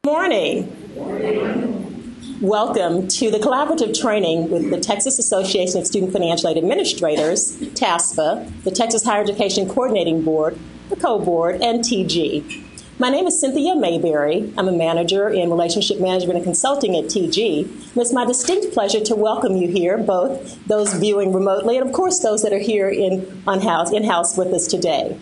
Morning. Welcome to the collaborative training with the Texas Association of Student Financial Aid Administrators, TASFA, the Texas Higher Education Coordinating Board, the Co-Board, and TG. My name is Cynthia Mayberry. I'm a manager in Relationship Management and Consulting at TG. And it's my distinct pleasure to welcome you here, both those viewing remotely and, of course, those that are here in-house with us today.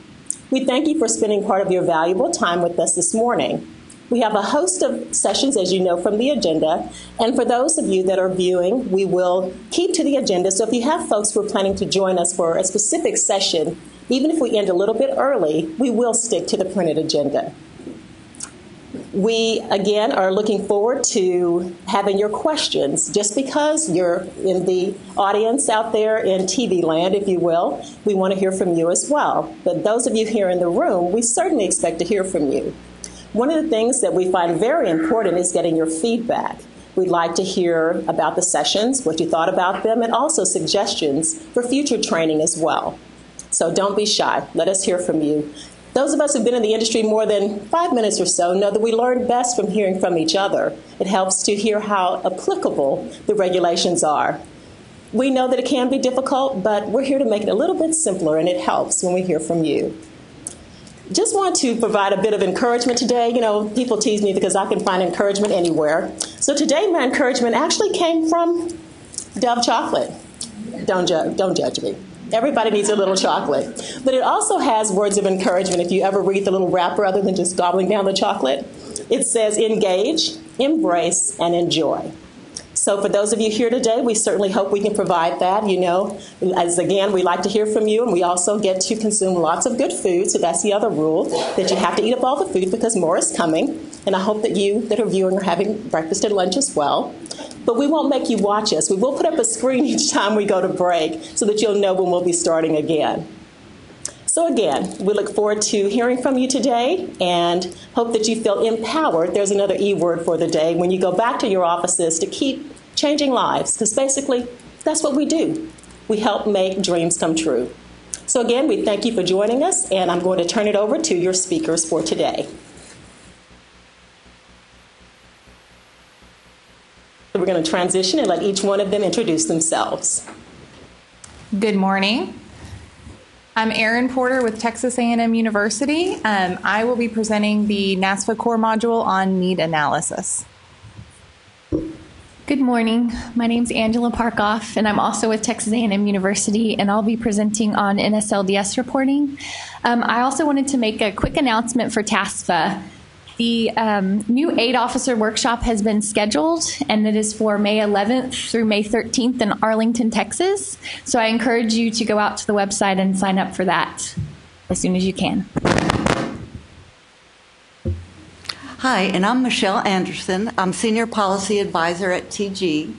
We thank you for spending part of your valuable time with us this morning. We have a host of sessions, as you know, from the agenda. And for those of you that are viewing, we will keep to the agenda. So if you have folks who are planning to join us for a specific session, even if we end a little bit early, we will stick to the printed agenda. We, again, are looking forward to having your questions. Just because you're in the audience out there in TV land, if you will, we want to hear from you as well. But those of you here in the room, we certainly expect to hear from you. One of the things that we find very important is getting your feedback. We'd like to hear about the sessions, what you thought about them, and also suggestions for future training as well. So don't be shy. Let us hear from you. Those of us who've been in the industry more than 5 minutes or so know that we learn best from hearing from each other. It helps to hear how applicable the regulations are. We know that it can be difficult, but we're here to make it a little bit simpler, and it helps when we hear from you. Just want to provide a bit of encouragement today. You know, people tease me because I can find encouragement anywhere. So today my encouragement actually came from Dove chocolate. Don't judge me. Everybody needs a little chocolate. But it also has words of encouragement if you ever read the little wrapper other than just gobbling down the chocolate. It says engage, embrace, and enjoy. So for those of you here today, we certainly hope we can provide that. You know, as again, we like to hear from you, and we also get to consume lots of good food. So that's the other rule, that you have to eat up all the food because more is coming. And I hope that you that are viewing are having breakfast and lunch as well. But we won't make you watch us. We will put up a screen each time we go to break so that you'll know when we'll be starting again. So again, we look forward to hearing from you today and hope that you feel empowered. There's another E word for the day when you go back to your offices to keep changing lives, because basically that's what we do. We help make dreams come true. So again, we thank you for joining us, and I'm going to turn it over to your speakers for today. We're going to transition and let each one of them introduce themselves. Good morning. I'm Erin Porter with Texas A&M University. I will be presenting the NASFA core module on need analysis. Good morning. My name's Angela Parkoff, and I'm also with Texas A&M University, and I'll be presenting on NSLDS reporting. I also wanted to make a quick announcement for TASFA. The new aid officer workshop has been scheduled, and it is for May 11th through May 13th in Arlington, Texas. So I encourage you to go out to the website and sign up for that as soon as you can. Hi, and I'm Michelle Anderson. I'm Senior Policy Advisor at TG.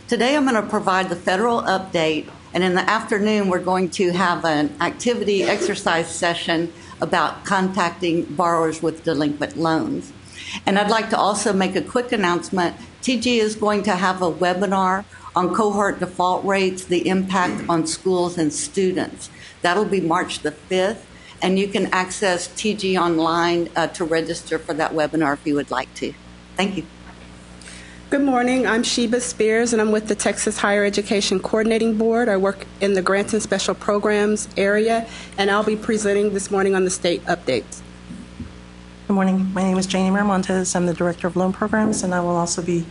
Today I'm going to provide the federal update, and in the afternoon we're going to have an activity exercise session about contacting borrowers with delinquent loans. And I'd like to also make a quick announcement. TG is going to have a webinar on cohort default rates, the impact on schools and students. That'll be March the 5th. And you can access TG online to register for that webinar if you would like to. Thank you. Good morning. I'm Sheba Spears, and I'm with the Texas Higher Education Coordinating Board. I work in the Grants and Special Programs area, and I'll be presenting this morning on the state updates. Good morning. My name is Janie Miramontes. I'm the Director of Loan Programs, and I will also be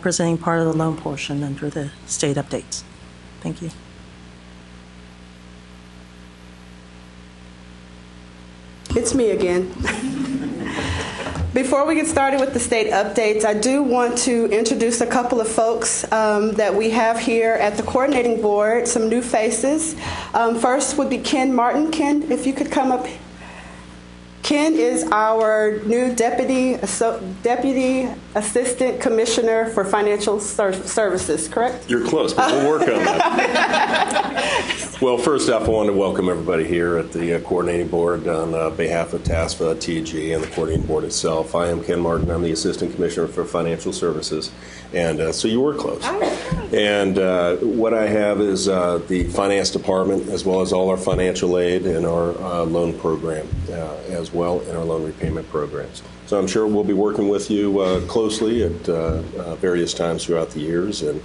presenting part of the loan portion under the state updates. Thank you. It's me again. Before we get started with the state updates, I do want to introduce a couple of folks that we have here at the coordinating board, some new faces. First would be Ken Martin. Ken, if you could come up. Ken is our new Deputy Assistant Commissioner for Financial Services, correct? You're close, but we'll work on that. Well, first off, I want to welcome everybody here at the coordinating board on behalf of TASFA, TG, and the coordinating board itself. I am Ken Martin. I'm the Assistant Commissioner for Financial Services, and so you were close. And what I have is the Finance Department, as well as all our financial aid and our loan program, as well, and our loan repayment programs. So I'm sure we'll be working with you closely at various times throughout the years, and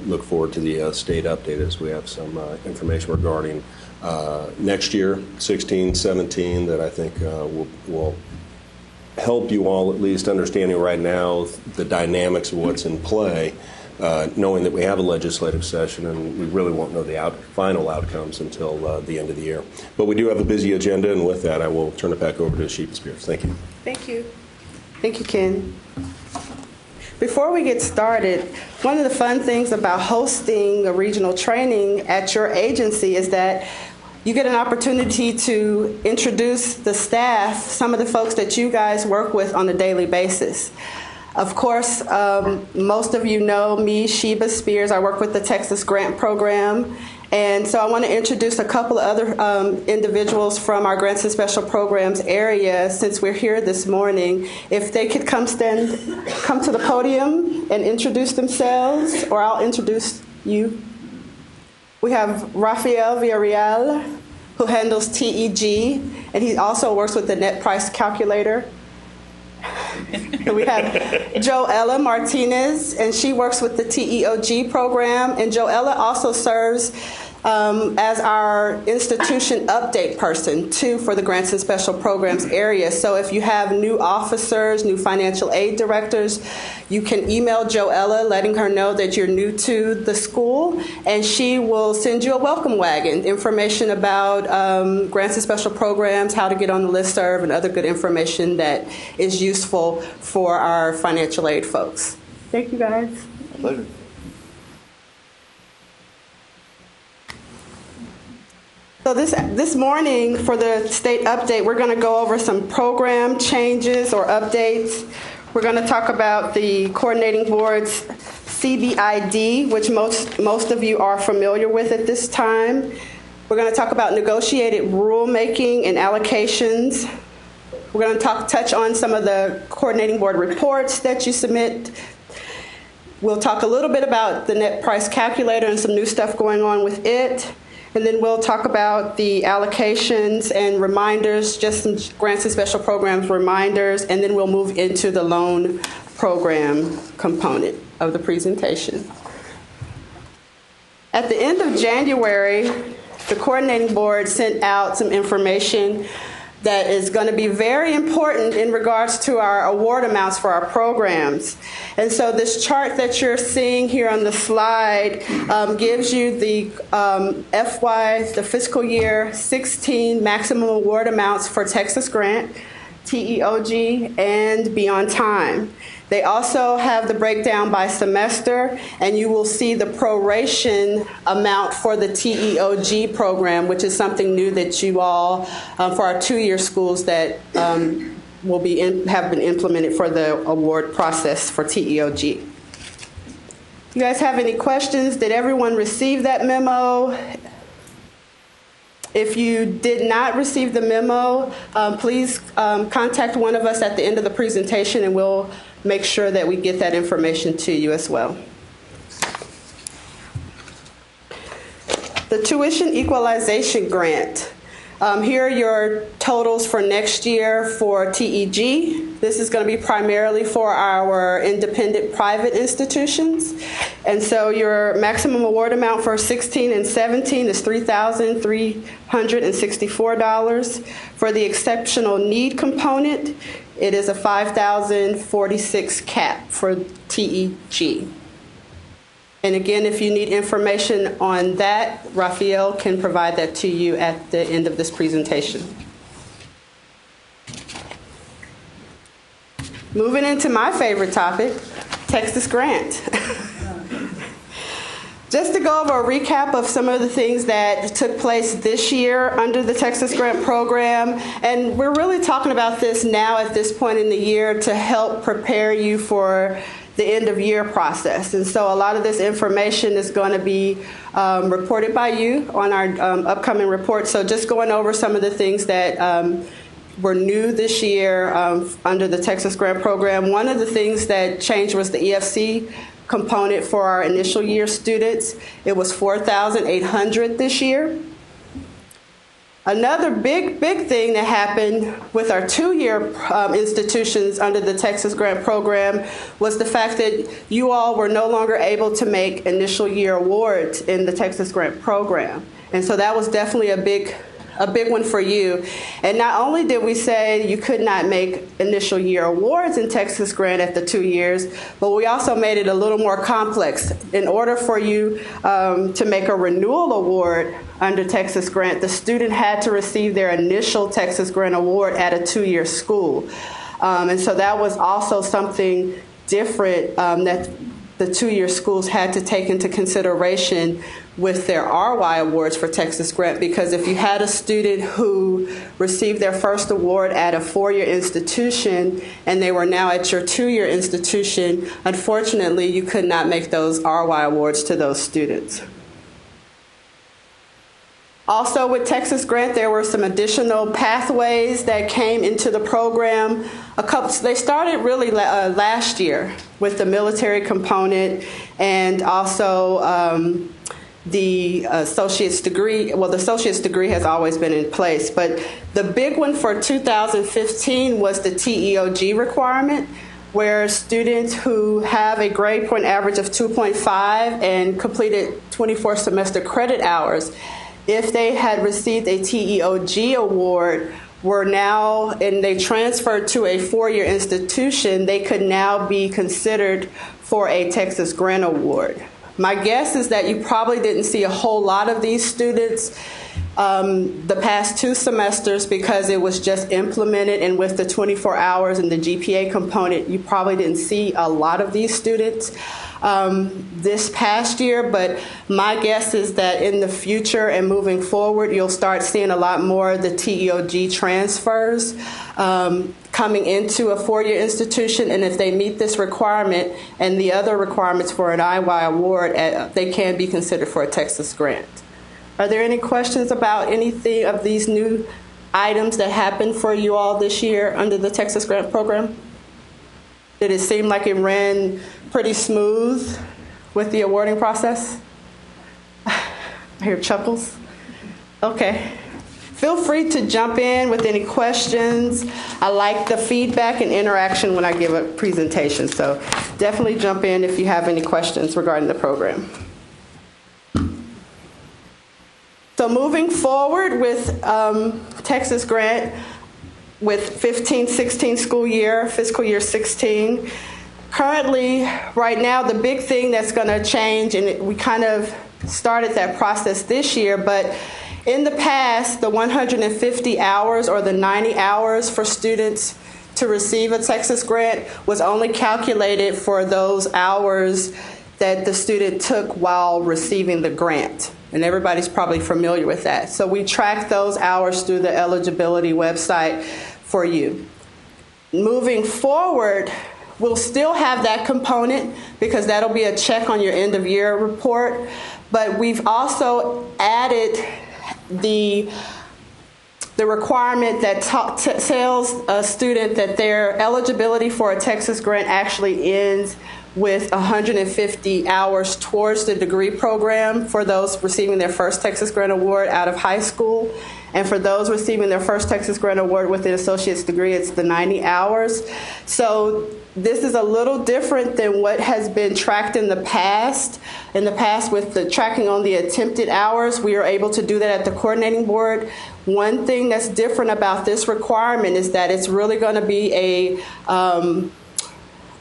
look forward to the state update as we have some information regarding next year, 16, 17, that I think will help you all at least understanding right now the dynamics of what's in play, knowing that we have a legislative session and we really won't know the final outcomes until the end of the year. But we do have a busy agenda, and with that, I will turn it back over to Sheep Spears. Thank you. Thank you. Thank you, Ken. Before we get started, one of the fun things about hosting a regional training at your agency is that you get an opportunity to introduce the staff, some of the folks that you guys work with on a daily basis. Of course, most of you know me, Sheba Spears. I work with the Texas Grant Program. And so I want to introduce a couple of other individuals from our Grants and Special Programs area since we're here this morning. If they could come to the podium and introduce themselves, or I'll introduce you. We have Rafael Villarreal, who handles TEG, and he also works with the net price calculator. We have Joella Martinez, and she works with the TEOG program. And Joella also serves as our institution update person, too, for the Grants and Special Programs area. So if you have new officers, new financial aid directors, you can email Joella letting her know that you're new to the school, and she will send you a welcome wagon, information about Grants and Special Programs, how to get on the listserv, and other good information that is useful for our financial aid folks. Thank you, guys. Pleasure. So this morning for the state update, we're going to go over some program changes or updates. We're going to talk about the coordinating board's CBID, which most of you are familiar with at this time. We're going to talk about negotiated rulemaking and allocations. We're going to touch on some of the coordinating board reports that you submit. We'll talk a little bit about the net price calculator and some new stuff going on with it. And then we'll talk about the allocations and reminders, just some Grants and Special Programs reminders, and then we'll move into the loan program component of the presentation. At the end of January, the coordinating board sent out some information that is going to be very important in regards to our award amounts for our programs. And so this chart that you're seeing here on the slide gives you the the fiscal year 16 maximum award amounts for Texas Grant, TEOG, and Beyond Time. They also have the breakdown by semester, and you will see the proration amount for the TEOG program, which is something new that you all, for our two-year schools that have been implemented for the award process for TEOG. You guys have any questions? Did everyone receive that memo? If you did not receive the memo, please contact one of us at the end of the presentation, and we'll make sure that we get that information to you as well. The tuition equalization grant. Here are your totals for next year for TEG. This is going to be primarily for our independent private institutions. And so your maximum award amount for 16 and 17 is $3,364. For the exceptional need component, it is a $5,046 cap for TEG. And again, if you need information on that, Raphael can provide that to you at the end of this presentation. Moving into my favorite topic, Texas Grant. Just to go over a recap of some of the things that took place this year under the Texas Grant Program, and we're really talking about this now at this point in the year to help prepare you for the end of year process. And so a lot of this information is going to be reported by you on our upcoming report. So just going over some of the things that were new this year under the Texas Grant Program. One of the things that changed was the EFC component for our initial year students. It was $4,800 this year. Another big thing that happened with our two-year institutions under the Texas Grant Program was the fact that you all were no longer able to make initial year awards in the Texas Grant Program. And so that was definitely a big one for you. And not only did we say you could not make initial year awards in Texas Grant at the 2 years, but we also made it a little more complex. In order for you to make a renewal award under Texas Grant, the student had to receive their initial Texas Grant award at a 2-year school. And so that was also something different that the 2-year schools had to take into consideration with their RY awards for Texas Grant, because if you had a student who received their first award at a 4-year institution and they were now at your 2-year institution, unfortunately you could not make those RY awards to those students. Also with Texas Grant, there were some additional pathways that came into the program. They started really last year with the military component and also the associate's degree. Well, the associate's degree has always been in place, but the big one for 2015 was the TxReg requirement, where students who have a grade point average of 2.5 and completed 24 semester credit hours, if they had received a TxReg award, were now, and they transferred to a 4-year institution, they could now be considered for a Texas Grant Award. My guess is that you probably didn't see a whole lot of these students the past 2 semesters because it was just implemented, and with the 24 hours and the GPA component, you probably didn't see a lot of these students this past year, but my guess is that in the future and moving forward, you'll start seeing a lot more of the TxReg transfers coming into a 4-year institution, and if they meet this requirement and the other requirements for an IY award, they can be considered for a Texas Grant. Are there any questions about anything of these new items that happened for you all this year under the Texas Grant Program? Did it seem like it ran pretty smooth with the awarding process? I hear chuckles. Okay. Feel free to jump in with any questions. I like the feedback and interaction when I give a presentation, so definitely jump in if you have any questions regarding the program. So moving forward with Texas Grant, with 15-16 school year, fiscal year 16. Currently, right now, the big thing that's going to change, and we kind of started that process this year, but in the past, the 150 hours or the 90 hours for students to receive a Texas Grant was only calculated for those hours that the student took while receiving the grant. And everybody's probably familiar with that. So we track those hours through the eligibility website for you. Moving forward, we'll still have that component because that'll be a check on your end of year report. But we've also added the requirement that tells a student that their eligibility for a Texas Grant actually ends with 150 hours towards the degree program for those receiving their first Texas Grant Award out of high school. And for those receiving their first Texas Grant Award with an associate's degree, it's the 90 hours. So this is a little different than what has been tracked in the past. In the past, with the tracking on the attempted hours, we are able to do that at the coordinating board. One thing that's different about this requirement is that it's really going to be a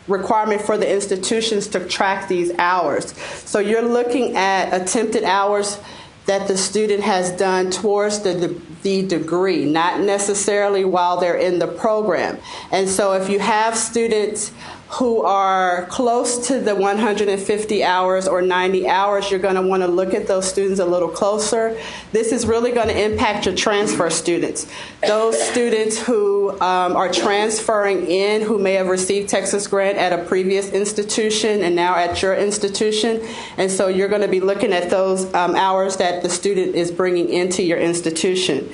requirement for the institutions to track these hours. So you're looking at attempted hours that the student has done towards the degree, not necessarily while they're in the program. And so if you have students who are close to the 150 hours or 90 hours, you're going to want to look at those students a little closer. This is really going to impact your transfer students. Those students who are transferring in, who may have received Texas Grant at a previous institution and now at your institution. And so you're going to be looking at those hours that the student is bringing into your institution.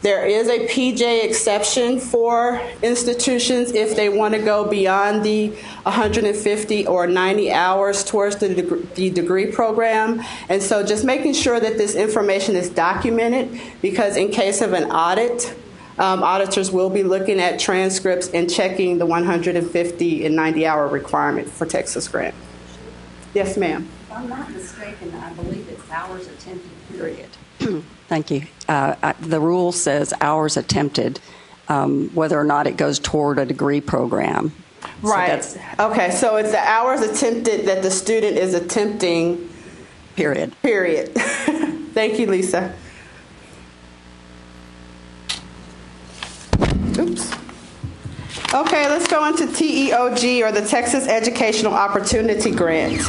There is a PJ exception for institutions if they want to go beyond the 150 or 90 hours towards the degree program. And so just making sure that this information is documented, because in case of an audit, auditors will be looking at transcripts and checking the 150 and 90 hour requirement for Texas Grant. Yes, ma'am. If I'm not mistaken, I believe it's hours attempted, period. Thank you. The rule says hours attempted, whether or not it goes toward a degree program. Right. So okay, so it's the hours attempted that the student is attempting. Period. Period. Thank you, Lisa. Oops. Okay, let's go into TEOG, or the Texas Educational Opportunity Grant.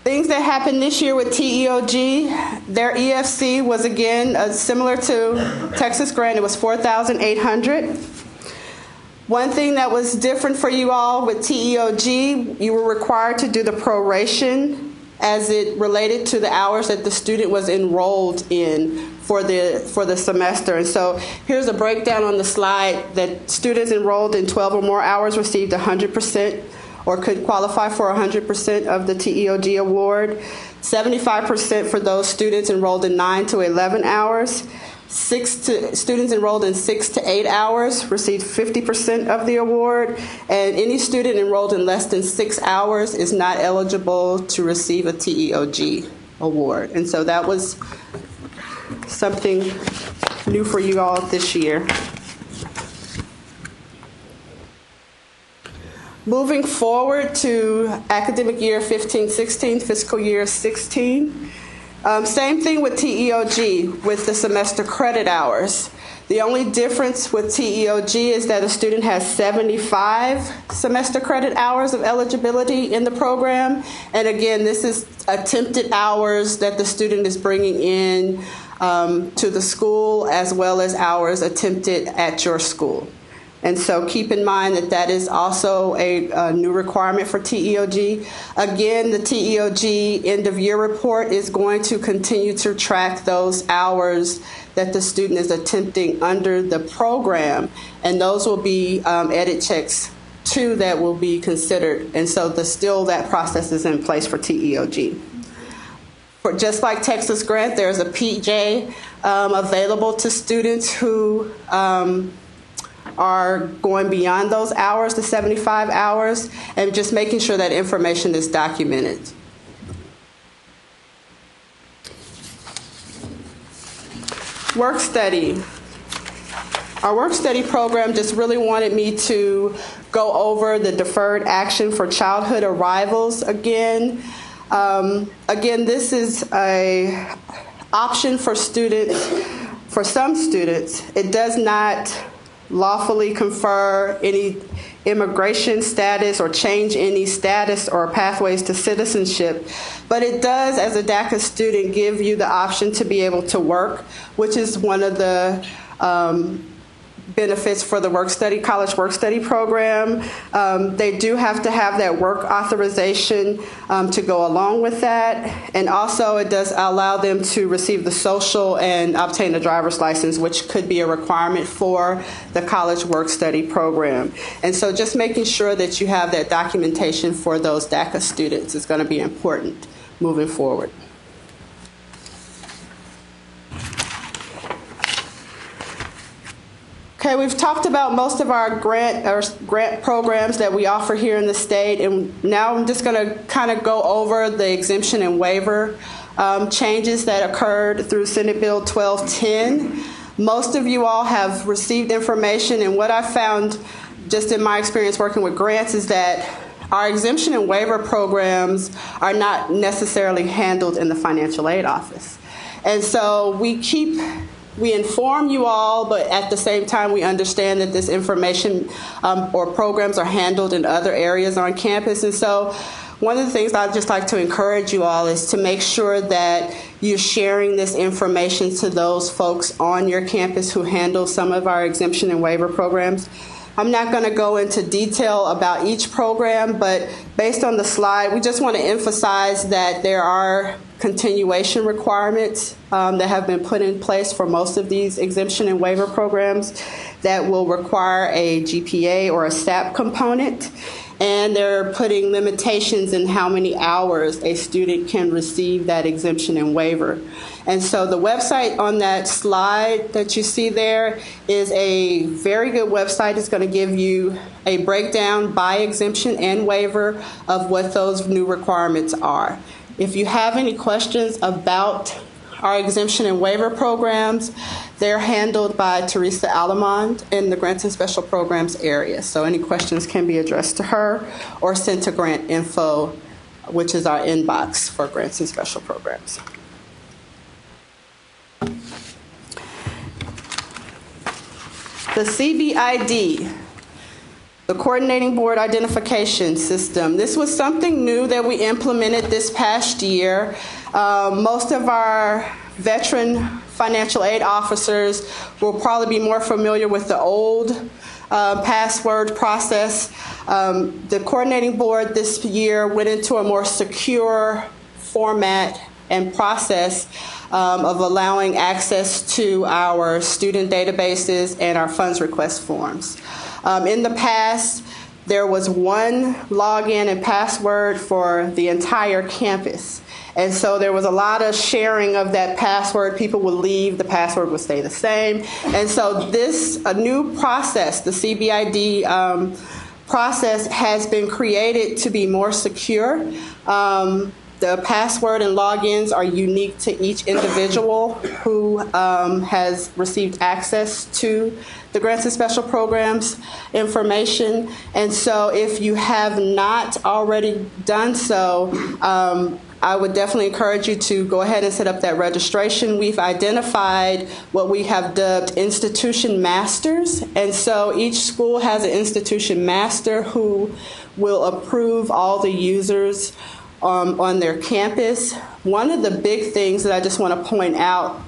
Things that happened this year with TEOG, their EFC was again similar to Texas Grant. It was $4,800. One thing that was different for you all with TEOG, you were required to do the proration as it related to the hours that the student was enrolled in for the semester. And so here's a breakdown on the slide that students enrolled in 12 or more hours received 100% or could qualify for 100% of the TEOG award. 75% for those students enrolled in 9 to 11 hours. Students enrolled in 6 to 8 hours received 50% of the award. And any student enrolled in less than 6 hours is not eligible to receive a TEOG award. And so that was something new for you all this year. Moving forward to academic year 15-16, fiscal year 16. Same thing with TEOG with the semester credit hours. The only difference with TEOG is that a student has 75 semester credit hours of eligibility in the program. And again, this is attempted hours that the student is bringing in to the school, as well as hours attempted at your school. And so keep in mind that that is also a new requirement for TEOG. Again, the TEOG end of year report is going to continue to track those hours that the student is attempting under the program. And those will be edit checks too that will be considered. And so that process is in place for TEOG. For just like Texas Grant, there's a PJ available to students who are going beyond those hours, the 75 hours, and just making sure that information is documented. Work study. Our work study program just really wanted me to go over the deferred action for childhood arrivals again. Again, this is an option for students. For some students, it does not lawfully confer any immigration status or change any status or pathways to citizenship, but it does, as a DACA student, give you the option to be able to work, which is one of the benefits for the college work study program. They do have to have that work authorization to go along with that. And also it does allow them to receive the social and obtain a driver's license, which could be a requirement for the college work study program. And so just making sure that you have that documentation for those DACA students is going to be important moving forward. Okay, we've talked about most of our grant programs that we offer here in the state, and now I'm just going to kind of go over the exemption and waiver changes that occurred through Senate Bill 1210. Most of you all have received information, and what I found just in my experience working with grants is that our exemption and waiver programs are not necessarily handled in the financial aid office. And so we keep we inform you all, but at the same time, we understand that this information or programs are handled in other areas on campus. And so one of the things I'd just like to encourage you all is to make sure that you're sharing this information to those folks on your campus who handle some of our exemption and waiver programs. I'm not going to go into detail about each program, but based on the slide, we just want to emphasize that there are continuation requirements that have been put in place for most of these exemption and waiver programs that will require a GPA or a SAP component. And they're putting limitations in how many hours a student can receive that exemption and waiver. And so the website on that slide that you see there is a very good website. It's going to give you a breakdown by exemption and waiver of what those new requirements are. If you have any questions about our exemption and waiver programs, they're handled by Teresa Alamond in the Grants and Special Programs area. So any questions can be addressed to her or sent to Grant Info, which is our inbox for Grants and Special Programs. The CBID, the Coordinating Board Identification System. This was something new that we implemented this past year. Most of our veteran financial aid officers will probably be more familiar with the old password process. The Coordinating Board this year went into a more secure format and process of allowing access to our student databases and our funds request forms. In the past, there was one login and password for the entire campus. And so there was a lot of sharing of that password. People would leave, the password would stay the same. And so this new process, the CBID process, has been created to be more secure. The password and logins are unique to each individual who has received access to the Grants and Special Programs information. And so if you have not already done so, I would definitely encourage you to go ahead and set up that registration. We've identified what we have dubbed institution masters. And so each school has an institution master who will approve all the users on their campus. One of the big things that I just want to point out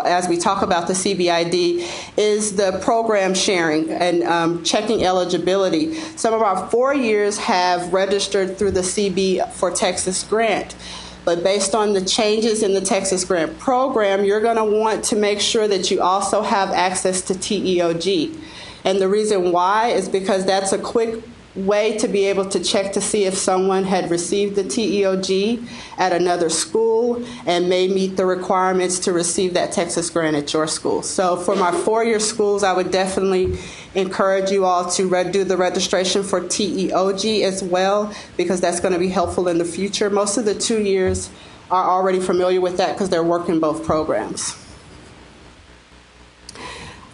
as we talk about the CBID is the program sharing and checking eligibility. Some of our 4 years have registered through the CB for Texas Grant. But based on the changes in the Texas Grant program, you're going to want to make sure that you also have access to TEOG. And the reason why is because that's a quick way to be able to check to see if someone had received the TEOG at another school and may meet the requirements to receive that Texas Grant at your school. So for my 4-year schools, I would definitely encourage you all to do the registration for TEOG as well, because that's going to be helpful in the future. Most of the 2 years are already familiar with that because they're working both programs.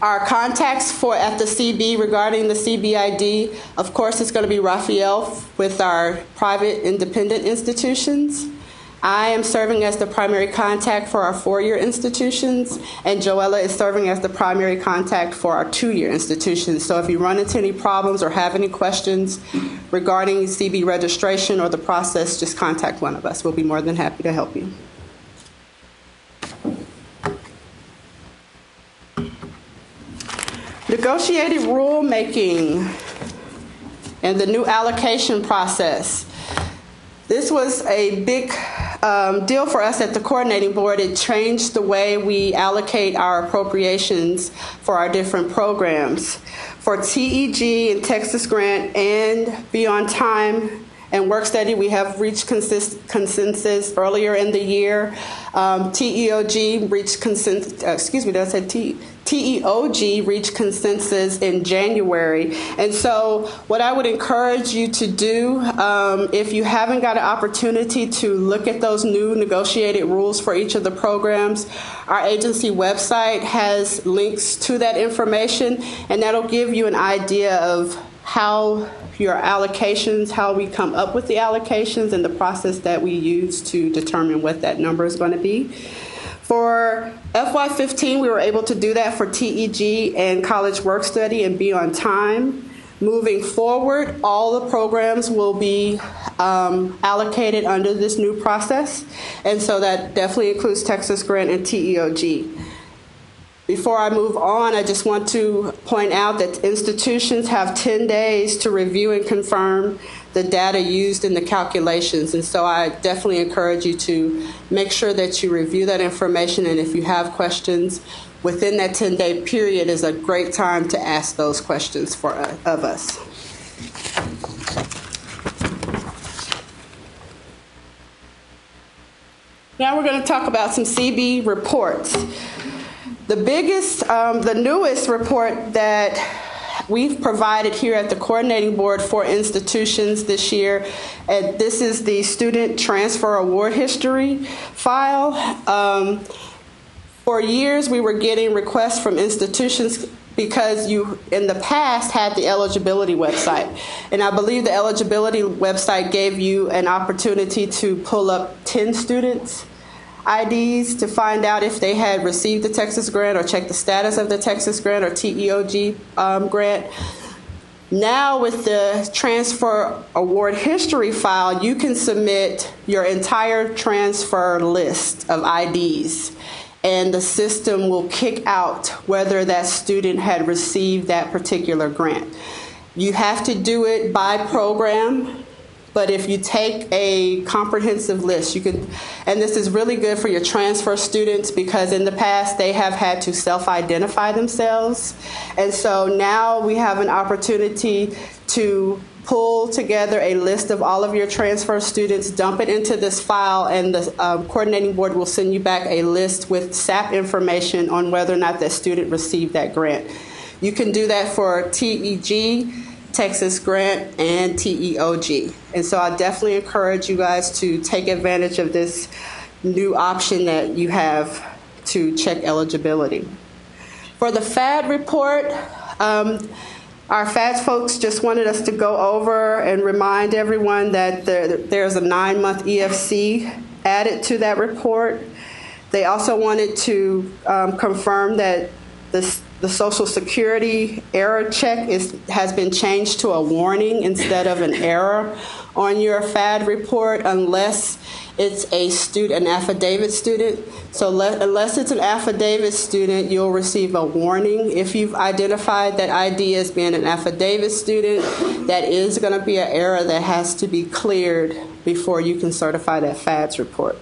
Our contacts at the CB regarding the CBID, of course, it's going to be Raphael with our private independent institutions. I am serving as the primary contact for our 4-year institutions, and Joella is serving as the primary contact for our 2-year institutions. So if you run into any problems or have any questions regarding CB registration or the process, just contact one of us. We'll be more than happy to help you. Negotiated rulemaking and the new allocation process. This was a big deal for us at the coordinating board. It changed the way we allocate our appropriations for our different programs. For TEG and Texas Grant and Beyond Time and Work Study, we have reached consensus earlier in the year. TEOG reached consensus, TEOG reached consensus in January. And so what I would encourage you to do, if you haven't got an opportunity to look at those new negotiated rules for each of the programs, our agency website has links to that information, and that'll give you an idea of how your allocations, how we come up with the allocations, and the process that we use to determine what that number is going to be. For FY15, we were able to do that for TEG and college work study and be on time. Moving forward, all the programs will be allocated under this new process, and so that definitely includes Texas Grant and TEOG. Before I move on, I just want to point out that institutions have 10 days to review and confirm the data used in the calculations, and so I definitely encourage you to make sure that you review that information, and if you have questions within that 10-day period is a great time to ask those questions of us. Now we're going to talk about some CB reports. The biggest, the newest report that we've provided here at the Coordinating Board for institutions this year, and this is the Student Transfer Award History file. For years, we were getting requests from institutions because you, in the past, had the eligibility website. And I believe the eligibility website gave you an opportunity to pull up 10 students' IDs to find out if they had received the Texas grant or check the status of the Texas grant or TEOG grant. Now with the Transfer Award History file, you can submit your entire transfer list of IDs, and the system will kick out whether that student had received that particular grant. You have to do it by program, but if you take a comprehensive list, you could, and this is really good for your transfer students because in the past they have had to self-identify themselves. And so now we have an opportunity to pull together a list of all of your transfer students, dump it into this file, and the coordinating board will send you back a list with SAP information on whether or not that student received that grant. You can do that for TEG, Texas Grant, and TEOG. And so I definitely encourage you guys to take advantage of this new option that you have to check eligibility. For the FAD report, our FADS folks just wanted us to go over and remind everyone that there's a 9-month EFC added to that report. They also wanted to confirm that the Social Security error check has been changed to a warning instead of an error on your FAD report unless it's an affidavit student. So unless it's an affidavit student, you'll receive a warning. If you've identified that ID as being an affidavit student, that is going to be an error that has to be cleared before you can certify that FADS report.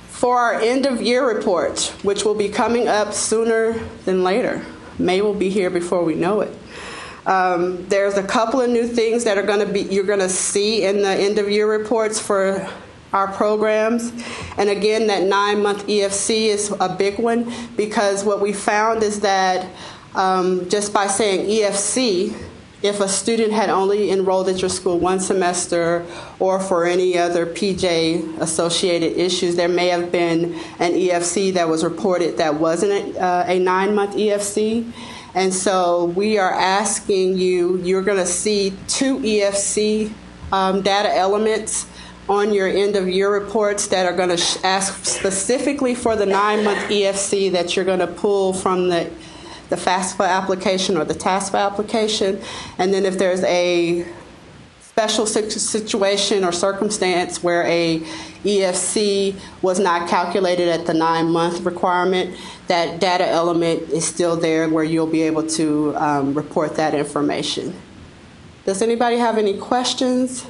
For our end-of-year report, which will be coming up sooner than later, May will be here before we know it. There's a couple of new things that you're going to see in the end-of-year reports for our programs. And again, that 9-month EFC is a big one because what we found is that just by saying EFC, if a student had only enrolled at your school one semester or for any other PJ associated issues, there may have been an EFC that was reported that wasn't a 9-month EFC. And so we are asking you're going to see 2 EFC data elements on your end of year reports that are going to ask specifically for the 9-month EFC that you're going to pull from the FAFSA application or the TASFA application. And then if there's a special situation or circumstance where a EFC was not calculated at the 9-month requirement, that data element is still there where you'll be able to report that information. Does anybody have any questions?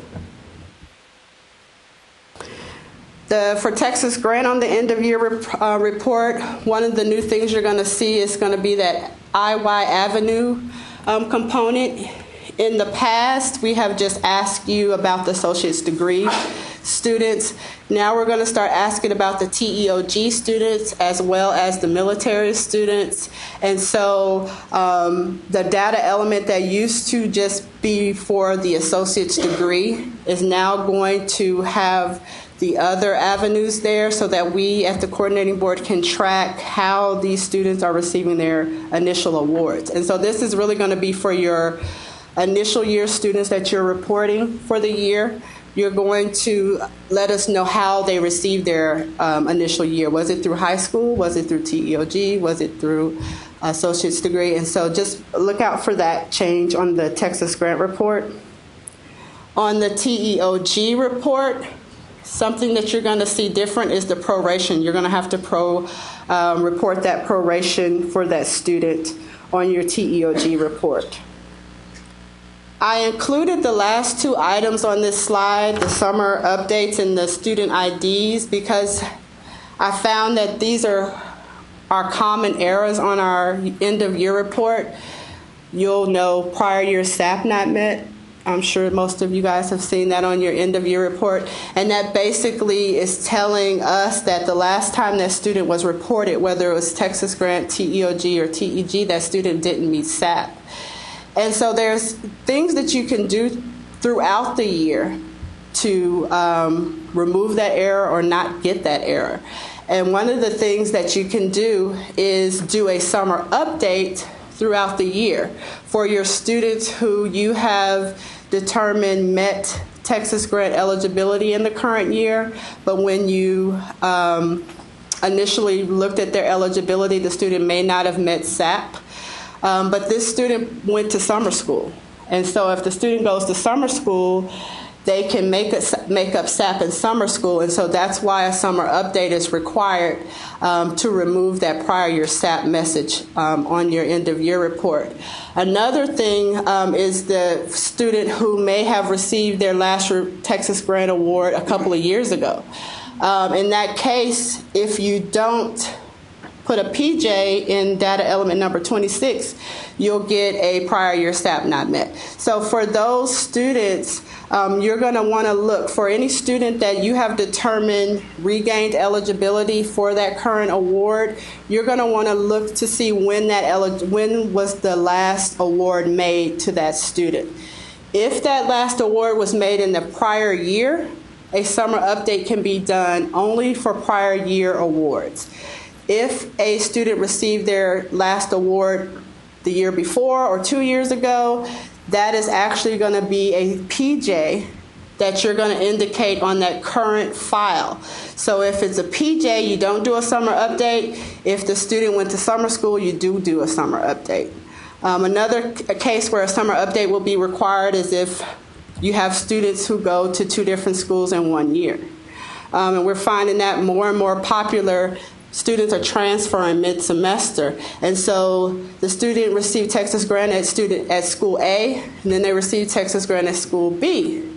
For Texas Grant on the end of year report, one of the new things you're going to see is going to be that IY Avenue component. In the past, we have just asked you about the associate's degree students. Now we're going to start asking about the TEOG students as well as the military students. And so the data element that used to just be for the associate's degree is now going to have the other avenues there so that we at the coordinating board can track how these students are receiving their initial awards. And so this is really going to be for your initial year students that you're reporting for the year. you're going to let us know how they received their initial year. Was it through high school? Was it through TxReg? Was it through associate's degree? And so just look out for that change on the Texas grant report. On the TxReg report, something that you're going to see different is the proration. You're going to have to report that proration for that student on your TxReg report. I included the last two items on this slide, the summer updates and the student IDs, because I found that these are common errors on our end of year report. You'll know prior year SAP not met. I'm sure most of you guys have seen that on your end of year report. And that basically is telling us that the last time that student was reported, whether it was Texas Grant, TxReg, or TEG, that student didn't meet SAP. And so there's things that you can do throughout the year to remove that error or not get that error. And one of the things that you can do is do a summer update throughout the year for your students who you have determined met Texas grant eligibility in the current year, but when you initially looked at their eligibility, the student may not have met SAP, but this student went to summer school. And so if the student goes to summer school, they can make up SAP in summer school, and so that's why a summer update is required to remove that prior year SAP message on your end of year report. Another thing is the student who may have received their last Texas Grant Award a couple of years ago. In that case, if you don't put a PJ in data element number 26, you'll get a prior year SAP not met. So for those students, you're going to want to look for any student that you have determined regained eligibility for that current award. You're going to want to look to see when was the last award made to that student. If that last award was made in the prior year, a summer update can be done only for prior year awards. If a student received their last award the year before or 2 years ago, that is actually going to be a PJ that you're going to indicate on that current file. So if it's a PJ, you don't do a summer update. If the student went to summer school, you do a summer update. Another case where a summer update will be required is if you have students who go to 2 different schools in 1 year. And we're finding that more and more popular. Students are transferring mid-semester, and so the student received Texas Grant at school A, and then they received Texas Grant at school B.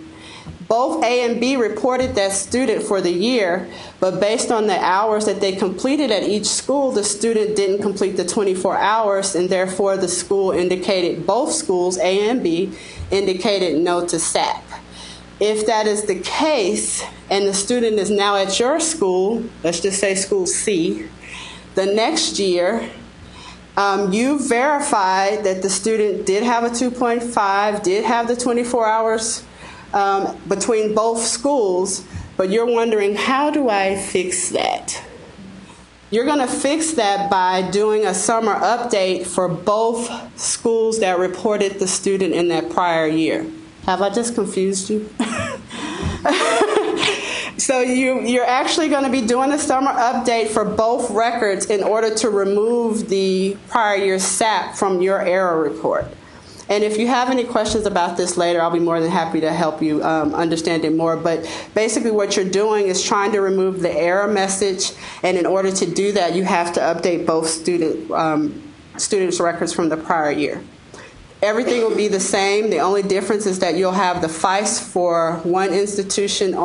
Both A and B reported that student for the year, but based on the hours that they completed at each school, the student didn't complete the 24 hours, and therefore the school indicated, both schools, A and B, indicated no to SAP. If that is the case, and the student is now at your school, let's just say school C, the next year, you verified that the student did have a 2.5, did have the 24 hours between both schools, but you're wondering, how do I fix that? You're going to fix that by doing a summer update for both schools that reported the student in that prior year. Have I just confused you? So you're actually going to be doing a summer update for both records in order to remove the prior year SAP from your error report. And if you have any questions about this later, I'll be more than happy to help you understand it more. But basically what you're doing is trying to remove the error message, and in order to do that, you have to update both students' records from the prior year. Everything will be the same. The only difference is that you'll have the FICE for one institution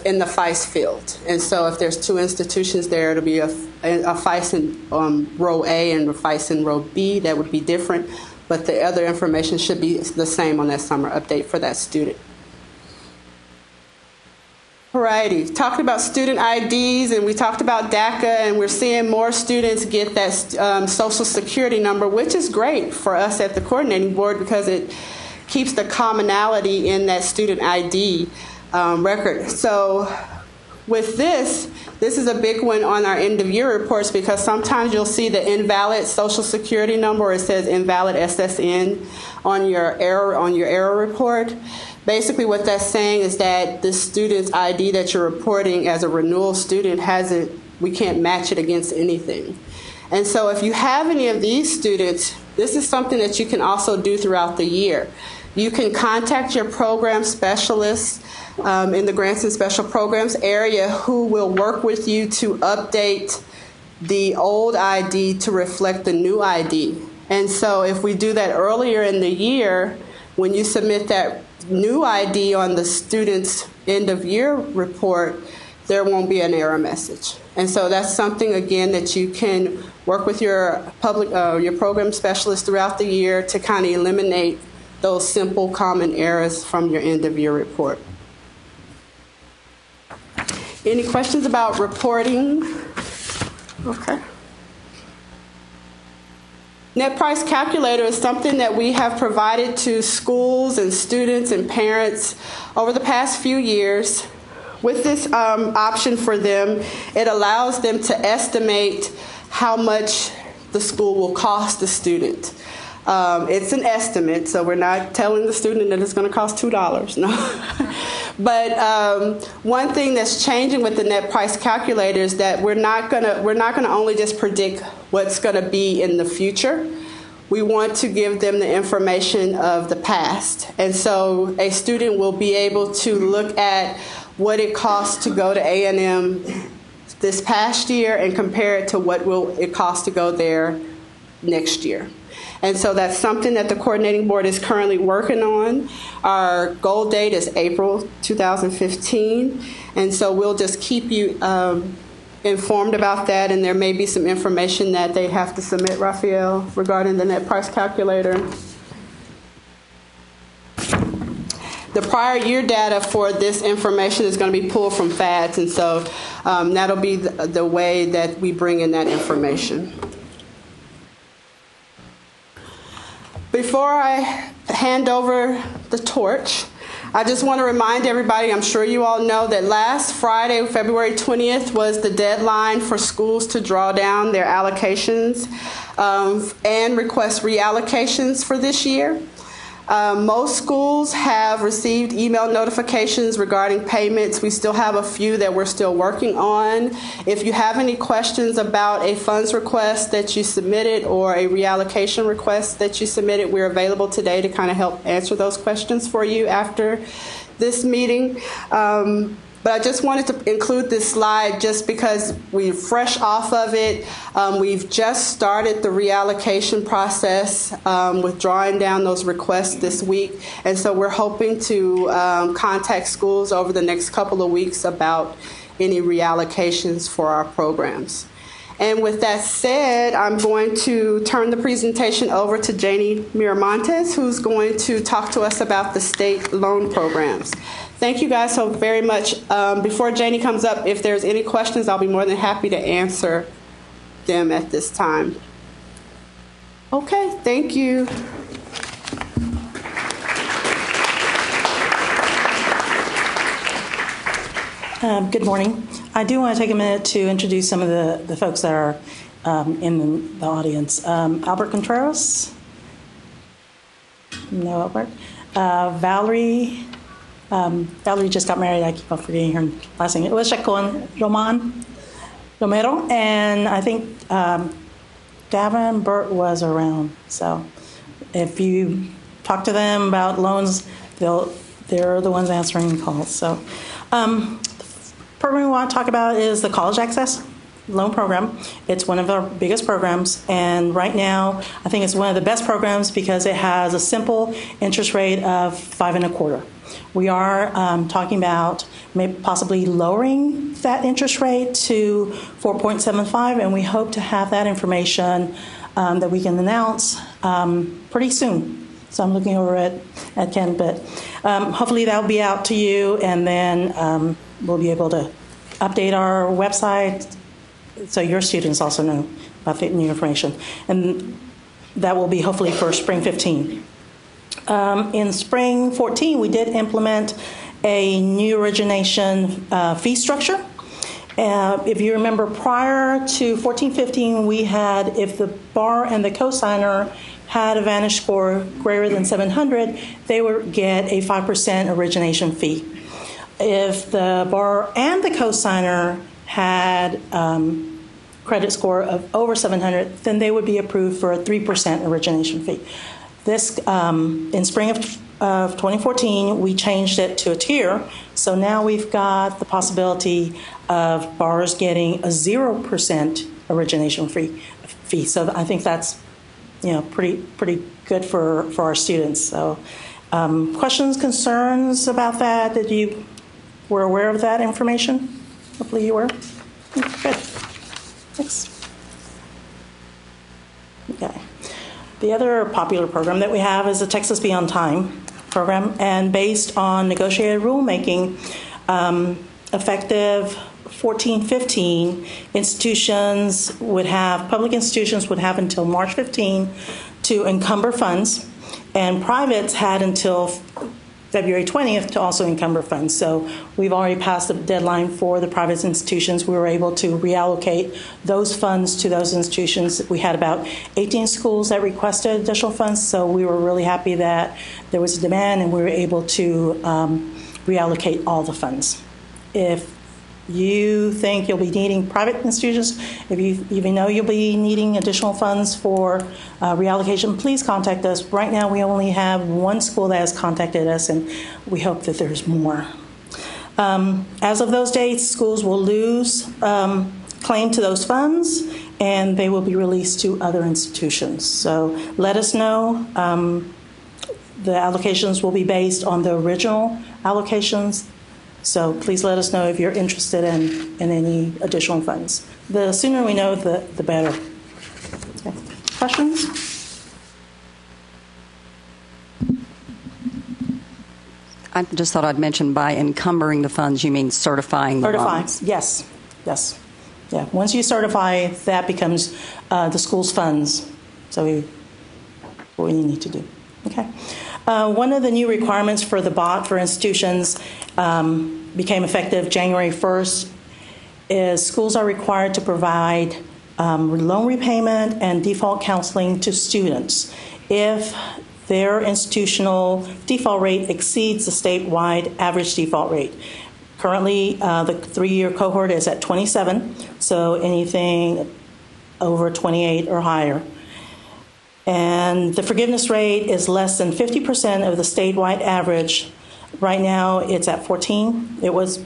in the FICE field. And so if there's 2 institutions there, it'll be a FICE in row A and a FICE in row B. That would be different. But the other information should be the same on that summer update for that student. Alrighty, talked about student IDs, and we talked about DACA, and we're seeing more students get that social security number, which is great for us at the coordinating board because it keeps the commonality in that student ID record. So with this is a big one on our end of year reports, because sometimes you'll see the invalid Social Security number, or it says invalid SSN on your error report. Basically what that's saying is that the student's ID that you're reporting as a renewal student we can't match it against anything. And so if you have any of these students, this is something that you can also do throughout the year. You can contact your program specialists in the Grants and Special Programs area, who will work with you to update the old ID to reflect the new ID. And so if we do that earlier in the year, when you submit that new ID on the student's end of year report, there won't be an error message. And so that's something, again, that you can work with your program specialist throughout the year to kind of eliminate those simple common errors from your end of year report. Any questions about reporting? Okay. Net price calculator is something that we have provided to schools and students and parents over the past few years. With this option for them, it allows them to estimate how much the school will cost the student. It's an estimate, so we're not telling the student that it's going to cost $2. No. But one thing that's changing with the net price calculator is that we're not going to only just predict what's going to be in the future. We want to give them the information of the past. And so a student will be able to look at what it costs to go to A&M this past year and compare it to what will it cost to go there next year. And so that's something that the coordinating board is currently working on. Our goal date is April 2015, and so we'll just keep you informed about that, and there may be some information that they have to submit, Raphael, regarding the net price calculator. The prior year data for this information is going to be pulled from FADS, and so that'll be the way that we bring in that information. Before I hand over the torch, I just want to remind everybody, I'm sure you all know, that last Friday, February 20th, was the deadline for schools to draw down their allocations and request reallocations for this year. Most schools have received email notifications regarding payments. We still have a few that we're still working on. If you have any questions about a funds request that you submitted or a reallocation request that you submitted, we're available today to kind of help answer those questions for you after this meeting. But I just wanted to include this slide just because we're fresh off of it. We've just started the reallocation process with drawing down those requests this week. And so we're hoping to contact schools over the next couple of weeks about any reallocations for our programs. And with that said, I'm going to turn the presentation over to Janie Miramontes, who's going to talk to us about the state loan programs. Thank you guys so very much. Before Janie comes up, if there's any questions, I'll be more than happy to answer them at this time. Okay, thank you. Good morning. I do want to take a minute to introduce some of the folks that are in the audience. Albert Contreras. No, Albert. Valerie. Valerie just got married. I keep on forgetting her last name. It was Chacon Romero. And I think Gavin Burt was around. So if you talk to them about loans, they're the ones answering calls. So the program we want to talk about is the College Access Loan Program. It's one of our biggest programs, and right now I think it's one of the best programs because it has a simple interest rate of 5.25%. We are talking about maybe possibly lowering that interest rate to 4.75%, and we hope to have that information that we can announce pretty soon. So I'm looking over at Ken, but hopefully that'll be out to you, and then we'll be able to update our website so your students also know about the new information. And that will be hopefully for spring 15. In spring 14, we did implement a new origination fee structure. If you remember, prior to 1415, we had, if the borrower and the cosigner had a Vantage score greater than 700, they would get a 5% origination fee. If the borrower and the cosigner had credit score of over 700, then they would be approved for a 3% origination fee. This, in spring of 2014, we changed it to a tier, so now we've got the possibility of borrowers getting a 0% origination fee. So I think that's, pretty good for our students. So, questions, concerns about that? Did you were aware of that information? Hopefully you were. Good. Thanks. Okay. The other popular program that we have is the Texas Beyond Time program, and based on negotiated rulemaking, effective 14-15, public institutions would have until March 15 to encumber funds, and privates had until February 20th to also encumber funds. So we've already passed the deadline for the private institutions. We were able to reallocate those funds to those institutions. We had about 18 schools that requested additional funds, so we were really happy that there was a demand and we were able to reallocate all the funds. If you think you'll be needing private institutions, if you even know you'll be needing additional funds for reallocation, please contact us. Right now we only have one school that has contacted us, and we hope that there's more. As of those dates, schools will lose claim to those funds, and they will be released to other institutions. So let us know. The allocations will be based on the original allocations. So please let us know if you're interested in any additional funds. The sooner we know, the better. Okay. Questions? I just thought I'd mention by encumbering the funds, you mean certifying the loans? Yes. Yeah. Once you certify, that becomes the school's funds. So what you need to do. Okay. One of the new requirements for the BOT for institutions became effective January 1st is schools are required to provide loan repayment and default counseling to students if their institutional default rate exceeds the statewide average default rate. Currently, the 3-year cohort is at 27, so anything over 28 or higher. And the forgiveness rate is less than 50% of the statewide average. Right now, it's at 14. It was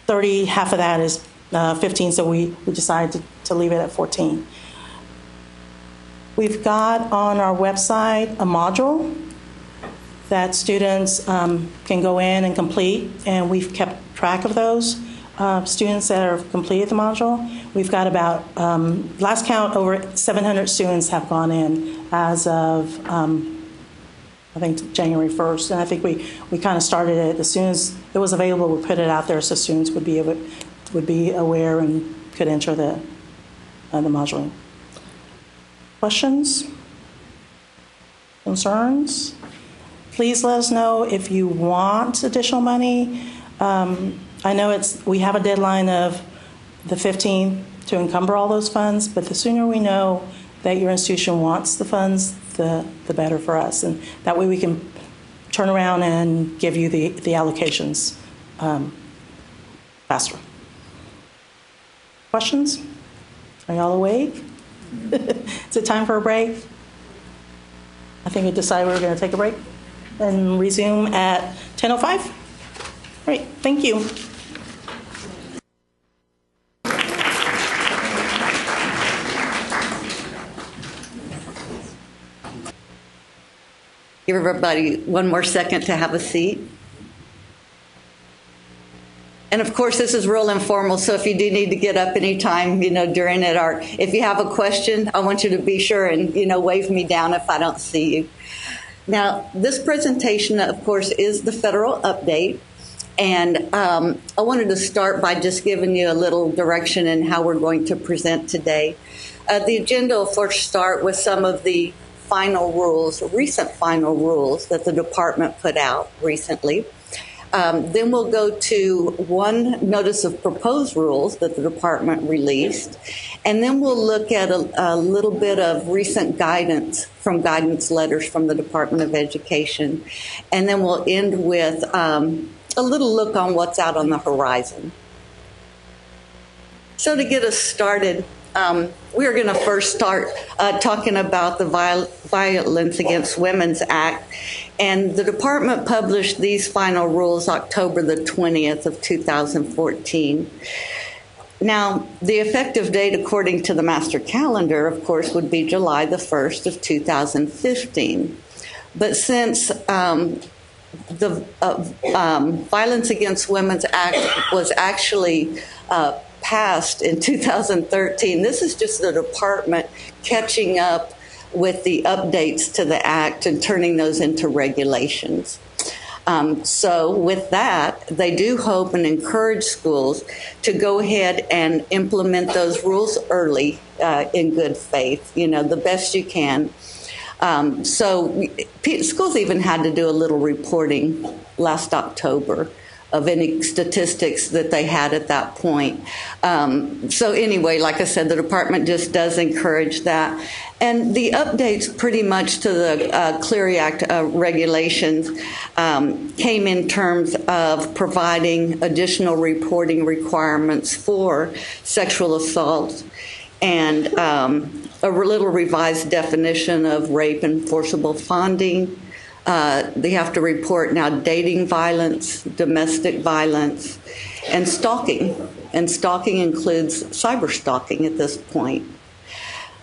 30. Half of that is 15, so we decided to leave it at 14. We've got on our website a module that students can go in and complete, and we've kept track of those students that have completed the module. We've got about, last count, over 700 students have gone in as of, I think, January 1st. And I think we kind of started it as soon as it was available. We put it out there so students would be aware and could enter the module. Questions? Concerns? Please let us know if you want additional money. I know we have a deadline of the 15th to encumber all those funds, but the sooner we know that your institution wants the funds, the better for us. And that way we can turn around and give you the allocations faster. Questions? Are y'all awake? Is it time for a break? I think we decided we were going to take a break and resume at 10:05. Great, thank you. Give everybody one more second to have a seat. And of course, this is real informal, so if you do need to get up anytime, during it, or if you have a question, I want you to be sure and, wave me down if I don't see you. Now, this presentation, of course, is the federal update. And I wanted to start by just giving you a little direction in how we're going to present today. The agenda will first start with some of the recent final rules that the department put out recently. Then we'll go to one notice of proposed rules that the department released. And then we'll look at a little bit of recent guidance from guidance letters from the Department of Education. And then we'll end with a little look on what's out on the horizon. So to get us started, we're going to first start talking about the Violence Against Women's Act. And the department published these final rules October the 20th of 2014. Now, the effective date, according to the master calendar, of course, would be July the 1st of 2015. But since the Violence Against Women's Act was actually passed in 2013, this is just the department catching up with the updates to the act and turning those into regulations. So with that, they do hope and encourage schools to go ahead and implement those rules early in good faith, the best you can. So schools even had to do a little reporting last October of any statistics that they had at that point. So anyway, like I said, the department just does encourage that. And the updates pretty much to the Clery Act regulations came in terms of providing additional reporting requirements for sexual assault and a little revised definition of rape and forcible fondling. They have to report now dating violence, domestic violence, and stalking. And stalking includes cyber stalking at this point.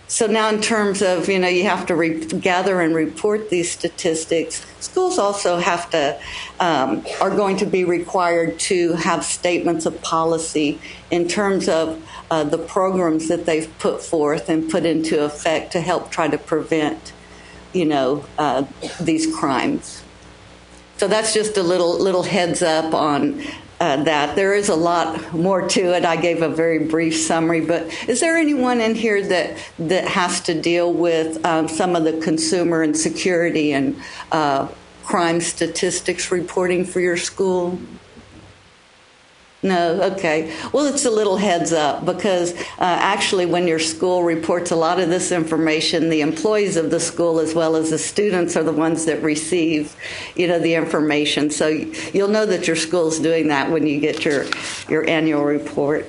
So now in terms of, you have to gather and report these statistics, schools also have to, are going to be required to have statements of policy in terms of the programs that they've put forth and put into effect to help try to prevent these crimes. So that's just a little heads up on that. There is a lot more to it. I gave a very brief summary, but is there anyone in here that has to deal with some of the consumer and security and crime statistics reporting for your school? No? Okay. Well, it's a little heads up because actually when your school reports a lot of this information, the employees of the school as well as the students are the ones that receive, the information. So you'll know that your school's doing that when you get your annual report.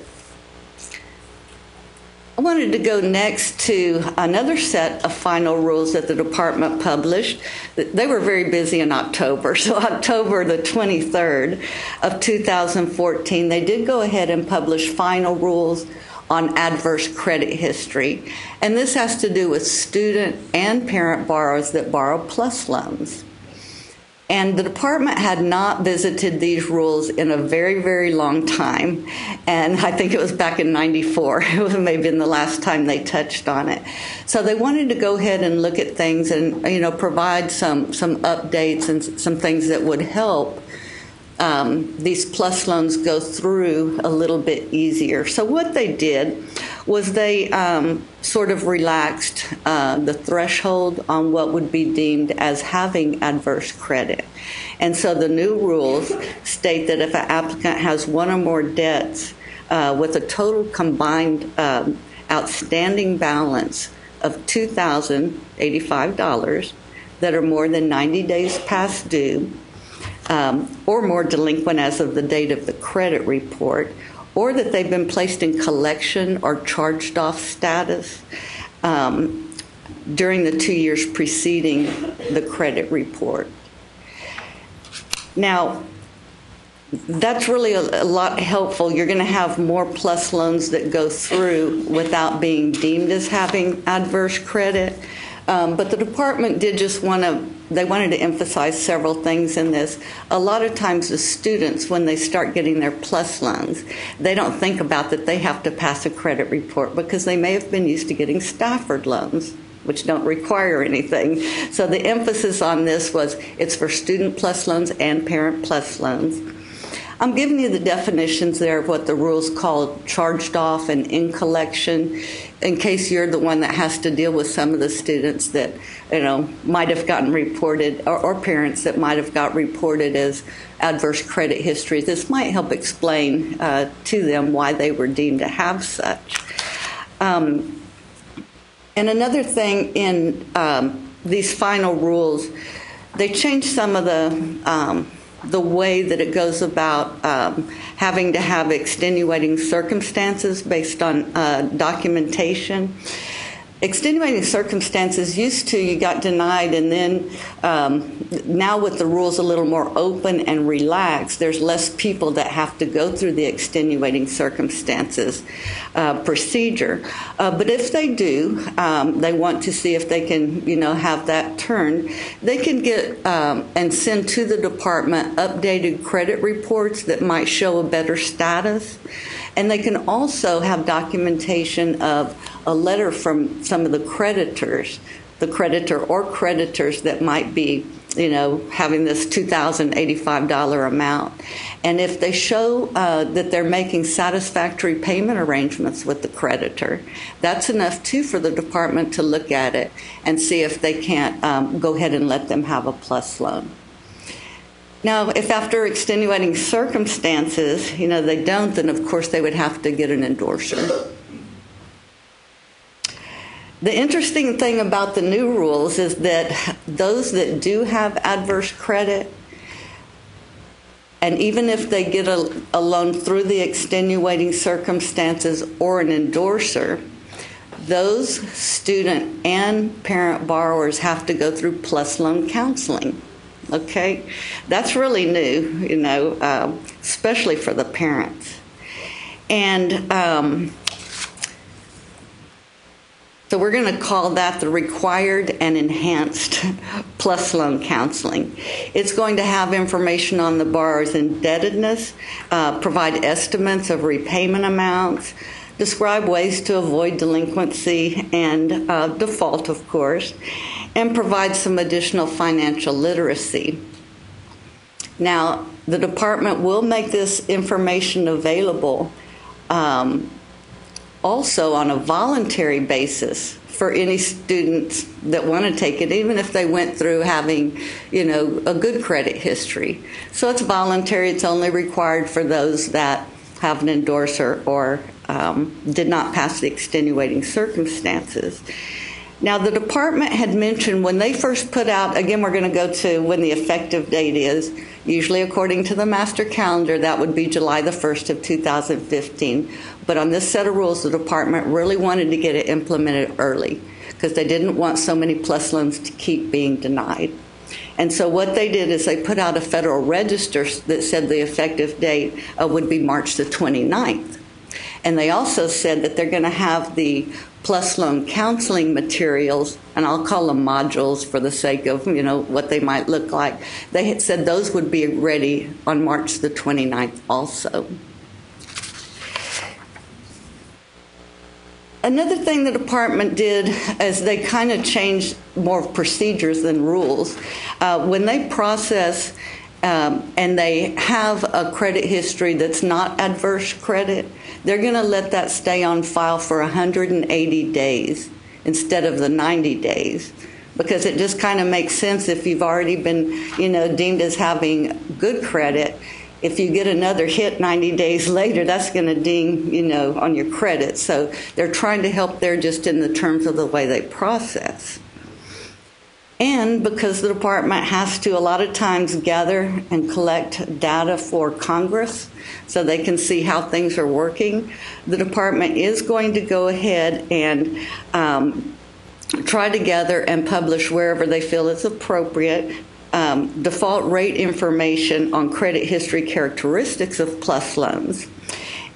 I wanted to go next to another set of final rules that the department published. They were very busy in October. So October the 23rd of 2014, they did go ahead and publish final rules on adverse credit history. And this has to do with student and parent borrowers that borrow PLUS loans. And the department had not visited these rules in a very, very long time. And I think it was back in '94. It was maybe the last time they touched on it. So they wanted to go ahead and look at things and, provide some updates and some things that would help these PLUS loans go through a little bit easier. So what they did was they sort of relaxed the threshold on what would be deemed as having adverse credit. And so the new rules state that if an applicant has one or more debts with a total combined outstanding balance of $2,085 that are more than 90 days past due, or more delinquent as of the date of the credit report, or that they've been placed in collection or charged off status during the 2 years preceding the credit report. Now, that's really a lot helpful. You're going to have more PLUS loans that go through without being deemed as having adverse credit. But the department did just they wanted to emphasize several things in this. A lot of times the students, when they start getting their PLUS loans, they don't think about that they have to pass a credit report because they may have been used to getting Stafford loans, which don't require anything. So the emphasis on this was it's for student PLUS loans and parent PLUS loans. I'm giving you the definitions there of what the rules call charged off and in collection, in case you're the one that has to deal with some of the students that, might have gotten reported, or parents that might have got reported as adverse credit history. This might help explain to them why they were deemed to have such. And another thing in these final rules, they changed some of the way that it goes about having to have extenuating circumstances based on documentation. Extenuating circumstances used to, you got denied, and then now with the rules a little more open and relaxed, there's less people that have to go through the extenuating circumstances procedure. But if they do, they want to see if they can, have that turned, they can get and send to the department updated credit reports that might show a better status. And they can also have documentation of a letter from some of the creditors, the creditor or creditors that might be, having this $2,085 amount. And if they show that they're making satisfactory payment arrangements with the creditor, that's enough, too, for the department to look at it and see if they can't go ahead and let them have a plus loan. Now, if after extenuating circumstances, they don't, then of course they would have to get an endorser. The interesting thing about the new rules is that those that do have adverse credit, and even if they get a loan through the extenuating circumstances or an endorser, those student and parent borrowers have to go through plus loan counseling. Okay, that's really new, especially for the parents. And so we're going to call that the required and enhanced plus loan counseling. It's going to have information on the borrower's indebtedness, provide estimates of repayment amounts, describe ways to avoid delinquency and default, of course, and provide some additional financial literacy. Now, the department will make this information available also on a voluntary basis for any students that want to take it, even if they went through having, a good credit history. So it's voluntary. It's only required for those that have an endorser or did not pass the extenuating circumstances. Now, the department had mentioned when they first put out, again, we're going to go to when the effective date is, usually according to the master calendar, that would be July the 1st of 2015. But on this set of rules, the department really wanted to get it implemented early because they didn't want so many plus loans to keep being denied. And so what they did is they put out a Federal Register that said the effective date would be March the 29th. And they also said that they're going to have the plus loan counseling materials, and I'll call them modules for the sake of, what they might look like. They had said those would be ready on March the 29th also. Another thing the department did is they kind of changed more procedures than rules. When they process and they have a credit history that's not adverse credit, they're going to let that stay on file for 180 days instead of the 90 days. Because it just kind of makes sense if you've already been, deemed as having good credit. If you get another hit 90 days later, that's going to ding, on your credit. So they're trying to help there just in the terms of the way they process. And because the department has to a lot of times gather and collect data for Congress so they can see how things are working, the department is going to go ahead and try to gather and publish wherever they feel it's appropriate default rate information on credit history characteristics of plus loans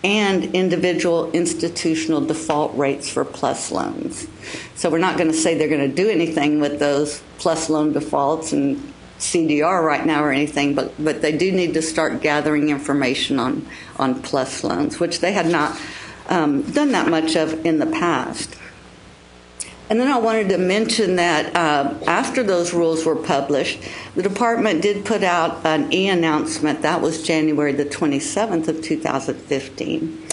and individual institutional default rates for plus loans. So we're not going to say they're going to do anything with those plus loan defaults and CDR right now or anything, but they do need to start gathering information on plus loans, which they had not done that much of in the past. And then I wanted to mention that after those rules were published, the department did put out an e-announcement. That was January the 27th of 2015.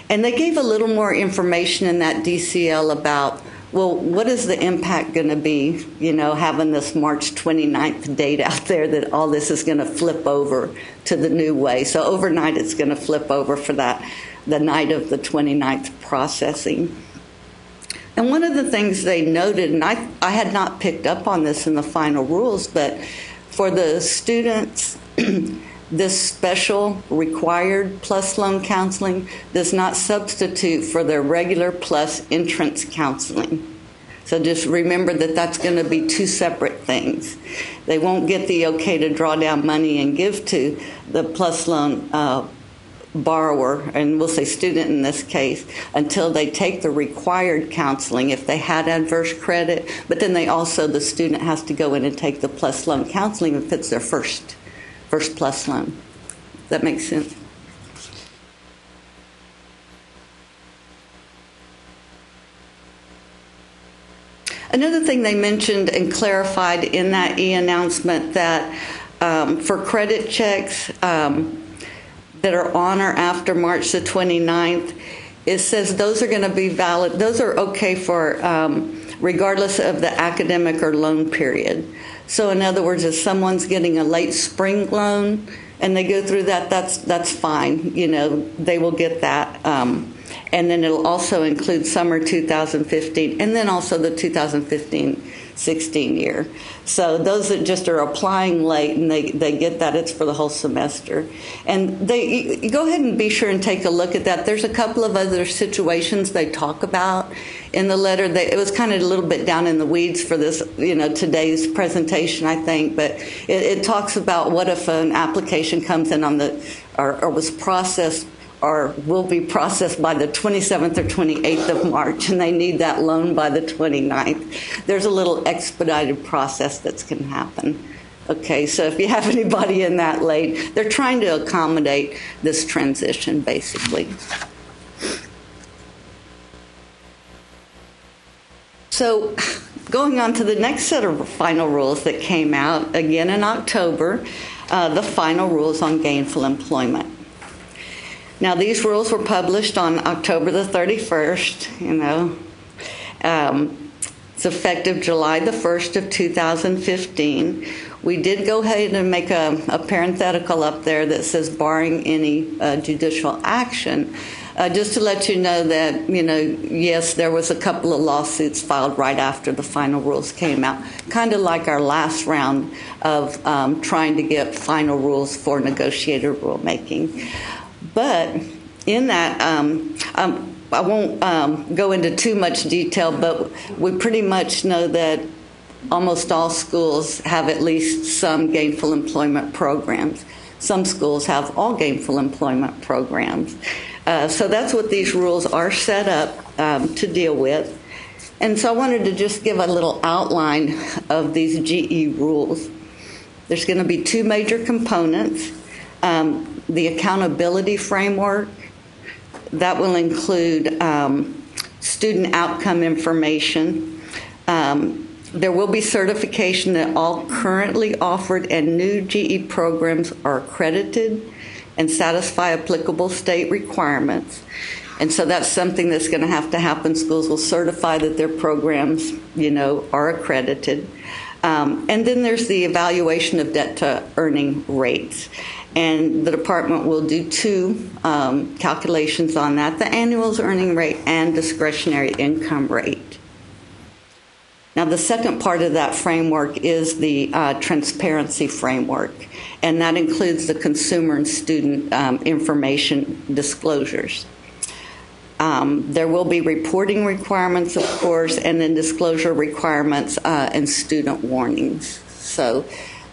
And they gave a little more information in that DCL about, well, what is the impact going to be, having this March 29th date out there that all this is going to flip over to the new way. So overnight it's going to flip over for the night of the 29th processing. And one of the things they noted, and I had not picked up on this in the final rules, but for the students, this special required PLUS loan counseling does not substitute for their regular PLUS entrance counseling. So just remember that that's going to be two separate things. They won't get the okay to draw down money and give to the PLUS loan borrower, and we'll say student in this case, until they take the required counseling if they had adverse credit. But then the student has to go in and take the PLUS loan counseling if it's their first PLUS loan. Does that make sense? Another thing they mentioned and clarified in that e-announcement that for credit checks that are on or after March the 29th, it says those are going to be valid. Those are okay for regardless of the academic or loan period. So in other words, if someone's getting a late spring loan and they go through that, that's fine. They will get that. And then it'll also include summer 2015 and then also the 2015-16 year. So those that just are applying late and they get that, it's for the whole semester. And you go ahead and be sure and take a look at that. There's a couple of other situations they talk about in the letter. It was kind of a little bit down in the weeds for this, today's presentation, I think. But it talks about what if an application comes in on or was processed or will be processed by the 27th or 28th of March, and they need that loan by the 29th. There's a little expedited process that's going to happen. Okay, so if you have anybody in that late, they're trying to accommodate this transition, basically. So going on to the next set of final rules that came out, again in October, the final rules on gainful employment. Now, these rules were published on October the 31st, it's effective July the 1st of 2015. We did go ahead and make a parenthetical up there that says barring any judicial action, just to let you know that, yes, there was a couple of lawsuits filed right after the final rules came out, kind of like our last round of trying to get final rules for negotiated rulemaking. But in that, I won't go into too much detail, but we pretty much know that almost all schools have at least some gainful employment programs. Some schools have all gainful employment programs. So that's what these rules are set up to deal with. And so I wanted to just give a little outline of these GE rules. There's going to be two major components. The accountability framework, that will include student outcome information. There will be certification that all currently offered and new GE programs are accredited and satisfy applicable state requirements. And so that's something that's going to happen. Schools will certify that their programs, are accredited. And then there's the evaluation of debt to earning rates. And the department will do two calculations on that, the annual earning rate and discretionary income rate. Now, the second part of that framework is the transparency framework, and that includes the consumer and student information disclosures. There will be reporting requirements, of course, and then disclosure requirements and student warnings. So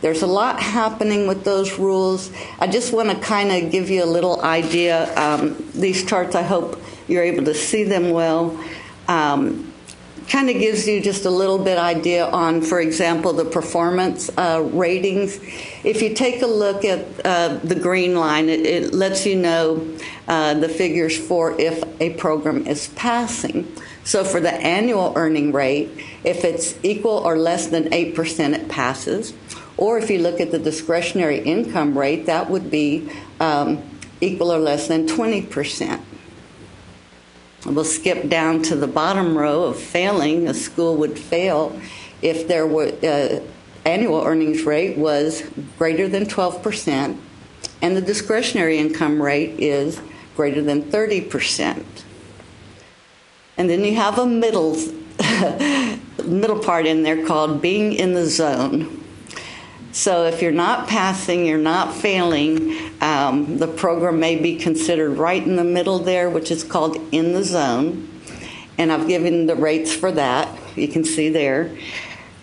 there's a lot happening with those rules. I just want to kind of give you a little idea. These charts, I hope you're able to see them well. Kind of gives you just a little bit idea on, for example, the performance ratings. If you take a look at the green line, it lets you know the figures for if a program is passing. So for the annual earning rate, if it's equal or less than 8%, it passes. Or if you look at the discretionary income rate, that would be equal or less than 20%. We'll skip down to the bottom row of failing. A school would fail if their annual earnings rate was greater than 12% and the discretionary income rate is greater than 30%. And then you have a middle part in there called being in the zone. So if you're not passing, you're not failing, the program may be considered right in the middle there, which is called in the zone. And I've given the rates for that. You can see there.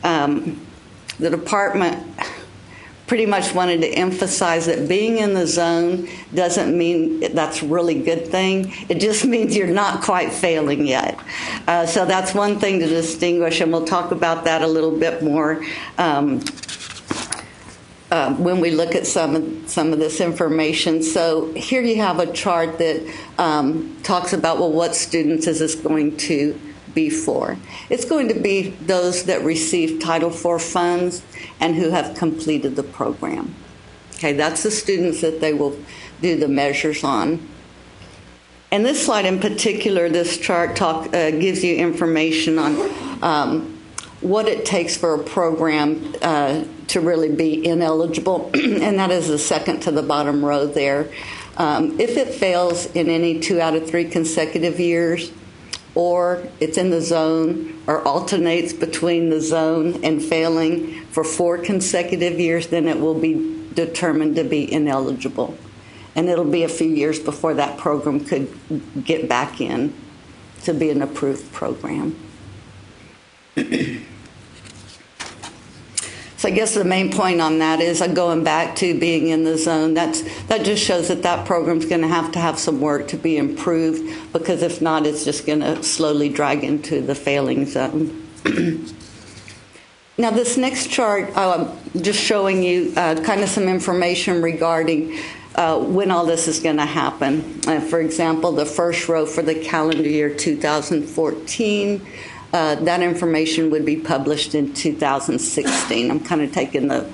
The department pretty much wanted to emphasize that being in the zone doesn't mean that's a really good thing. It just means you're not quite failing yet. So that's one thing to distinguish, and we'll talk about that a little bit more when we look at some of this information. So here you have a chart that talks about, well, what students is this going to be for? It's going to be those that receive Title IV funds and who have completed the program. Okay, that's the students that they will do the measures on. And this slide in particular, this chart gives you information on what it takes for a program to really be ineligible, and that is the second to the bottom row there. If it fails in any 2 out of 3 consecutive years, or it's in the zone, or alternates between the zone and failing for 4 consecutive years, then it will be determined to be ineligible. And it'll be a few years before that program could get back in to be an approved program. So I guess the main point on that is going back to being in the zone. That just shows that program's going to have some work to be improved, because if not, it's just going to slowly drag into the failing zone. Now this next chart, just showing you kind of some information regarding when all this is going to happen. For example, the first row for the calendar year 2014, that information would be published in 2016. I'm kind of taking the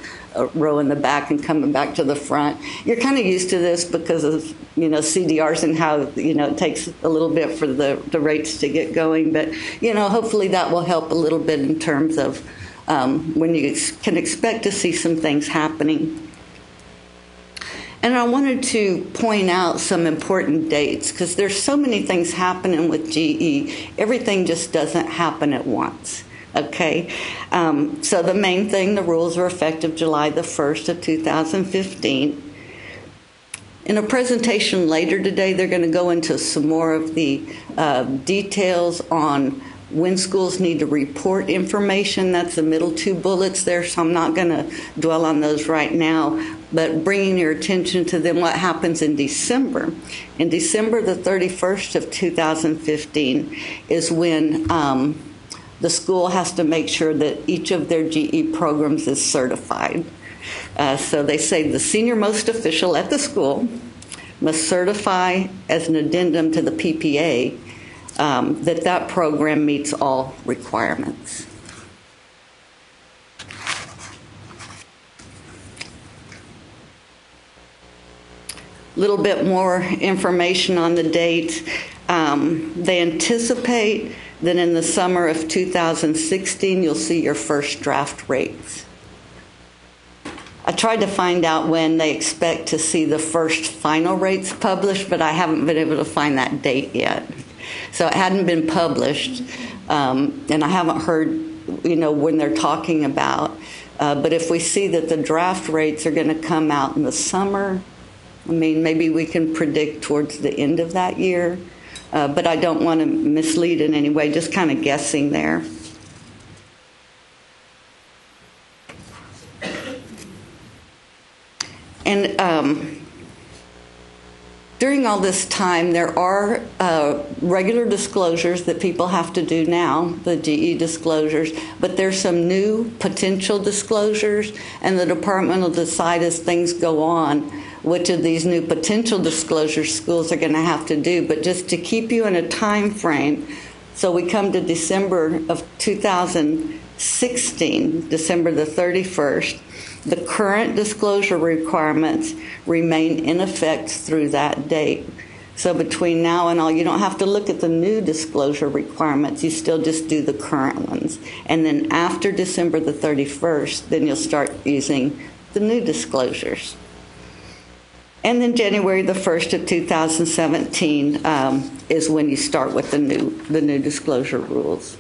row in the back and coming back to the front. You're kind of used to this because of CDRs and how it takes a little bit for the rates to get going. But hopefully that will help a little bit in terms of when you can expect to see some things happening. And I wanted to point out some important dates, because there's so many things happening with GE. Everything just doesn't happen at once, okay? So the main thing, the rules are effective July the 1st of 2015. In a presentation later today, they're going to go into some more of the details on when schools need to report information. That's the middle 2 bullets there, so I'm not going to dwell on those right now. But bringing your attention to then what happens in December. In December the 31st of 2015 is when the school has to make sure that each of their GE programs is certified. So they say the senior most official at the school must certify as an addendum to the PPA that program meets all requirements. A little bit more information on the dates. They anticipate that in the summer of 2016, you'll see your first draft rates. I tried to find out when they expect to see the first final rates published, but I haven't been able to find that date yet. So it hadn't been published, and I haven't heard, when they're talking about. But if we see that the draft rates are going to come out in the summer, maybe we can predict towards the end of that year. But I don't want to mislead in any way, just kind of guessing there. And during all this time, there are regular disclosures that people have to do now, the GE disclosures, but there's some new potential disclosures, and the department will decide as things go on which of these new potential disclosures schools are going to have to do. But just to keep you in a time frame, So we come to December of 2016, December the 31st, the current disclosure requirements remain in effect through that date. So between now and all, you don't have to look at the new disclosure requirements. You still just do the current ones. And then after December the 31st, then you'll start using the new disclosures. And then January the 1st of 2017 is when you start with the new disclosure rules.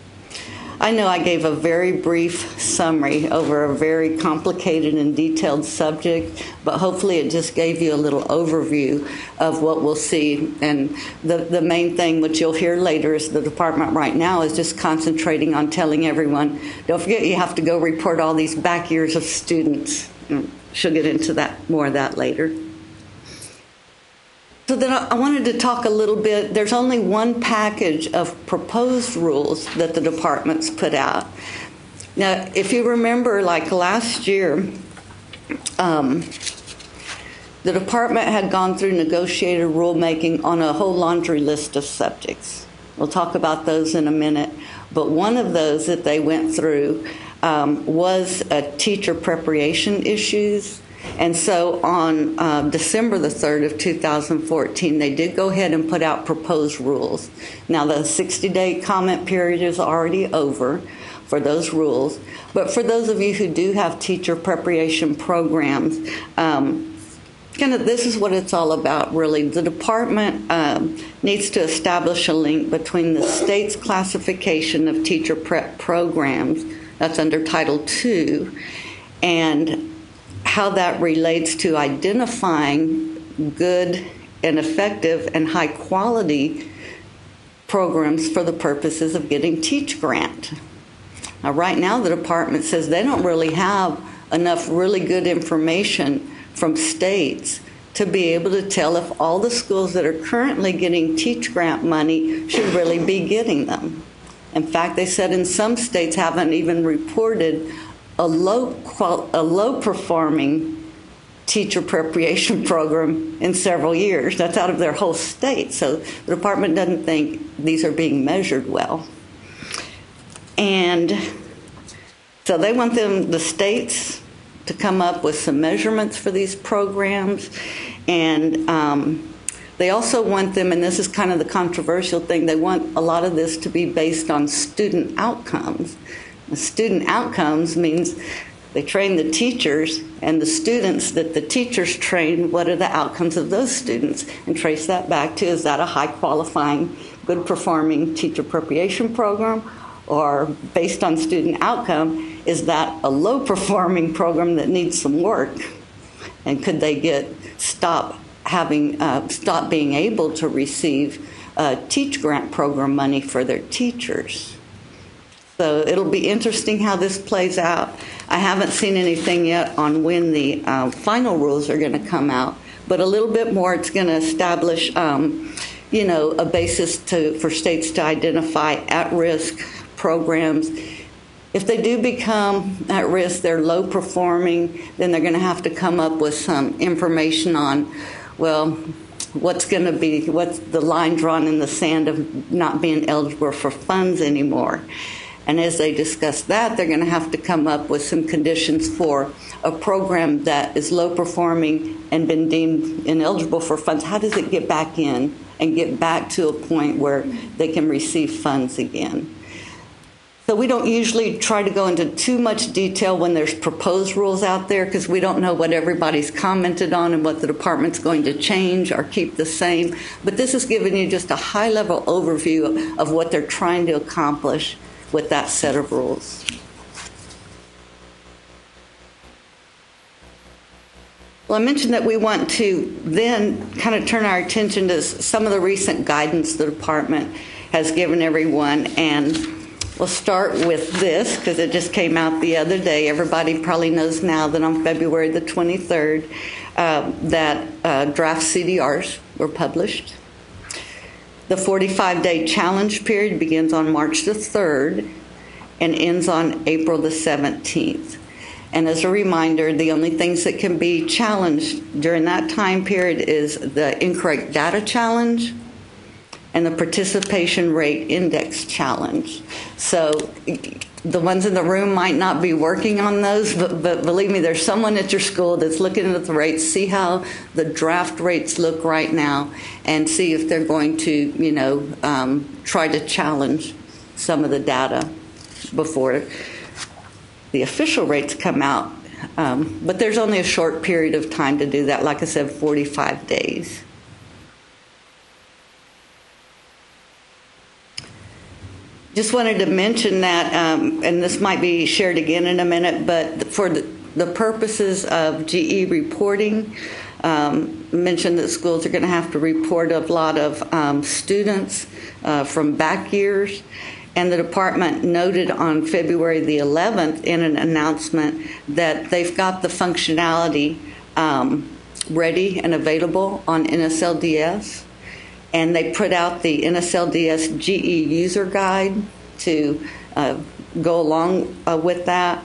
I know I gave a very brief summary over a very complicated and detailed subject, but hopefully it just gave you a little overview of what we'll see. And the main thing, which you'll hear later, is the department right now is just concentrating on telling everyone, don't forget you have to go report all these back years of students. She'll get into that more of that later. So then I wanted to talk a little bit. There's only one package of proposed rules that the department's put out. Now, if you remember, like last year, the department had gone through negotiated rulemaking on a whole laundry list of subjects. We'll talk about those in a minute. But one of those that they went through was teacher preparation issues. And so on December the 3rd of 2014, they did go ahead and put out proposed rules. Now, the 60-day comment period is already over for those rules. But for those of you who do have teacher preparation programs, this is what it's all about, really. The department needs to establish a link between the state's classification of teacher prep programs, that's under Title II, and how that relates to identifying good and effective and high quality programs for the purposes of getting Teach Grant. Now, right now the department says they don't really have enough really good information from states to be able to tell if all the schools that are currently getting Teach Grant money should really be getting them. In fact, they said in some states haven't even reported a low-performing teacher preparation program in several years. That's out of their whole state. So the department doesn't think these are being measured well. And so they want the states to come up with some measurements for these programs. And they also want them, and this is kind of the controversial thing, they want a lot of this to be based on student outcomes. The student outcomes means they train the teachers, and the students that the teachers train, what are the outcomes of those students? And trace that back to, is that a high-qualifying, good-performing teacher preparation program? Or based on student outcome, is that a low-performing program that needs some work? And could they stop being able to receive Teach Grant program money for their teachers? So it'll be interesting how this plays out. I haven't seen anything yet on when the final rules are going to come out, but a little bit more. It's going to establish, a basis for states to identify at-risk programs. If they do become at risk, they're low performing, then they're going to have to come up with some information on, well, what's the line drawn in the sand of not being eligible for funds anymore. And as they discuss that, they're going to have to come up with some conditions for a program that is low performing and been deemed ineligible for funds. How does it get back in and get back to a point where they can receive funds again? So we don't usually try to go into too much detail when there's proposed rules out there, because we don't know what everybody's commented on and what the department's going to change or keep the same. But this is giving you just a high-level overview of what they're trying to accomplish with that set of rules. Well, I mentioned that we want to then kind of turn our attention to some of the recent guidance the department has given everyone, and we'll start with this because it just came out the other day. Everybody probably knows now that on February the 23rd that draft CDRs were published. The 45-day challenge period begins on March the 3rd and ends on April the 17th. And as a reminder, the only things that can be challenged during that time period is the incorrect data challenge and the Participation Rate Index Challenge. So the ones in the room might not be working on those, but believe me, there's someone at your school that's looking at the rates, see how the draft rates look right now, and see if they're going to, try to challenge some of the data before the official rates come out. But there's only a short period of time to do that, like I said, 45 days. Just wanted to mention that, and this might be shared again in a minute, but for the purposes of GE reporting, mentioned that schools are going to have to report a lot of students from back years. And the department noted on February the 11th in an announcement that they've got the functionality ready and available on NSLDS. And they put out the NSLDS GE user guide to go along with that.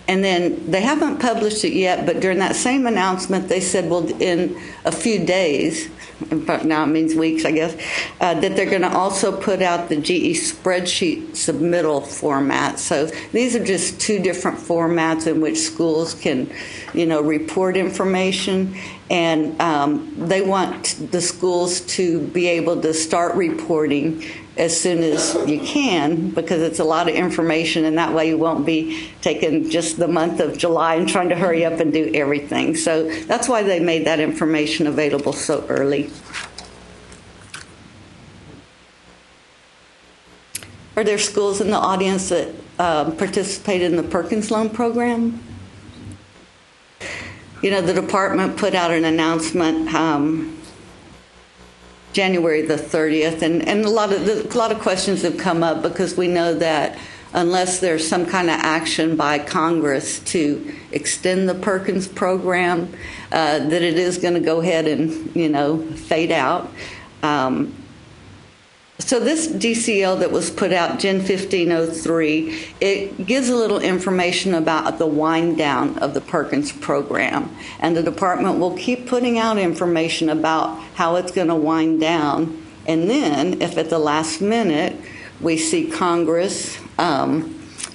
And then they haven't published it yet, but during that same announcement, they said, well, in a few days, now it means weeks, I guess, that they're going to also put out the GE spreadsheet submittal format. So these are just two different formats in which schools can, report information. And they want the schools to be able to start reporting as soon as you can, because it's a lot of information, and that way you won't be taking just the month of July and trying to hurry up and do everything. So that's why they made that information available so early. Are there schools in the audience that participate in the Perkins Loan Program? The department put out an announcement January the 30th, and a lot of questions have come up because we know that unless there's some kind of action by Congress to extend the Perkins program, that it is going to go ahead and fade out. So this DCL that was put out, Gen 1503, it gives a little information about the wind down of the Perkins program. And the department will keep putting out information about how it's going to wind down. And then, if at the last minute we see Congress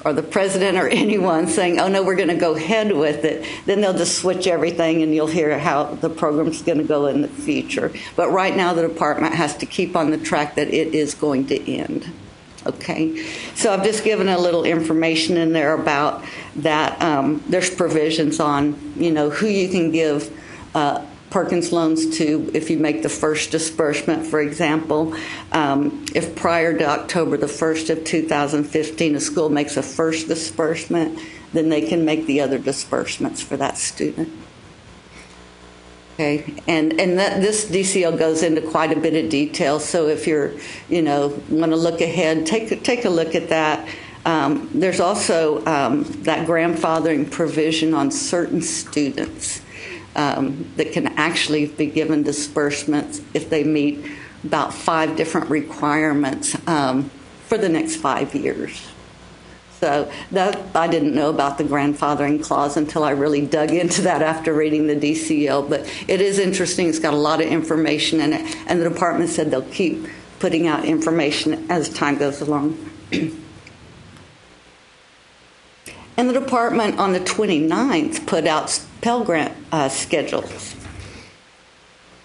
or the president or anyone saying, oh no, we're going to go ahead with it, then they'll just switch everything and you'll hear how the program's going to go in the future. But right now the department has to keep on the track that it is going to end. Okay, so I've just given a little information in there about that. There's provisions on, who you can give Perkins loans to if you make the first disbursement, for example. If prior to October the 1st of 2015 a school makes a first disbursement, then they can make the other disbursements for that student. Okay, and this DCL goes into quite a bit of detail, so if you're, want to look ahead, take a look at that. There's also that grandfathering provision on certain students that can actually be given disbursements if they meet about 5 different requirements for the next 5 years. So that I didn't know about the grandfathering clause until I really dug into that after reading the DCL, but it is interesting. It's got a lot of information in it, and the department said they'll keep putting out information as time goes along. And the department on the 29th put out Pell Grant schedules.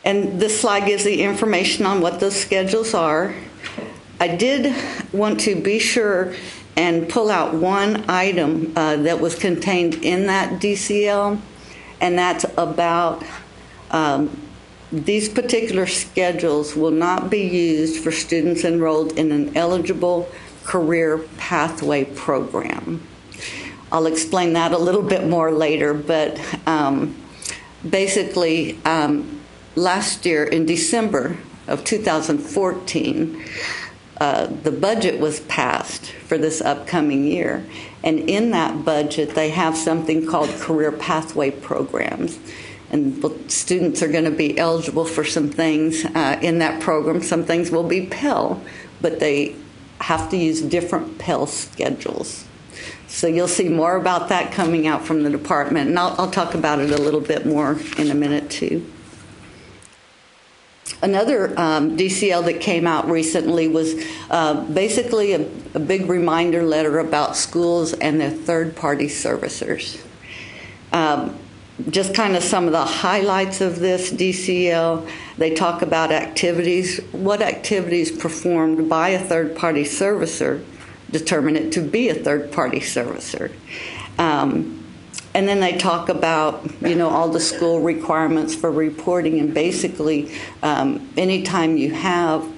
And this slide gives the information on what those schedules are. I did want to be sure and pull out one item that was contained in that DCL, and that's about these particular schedules will not be used for students enrolled in an eligible career pathway program. I'll explain that a little bit more later, but basically last year in December of 2014, the budget was passed for this upcoming year. And in that budget, they have something called career pathway programs. And students are going to be eligible for some things in that program. Some things will be Pell, but they have to use different Pell schedules. So you'll see more about that coming out from the department, and I'll talk about it a little bit more in a minute too. Another DCL that came out recently was basically a big reminder letter about schools and their third-party servicers. Just kind of some of the highlights of this DCL. They talk about activities, what activities performed by a third-party servicer determine it to be a third-party servicer. And then they talk about, all the school requirements for reporting, and basically anytime you have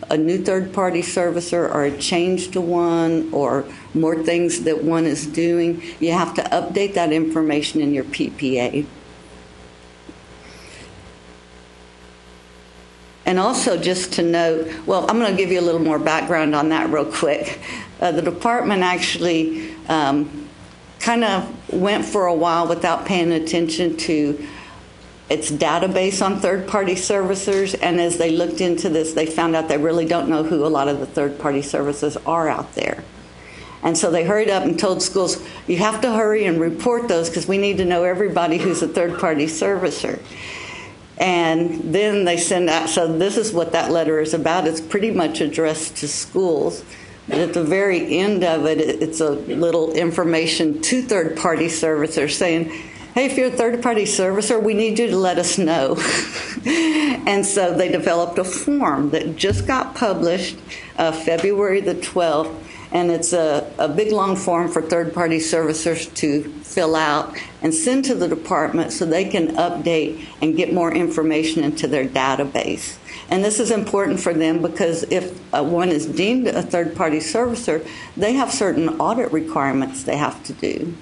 a new third-party servicer or a change to one or more things that one is doing, you have to update that information in your PPA. And also just to note, well, I'm going to give you a little more background on that real quick. The department actually kind of went for a while without paying attention to its database on third-party servicers, and as they looked into this, they found out they really don't know who a lot of the third-party services are out there. And so they hurried up and told schools, you have to hurry and report those because we need to know everybody who's a third-party servicer. And then they send out, so this is what that letter is about. It's pretty much addressed to schools. But at the very end of it, it's a little information to third-party servicers saying, hey, if you're a third-party servicer, we need you to let us know. And so they developed a form that just got published February the 12th, and it's a big, long form for third-party servicers to fill out and send to the department so they can update and get more information into their database. And this is important for them because if one is deemed a third-party servicer, they have certain audit requirements they have to do.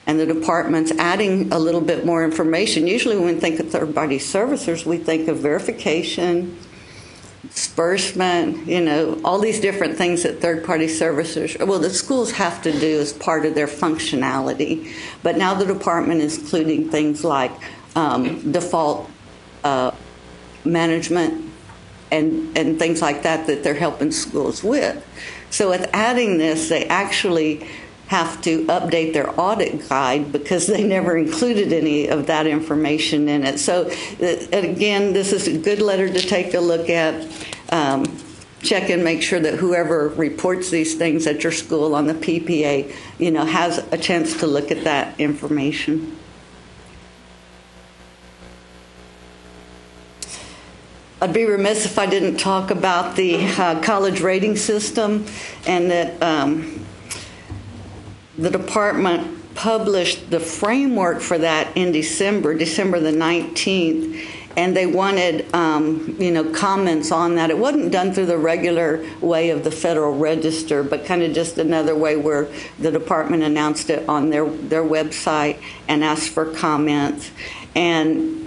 And the department's adding a little bit more information. Usually when we think of third-party servicers, we think of verification, disbursement, all these different things that third-party servicers, well, the schools have to do as part of their functionality. But now the department is including things like default management and things like that they're helping schools with. So with adding this, they actually have to update their audit guide because they never included any of that information in it. So again, this is a good letter to take a look at. Check and make sure that whoever reports these things at your school on the PPA, has a chance to look at that information. I'd be remiss if I didn't talk about the college rating system, and that the department published the framework for that in December the 19th, and they wanted, comments on that. It wasn't done through the regular way of the Federal Register, but kind of just another way where the department announced it on their website and asked for comments. And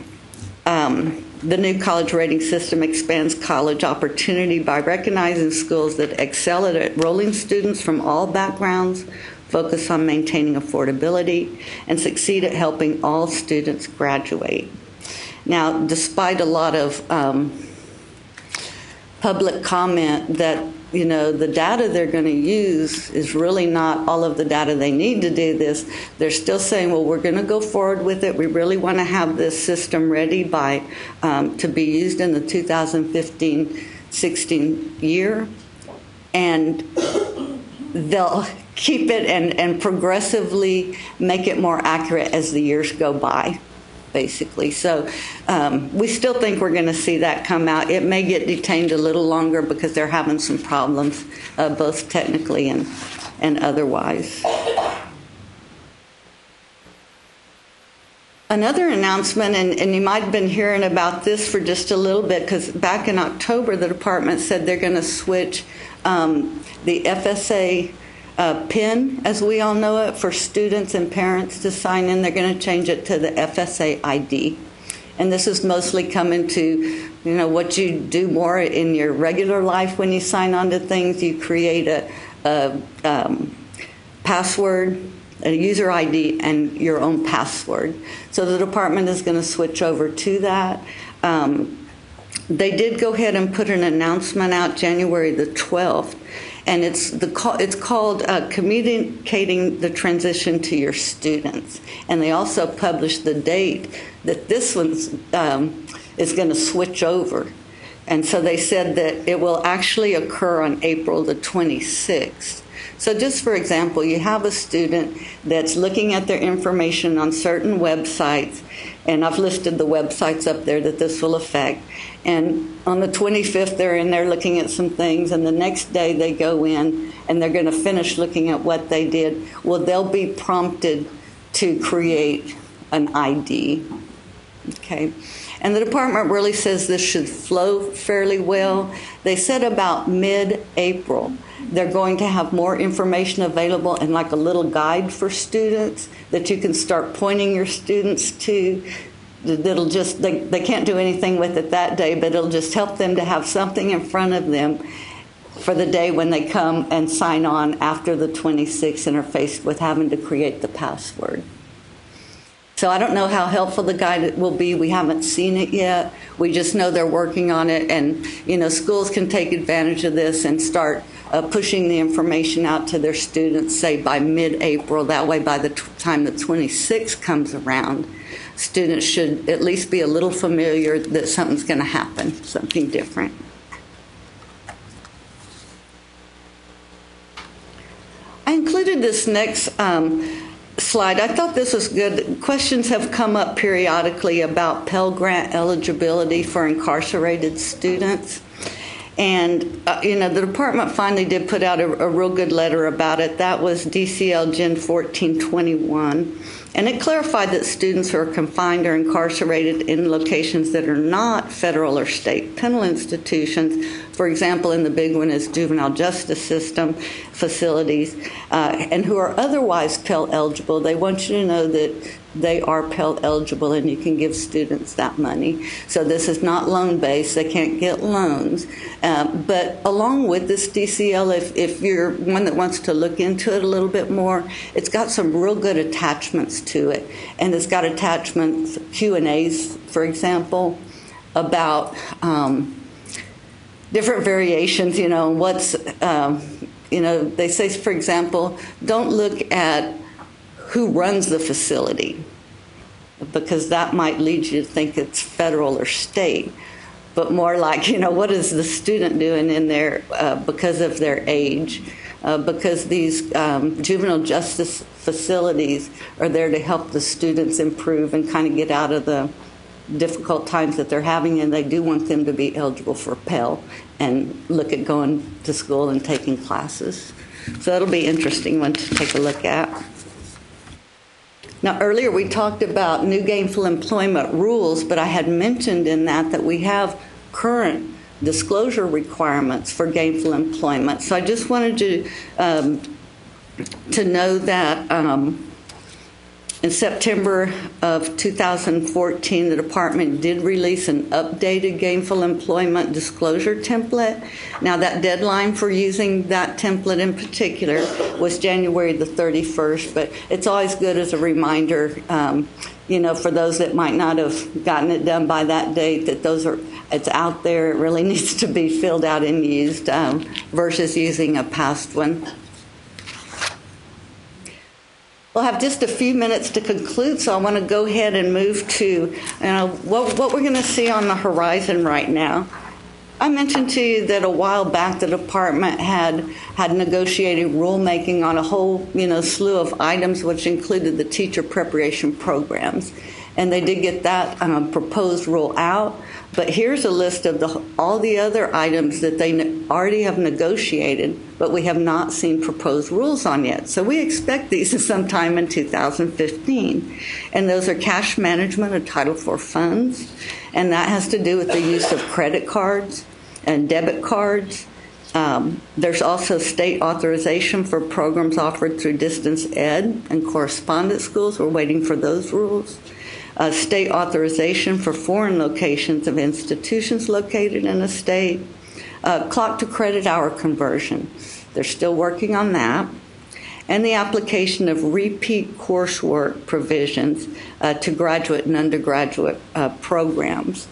the new college rating system expands college opportunity by recognizing schools that excel at enrolling students from all backgrounds, focus on maintaining affordability, and succeed at helping all students graduate. Now, despite a lot of public comment that, the data they're going to use is really not all of the data they need to do this, they're still saying, well, we're going to go forward with it. We really want to have this system ready by to be used in the 2015-16 year. And they'll keep it and progressively make it more accurate as the years go by, basically. So we still think we're going to see that come out. It may get detained a little longer because they're having some problems, both technically and otherwise. Another announcement, and you might have been hearing about this for just a little bit, because back in October, the department said they're going to switch the FSA PIN, as we all know it, for students and parents to sign in. They're going to change it to the FSA ID. And this is mostly coming to, what you do more in your regular life when you sign on to things. You create a password, a user ID, and your own password. So the department is going to switch over to that. They did go ahead and put an announcement out January the 12th. And it's called Communicating the Transition to Your Students. And they also published the date that this one is going to switch over. And so they said that it will actually occur on April the 26th. So just for example, you have a student that's looking at their information on certain websites, and I've listed the websites up there that this will affect. And on the 25th, they're in there looking at some things, and the next day they go in and they're going to finish looking at what they did. Well, they'll be prompted to create an ID. Okay. And the department really says this should flow fairly well. They said about mid-April, they're going to have more information available and like a little guide for students that you can start pointing your students to. That'll just, they can't do anything with it that day, but it'll just help them to have something in front of them for the day when they come and sign on after the 26th and are faced with having to create the password. So I don't know how helpful the guide will be. We haven't seen it yet. We just know they're working on it, and schools can take advantage of this and start pushing the information out to their students, say by mid-April. That way, by the time the 26th comes around, students should at least be a little familiar that something's going to happen, something different. I included this next slide. I thought this was good. Questions have come up periodically about Pell Grant eligibility for incarcerated students. And, the department finally did put out a real good letter about it. That was DCL Gen 1421. And it clarified that students who are confined or incarcerated in locations that are not federal or state penal institutions, for example, and the big one is juvenile justice system facilities, and who are otherwise Pell eligible, they want you to know that they are Pell eligible and you can give students that money. So this is not loan-based. They can't get loans. But along with this DCL, if you're one that wants to look into it a little bit more, it's got some real good attachments to it. And it's got attachments, Q&As, for example, about different variations, what's, they say, for example, don't look at who runs the facility, because that might lead you to think it's federal or state, but more like, what is the student doing in there because of their age, because these juvenile justice facilities are there to help the students improve and kind of get out of the difficult times that they're having, and they do want them to be eligible for Pell and look at going to school and taking classes. So that'll be an interesting one to take a look at. Now, earlier we talked about new gainful employment rules, but I had mentioned in that we have current disclosure requirements for gainful employment. So I just wanted to know that in September of 2014, the department did release an updated gainful employment disclosure template. Now, that deadline for using that template in particular was January the 31st, but it's always good as a reminder, for those that might not have gotten it done by that date, that it's out there. It really needs to be filled out and used versus using a past one. We'll have just a few minutes to conclude, so I want to go ahead and move to what we're going to see on the horizon right now. I mentioned to you that a while back the department had negotiated rulemaking on a whole slew of items, which included the teacher preparation programs. And they did get that proposed rule out. But here's a list of all the other items that they already have negotiated, but we have not seen proposed rules on yet. So we expect these sometime in 2015. And those are cash management of Title IV funds, and that has to do with the use of credit cards and debit cards. There's also state authorization for programs offered through distance ed and correspondence schools. We're waiting for those rules. State authorization for foreign locations of institutions located in a state. Clock to credit hour conversion. They're still working on that. And the application of repeat coursework provisions to graduate and undergraduate programs.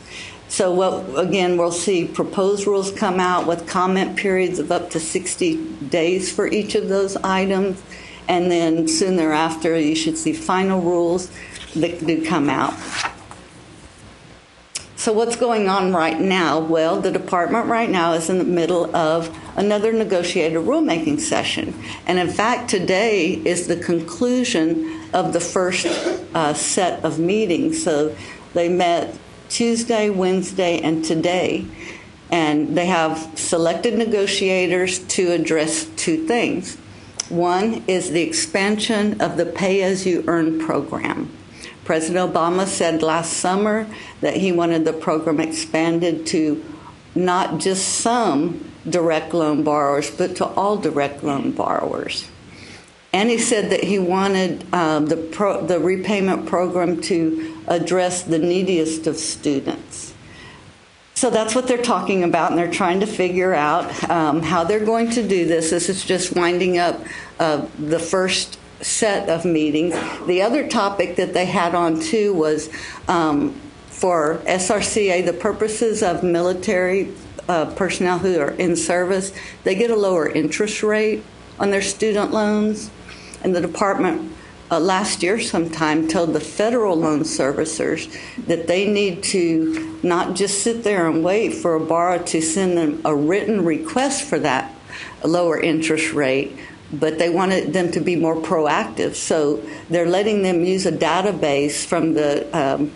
So we'll see proposed rules come out with comment periods of up to 60 days for each of those items. And then soon thereafter, you should see final rules that do come out. So what's going on right now? Well, the department right now is in the middle of another negotiated rulemaking session. And in fact, today is the conclusion of the first set of meetings. So they met Tuesday, Wednesday, and today. And they have selected negotiators to address two things. One is the expansion of the pay-as-you-earn program. President Obama said last summer that he wanted the program expanded to not just some direct loan borrowers, but to all direct loan borrowers. And he said that he wanted the repayment program to address the neediest of students. So that's what they're talking about, and they're trying to figure out how they're going to do this. This is just winding up the first set of meetings. The other topic that they had on too was for SRCA, the purposes of military personnel who are in service, they get a lower interest rate on their student loans. And the department last year sometime told the federal loan servicers that they need to not just sit there and wait for a borrower to send them a written request for that lower interest rate, but they wanted them to be more proactive. So they're letting them use a database from the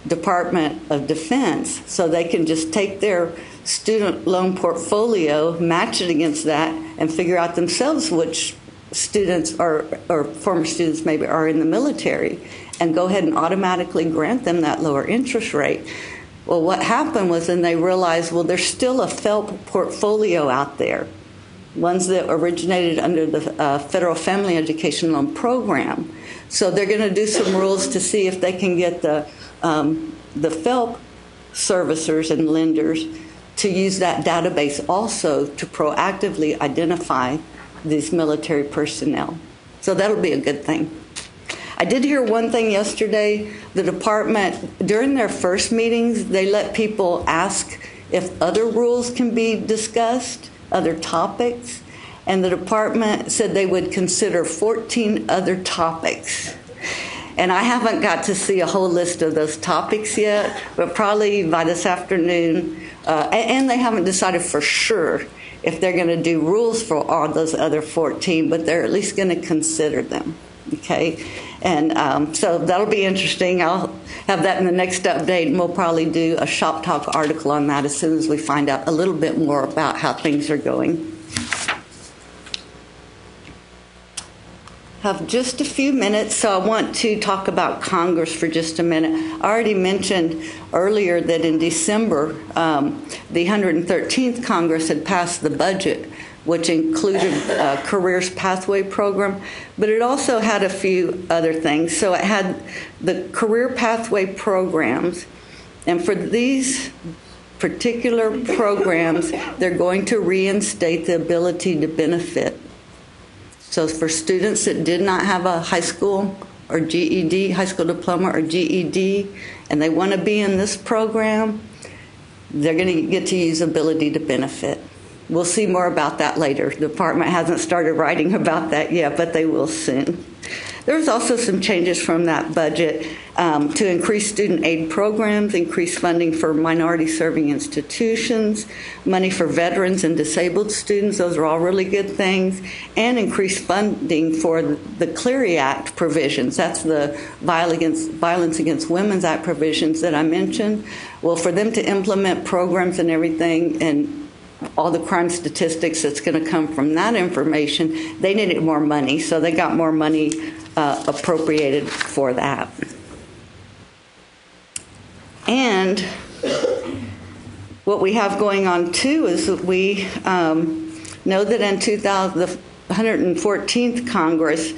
Department of Defense so they can just take their student loan portfolio, match it against that, and figure out themselves which students or former students maybe are in the military, and go ahead and automatically grant them that lower interest rate. Well, what happened was then they realized, well, there's still a FFELP portfolio out there, ones that originated under the Federal Family Education Loan Program. So they're going to do some rules to see if they can get the FFELP servicers and lenders to use that database also to proactively identify these military personnel. So that'll be a good thing. I did hear one thing yesterday. The department, during their first meetings, they let people ask if other rules can be discussed, other topics, and the department said they would consider 14 other topics. And I haven't got to see a whole list of those topics yet, but probably by this afternoon, and they haven't decided for sure if they're going to do rules for all those other 14, but they're at least going to consider them, okay? And so that'll be interesting. I'll have that in the next update, and we'll probably do a Shop Talk article on that as soon as we find out a little bit more about how things are going. Have just a few minutes, so I want to talk about Congress for just a minute. I already mentioned earlier that in December, the 113th Congress had passed the budget, which included a Careers Pathway Program, but it also had a few other things. So it had the Career Pathway programs, and for these particular programs, they're going to reinstate the ability to benefit. So for students that did not have a high school or GED, high school diploma or GED, and they want to be in this program, they're going to get to use ability to benefit. We'll see more about that later. The department hasn't started writing about that yet, but they will soon. There's also some changes from that budget to increase student aid programs, increase funding for minority-serving institutions, money for veterans and disabled students. Those are all really good things. And increase funding for the Clery Act provisions. That's the Violence Against Women's Act provisions that I mentioned. Well, for them to implement programs and everything and all the crime statistics that's going to come from that information, they needed more money, so they got more money appropriated for that. And what we have going on too is that we know that in the 114th Congress,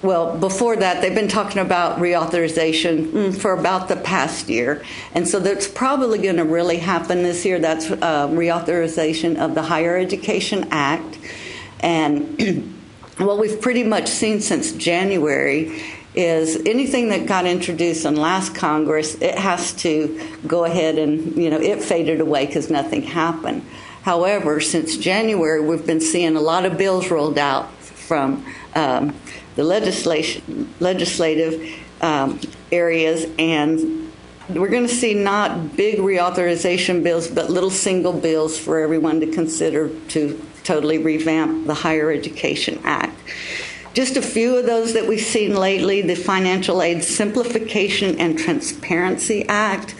well, before that, they've been talking about reauthorization for about the past year. And so that's probably going to really happen this year. That's reauthorization of the Higher Education Act. And what we've pretty much seen since January is anything that got introduced in last Congress, it has to go ahead and, it faded away because nothing happened. However, since January, we've been seeing a lot of bills rolled out from the legislative areas, and we're going to see not big reauthorization bills, but little single bills for everyone to consider to totally revamp the Higher Education Act. Just a few of those that we've seen lately: the Financial Aid Simplification and Transparency Act.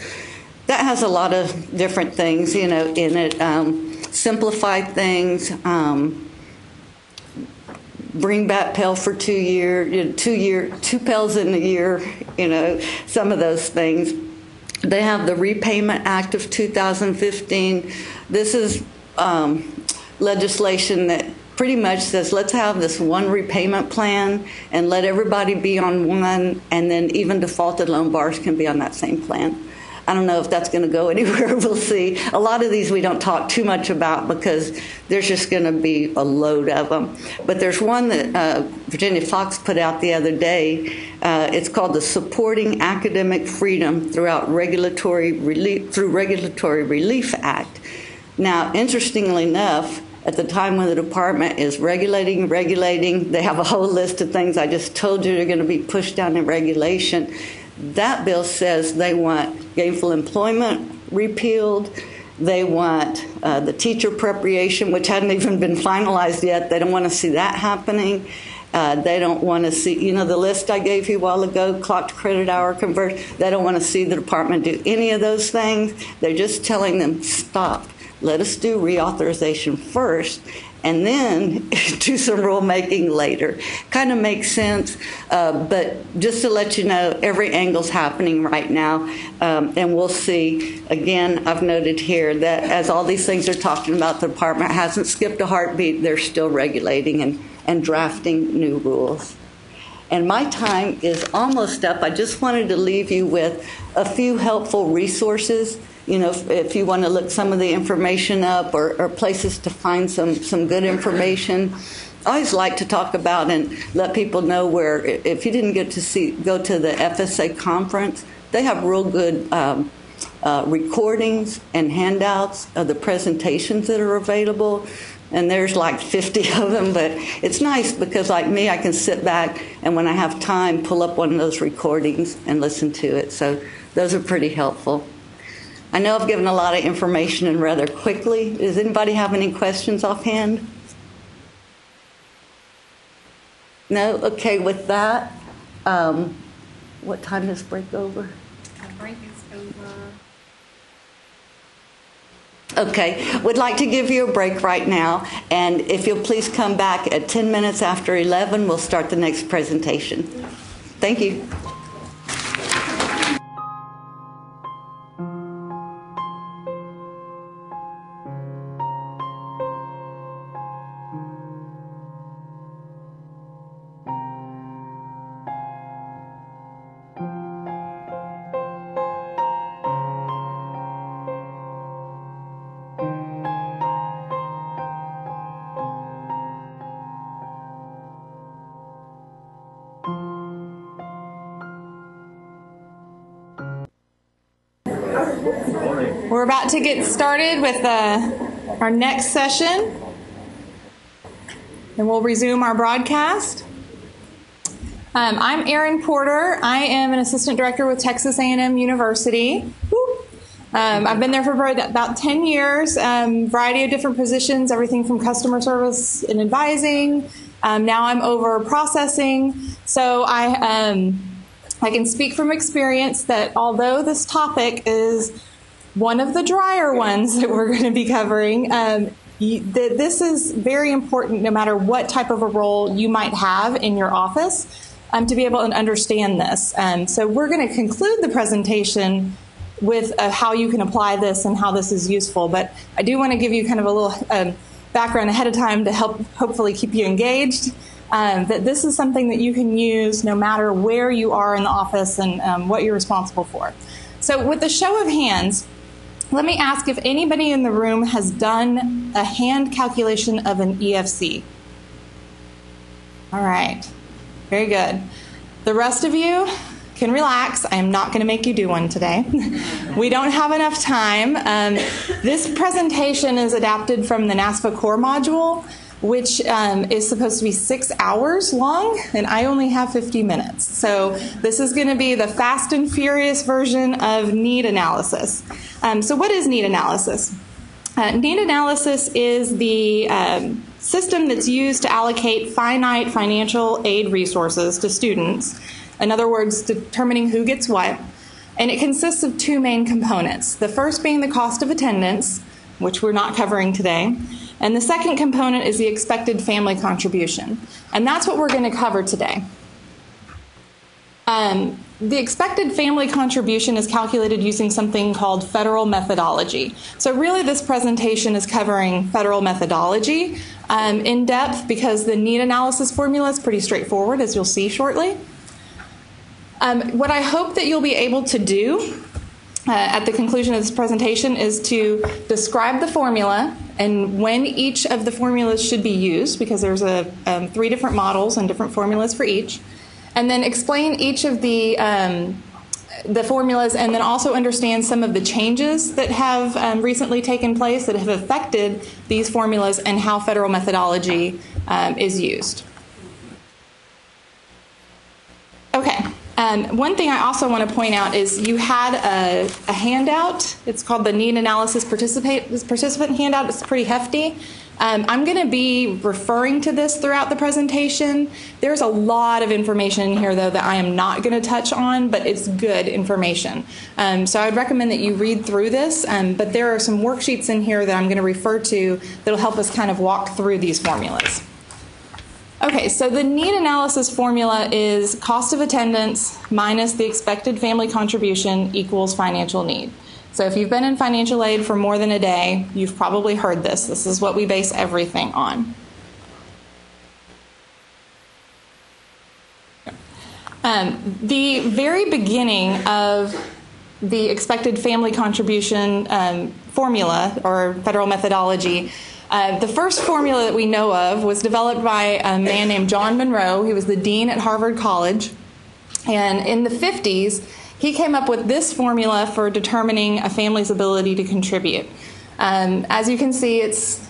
That has a lot of different things, in it. Simplify things, bring back Pell for 2 years, 2 Pells in a year, some of those things. They have the Repayment Act of 2015. This is legislation that pretty much says, let's have this one repayment plan and let everybody be on one, and then even defaulted loan borrowers can be on that same plan. I don't know if that's going to go anywhere. We'll see. A lot of these we don't talk too much about because there's just going to be a load of them. But there's one that Virginia Fox put out the other day. It's called the Supporting Academic Freedom through Regulatory Relief Act. Now, interestingly enough, at the time when the department is regulating, they have a whole list of things I just told you are going to be pushed down in regulation. That bill says they want gainful employment repealed. They want the teacher appropriation, which hadn't even been finalized yet. They don't want to see that happening. They don't want to see, the list I gave you a while ago, clock to credit hour conversion. They don't want to see the department do any of those things. They're just telling them, stop. Let us do reauthorization first, and then do some rulemaking later. Kind of makes sense, but just to let you know, every angle's happening right now, and we'll see. Again, I've noted here that as all these things are talking about, the department hasn't skipped a heartbeat. They're still regulating and drafting new rules. And my time is almost up. I just wanted to leave you with a few helpful resources. If you want to look some of the information up or places to find some good information. I always like to talk about and let people know where, if you didn't get to go to the FSA conference, they have real good recordings and handouts of the presentations that are available. And there's like 50 of them, but it's nice because, like me, I can sit back and when I have time, pull up one of those recordings and listen to it. So those are pretty helpful. I know I've given a lot of information and rather quickly. Does anybody have any questions offhand? No? Okay, with that, what time does break over? The break is over. Okay, would like to give you a break right now, and if you'll please come back at 10 minutes after 11, we'll start the next presentation. Thank you. We're about to get started with our next session, and we'll resume our broadcast. I'm Erin Porter. I am an assistant director with Texas A&M University. I've been there for about 10 years, variety of different positions, everything from customer service and advising. Now I'm over processing. So I can speak from experience that although this topic is one of the drier ones that we're going to be covering, this is very important no matter what type of a role you might have in your office to be able to understand this. So we're going to conclude the presentation with how you can apply this and how this is useful. But I do want to give you kind of a little background ahead of time to help hopefully keep you engaged. That this is something that you can use no matter where you are in the office and what you're responsible for. So with a show of hands, let me ask if anybody in the room has done a hand calculation of an EFC. All right, very good. The rest of you can relax. I am not going to make you do one today. We don't have enough time. This presentation is adapted from the NASFA core module. which is supposed to be 6 hours long, and I only have 50 minutes. So this is going to be the fast and furious version of need analysis. So what is need analysis? Need analysis is the system that's used to allocate finite financial aid resources to students. In other words, determining who gets what. And it consists of two main components. The first being the cost of attendance, which we're not covering today. And the second component is the expected family contribution. And that's what we're going to cover today. The expected family contribution is calculated using something called federal methodology. So really this presentation is covering federal methodology in depth because the need analysis formula is pretty straightforward, as you'll see shortly. What I hope that you'll be able to do at the conclusion of this presentation is to describe the formula and when each of the formulas should be used, because there's 3 different models and different formulas for each, and then explain each of the formulas, and then also understand some of the changes that have recently taken place that have affected these formulas and how federal methodology is used. Okay. One thing I also want to point out is you had a handout. It's called the Need Analysis Participant Handout. It's pretty hefty. I'm going to be referring to this throughout the presentation. There's a lot of information in here, though, that I am not going to touch on, but it's good information. So I would recommend that you read through this, but there are some worksheets in here that I'm going to refer to that will help us kind of walk through these formulas. Okay, so the need analysis formula is cost of attendance minus the expected family contribution equals financial need. So if you've been in financial aid for more than a day, you've probably heard this. This is what we base everything on. The very beginning of the expected family contribution formula or federal methodology, the first formula that we know of was developed by a man named John Monroe. He was the dean at Harvard College. And in the 50s, he came up with this formula for determining a family's ability to contribute. As you can see, it's,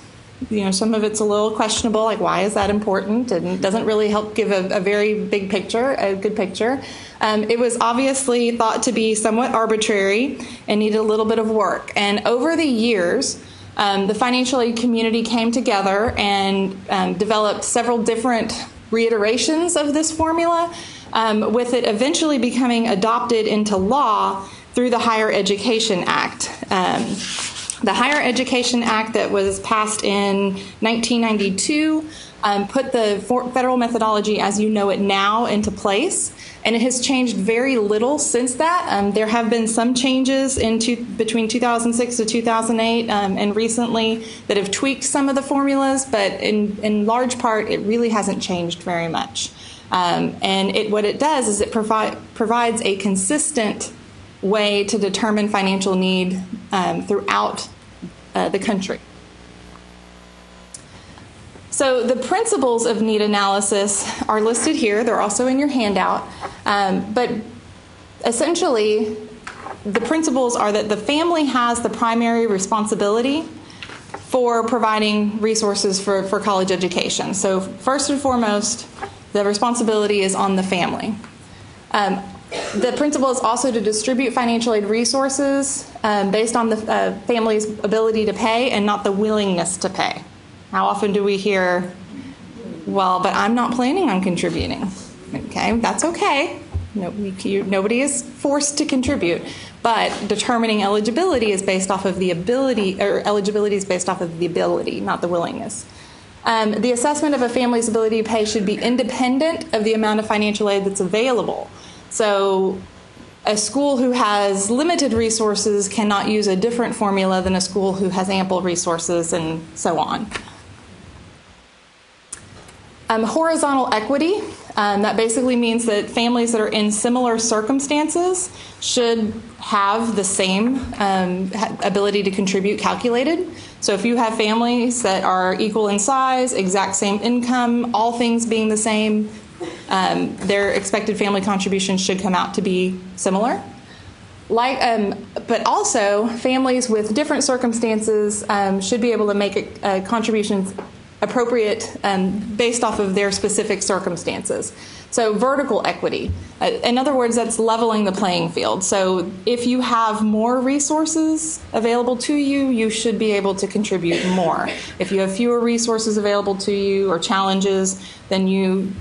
some of it's a little questionable, like why is that important? And it doesn't really help give a very big picture, a good picture. It was obviously thought to be somewhat arbitrary and needed a little bit of work. And over the years, the financial aid community came together and developed several different reiterations of this formula, with it eventually becoming adopted into law through the Higher Education Act. The Higher Education Act that was passed in 1992 put the federal methodology as you know it now into place, and it has changed very little since that. There have been some changes between 2006 to 2008 and recently that have tweaked some of the formulas, but in large part it really hasn't changed very much. And what it does is it provides a consistent way to determine financial need throughout the country. So the principles of need analysis are listed here. They're also in your handout. But essentially, the principles are that the family has the primary responsibility for providing resources for college education. So first and foremost, the responsibility is on the family. The principle is also to distribute financial aid resources based on the family's ability to pay and not the willingness to pay. How often do we hear, well, but I'm not planning on contributing? Okay, that's okay. Nobody is forced to contribute, but determining eligibility is based off of the ability, or eligibility is based off of the ability, not the willingness. The assessment of a family's ability to pay should be independent of the amount of financial aid that's available. So a school who has limited resources cannot use a different formula than a school who has ample resources, and so on. Horizontal equity, that basically means that families that are in similar circumstances should have the same ability to contribute calculated. So if you have families that are equal in size, exact same income, all things being the same, their expected family contributions should come out to be similar. But also, families with different circumstances should be able to make contributions appropriate based off of their specific circumstances. So vertical equity, in other words, that's leveling the playing field. So if you have more resources available to you, you should be able to contribute more. If you have fewer resources available to you or challenges, then you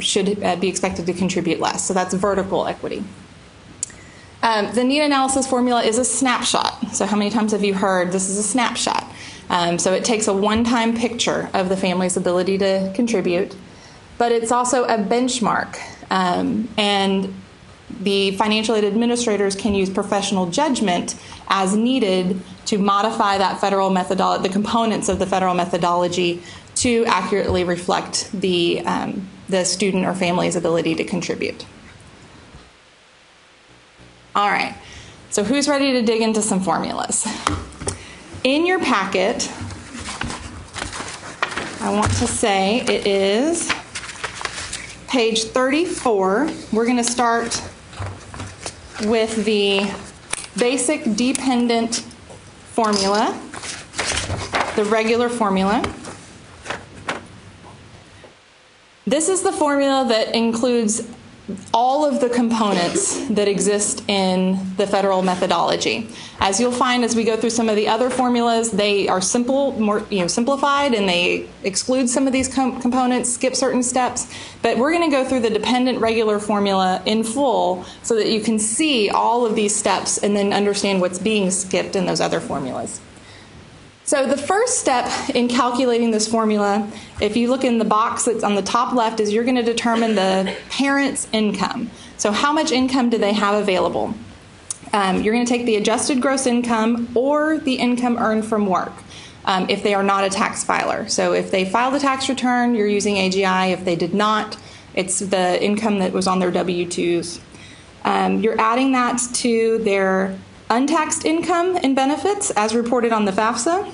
should be expected to contribute less. So that's vertical equity. The need analysis formula is a snapshot. So how many times have you heard this is a snapshot? So it takes a one-time picture of the family's ability to contribute, but it's also a benchmark. And the financial aid administrators can use professional judgment as needed to modify that federal methodology, the components of the federal methodology, to accurately reflect the student or family's ability to contribute. All right, so who's ready to dig into some formulas? In your packet, I want to say it is page 34. We're going to start with the basic dependent formula, the regular formula. This is the formula that includes all of the components that exist in the federal methodology. As you'll find as we go through some of the other formulas, they are simplified, and they exclude some of these components, skip certain steps. But we're going to go through the dependent regular formula in full so that you can see all of these steps and then understand what's being skipped in those other formulas. So the first step in calculating this formula, if you look in the box that's on the top left, is you're going to determine the parent's income. So how much income do they have available? You're going to take the adjusted gross income or the income earned from work if they are not a tax filer. So if they filed a tax return, you're using AGI. If they did not, it's the income that was on their W-2s. You're adding that to their untaxed income and benefits as reported on the FAFSA.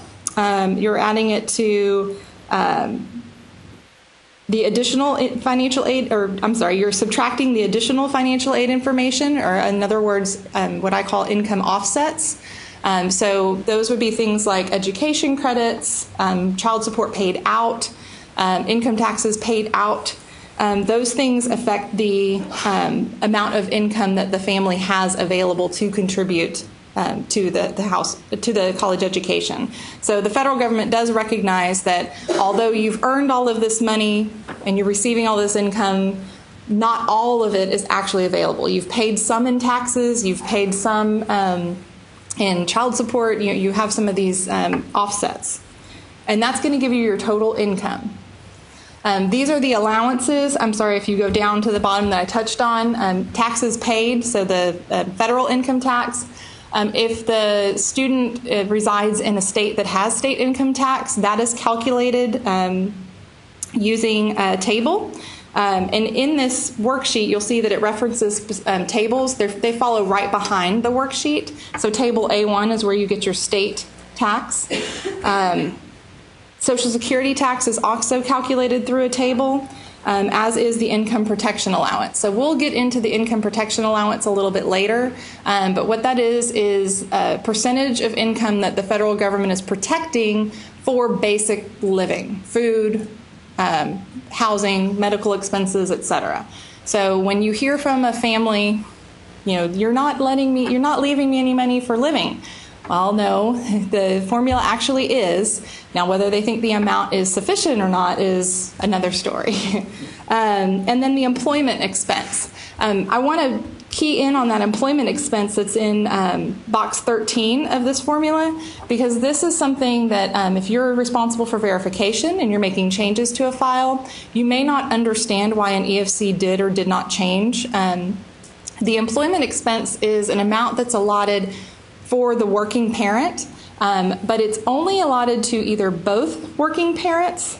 You're adding it to the additional financial aid, you're subtracting the additional financial aid information, or in other words, what I call income offsets. So those would be things like education credits, child support paid out, income taxes paid out. Those things affect the amount of income that the family has available to contribute to the college education. So the federal government does recognize that although you've earned all of this money and you're receiving all this income, not all of it is actually available. You've paid some in taxes, you've paid some in child support, you have some of these offsets. And that's going to give you your total income. These are the allowances. I'm sorry, if you go down to the bottom that I touched on, taxes paid, so the federal income tax. If the student resides in a state that has state income tax, that is calculated using a table. And in this worksheet, you'll see that it references tables. They follow right behind the worksheet. So table A1 is where you get your state tax. Social Security tax is also calculated through a table, as is the income protection allowance. So we'll get into the income protection allowance a little bit later, but what that is a percentage of income that the federal government is protecting for basic living, food, housing, medical expenses, etc. So when you hear from a family, you're not leaving me any money for living. Well, no, the formula actually is. Now, whether they think the amount is sufficient or not is another story. And then the employment expense. I want to key in on that employment expense that's in box 13 of this formula, because this is something that if you're responsible for verification and you're making changes to a file, you may not understand why an EFC did or did not change. The employment expense is an amount that's allotted for the working parent, but it's only allotted to either both working parents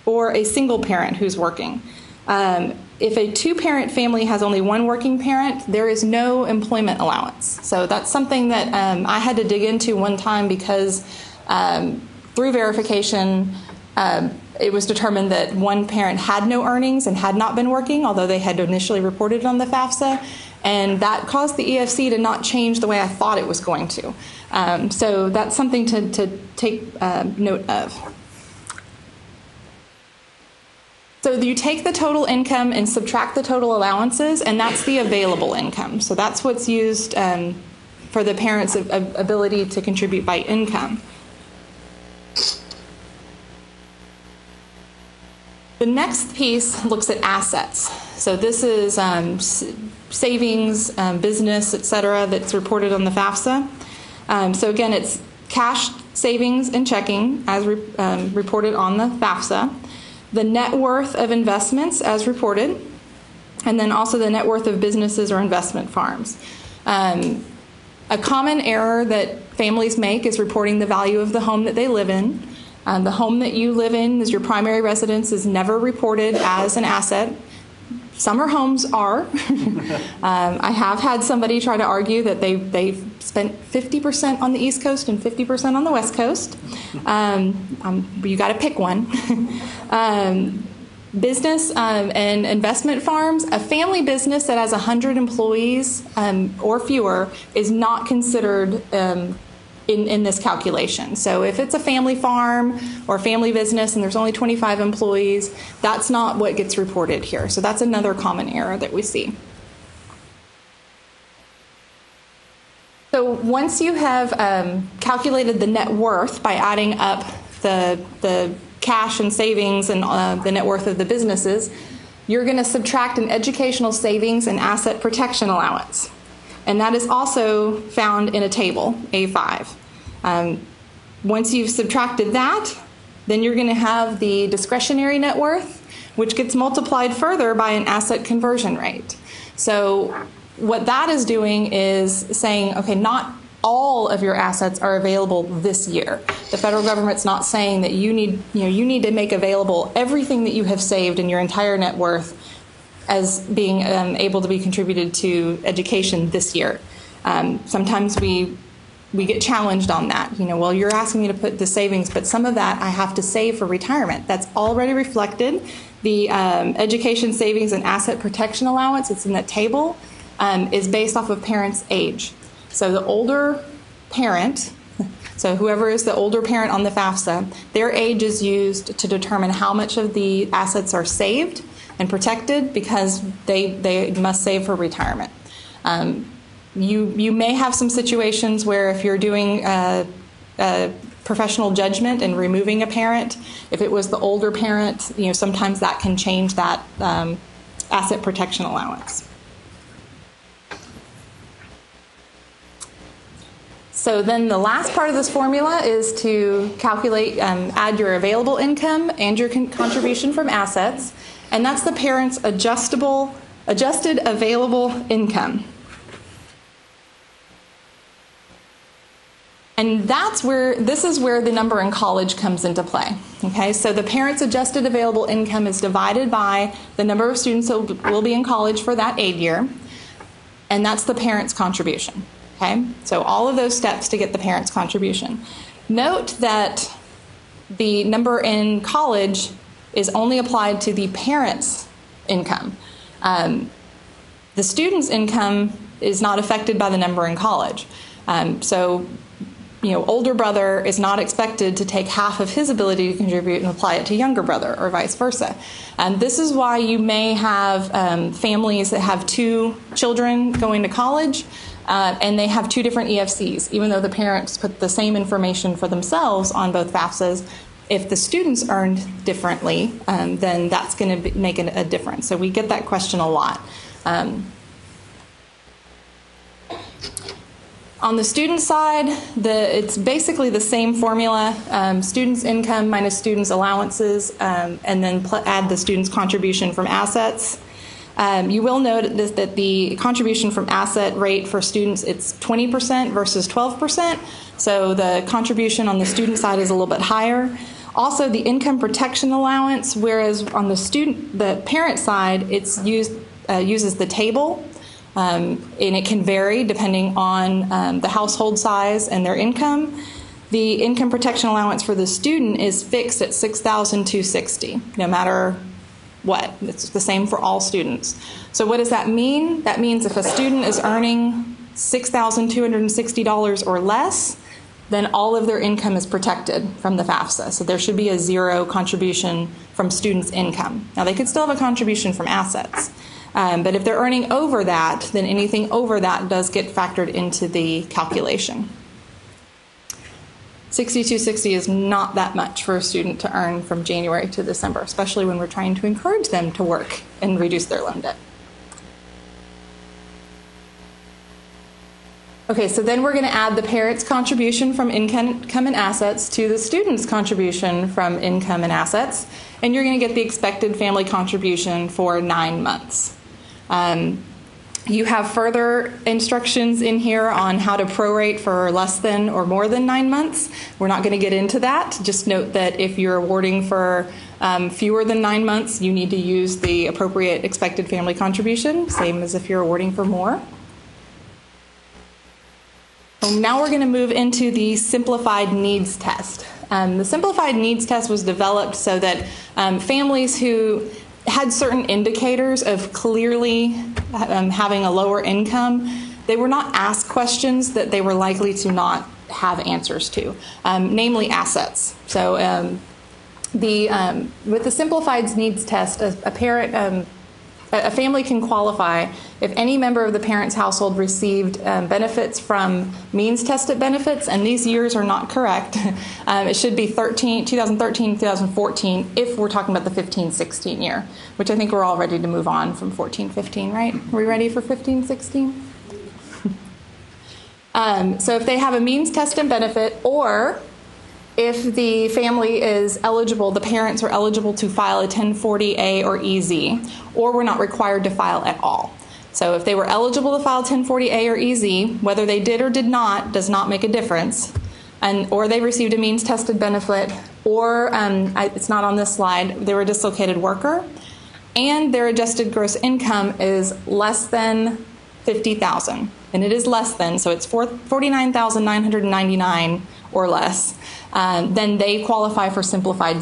or a single parent who's working. If a two-parent family has only one working parent, there is no employment allowance. So that's something that I had to dig into one time because through verification, it was determined that one parent had no earnings and had not been working, although they had initially reported it on the FAFSA. And that caused the EFC to not change the way I thought it was going to. So that's something to take note of. So you take the total income and subtract the total allowances, and that's the available income. So that's what's used for the parents' ability to contribute by income. The next piece looks at assets. So this is savings, business, et cetera, that's reported on the FAFSA. So again, it's cash, savings, and checking as reported on the FAFSA. The net worth of investments as reported, and then also the net worth of businesses or investment farms. A common error that families make is reporting the value of the home that they live in. The home that you live in as your primary residence is never reported as an asset. Summer homes are. I have had somebody try to argue that they spent 50% on the East Coast and 50% on the West Coast. You got to pick one. Business and investment farms, a family business that has 100 employees or fewer is not considered in this calculation. So if it's a family farm or family business and there's only 25 employees, that's not what gets reported here. So that's another common error that we see. So once you have calculated the net worth by adding up the cash and savings and the net worth of the businesses, you're going to subtract an educational savings and asset protection allowance. And that is also found in a table, A5. Once you've subtracted that, then you're going to have the discretionary net worth, which gets multiplied further by an asset conversion rate. So what that is doing is saying, okay, not all of your assets are available this year. The federal government's not saying that you need to make available everything that you have saved in your entire net worth as being able to be contributed to education this year. Sometimes we get challenged on that. Well, you're asking me to put the savings, but some of that I have to save for retirement. That's already reflected. The education savings and asset protection allowance, it's in that table, is based off of parents' age. So the older parent, so whoever is the older parent on the FAFSA, their age is used to determine how much of the assets are saved and protected because they must save for retirement. You may have some situations where if you're doing professional judgment and removing a parent, if it was the older parent, sometimes that can change that asset protection allowance. So then the last part of this formula is to calculate, add your available income and your contribution from assets, and that's the parent's adjusted available income. And this is where the number in college comes into play. Okay, so the parent's adjusted available income is divided by the number of students that will be in college for that aid year, and that's the parent's contribution. Okay, so all of those steps to get the parent's contribution. Note that the number in college is only applied to the parent's income. The student's income is not affected by the number in college. So older brother is not expected to take half of his ability to contribute and apply it to younger brother or vice versa. This is why you may have families that have 2 children going to college and they have 2 different EFCs, even though the parents put the same information for themselves on both FAFSAs. If the students earned differently, then that's going to make a difference. So we get that question a lot. On the student side, it's basically the same formula, students' income minus students' allowances, and then add the student's contribution from assets. You will note that the contribution from asset rate for students, it's 20% versus 12%, so the contribution on the student side is a little bit higher. Also, the income protection allowance, whereas on the parent side, it's uses the table. And it can vary depending on the household size and their income. The income protection allowance for the student is fixed at $6,260, no matter what. It's the same for all students. So what does that mean? That means if a student is earning $6,260 or less, then all of their income is protected from the FAFSA. So there should be a 0 contribution from students' income. Now, they could still have a contribution from assets, but if they're earning over that, then anything over that does get factored into the calculation. $6,260 is not that much for a student to earn from January to December, especially when we're trying to encourage them to work and reduce their loan debt. Okay, so then we're going to add the parent's contribution from income and assets to the student's contribution from income and assets, and you're going to get the expected family contribution for 9 months. You have further instructions in here on how to prorate for less than or more than 9 months. We're not going to get into that. Just note that if you're awarding for fewer than 9 months, you need to use the appropriate expected family contribution, same as if you're awarding for more. Now we're going to move into the simplified needs test. The simplified needs test was developed so that families who had certain indicators of clearly having a lower income, they were not asked questions that they were likely to not have answers to, namely assets. So with the simplified needs test, a family can qualify if any member of the parent's household received benefits from means-tested benefits, and these years are not correct. It should be 2013, 2014, if we're talking about the 15-16 year, which I think we're all ready to move on from 14-15, right? Are we ready for 15-16? So if they have a means-tested benefit, or if the family is eligible, the parents are eligible to file a 1040A or EZ, or we're not required to file at all. So if they were eligible to file 1040A or EZ, whether they did or did not does not make a difference, or they received a means-tested benefit, or it's not on this slide, they were a dislocated worker, and their adjusted gross income is less than $50,000, and it is less than, so it's $49,999 or less, then they qualify for simplified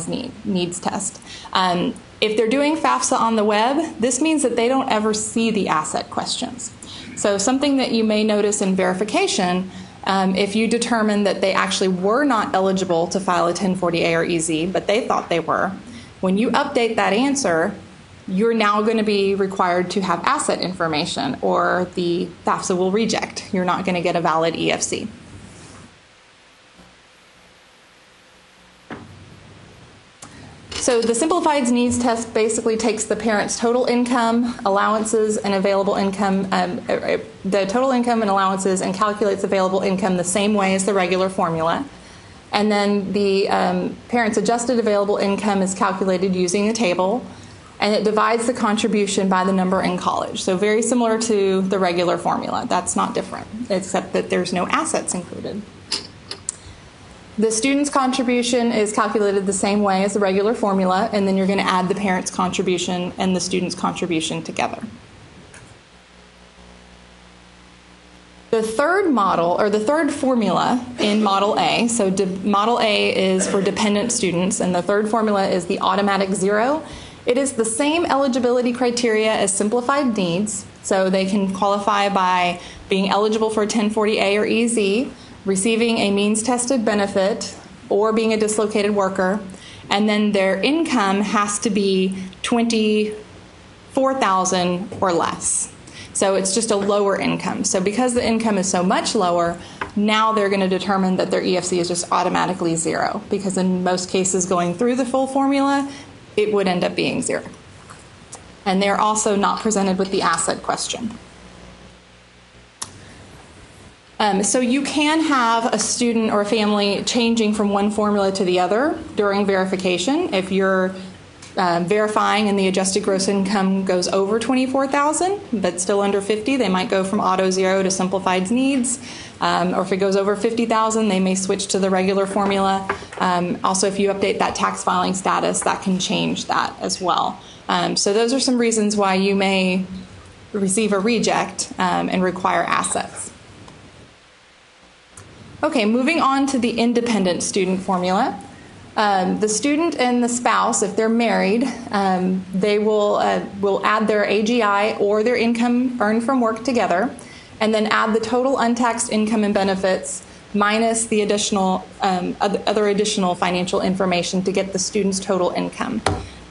needs test. If they're doing FAFSA on the web, this means that they don't ever see the asset questions. So something that you may notice in verification, if you determine that they actually were not eligible to file a 1040A or EZ, but they thought they were, when you update that answer, you're now going to be required to have asset information, or the FAFSA will reject. You're not going to get a valid EFC. So the simplified needs test basically takes the parent's total income, allowances, and available income, the total income and allowances, and calculates available income the same way as the regular formula. And then the parent's adjusted available income is calculated using a table, and it divides the contribution by the number in college. So very similar to the regular formula. That's not different, except that there's no assets included. The student's contribution is calculated the same way as the regular formula, and then you're going to add the parent's contribution and the student's contribution together. The third model, or the third formula in Model A, so Model A is for dependent students, and the third formula is the automatic zero. It is the same eligibility criteria as simplified needs, so they can qualify by being eligible for a 1040A or EZ, receiving a means-tested benefit, or being a dislocated worker, and then their income has to be $24,000 or less. So it's just a lower income. So because the income is so much lower, now they're going to determine that their EFC is just automatically zero, because in most cases going through the full formula, it would end up being zero. And they're also not presented with the asset question. So you can have a student or a family changing from one formula to the other during verification. If you're verifying and the adjusted gross income goes over $24,000 but still under $50,000, they might go from auto zero to simplified needs. Or if it goes over $50,000, they may switch to the regular formula. Also, if you update that tax filing status, that can change that as well. So those are some reasons why you may receive a reject and require assets. Okay, moving on to the independent student formula. The student and the spouse, if they're married, they will add their AGI or their income earned from work together, and then add the total untaxed income and benefits minus the additional other additional financial information to get the student's total income.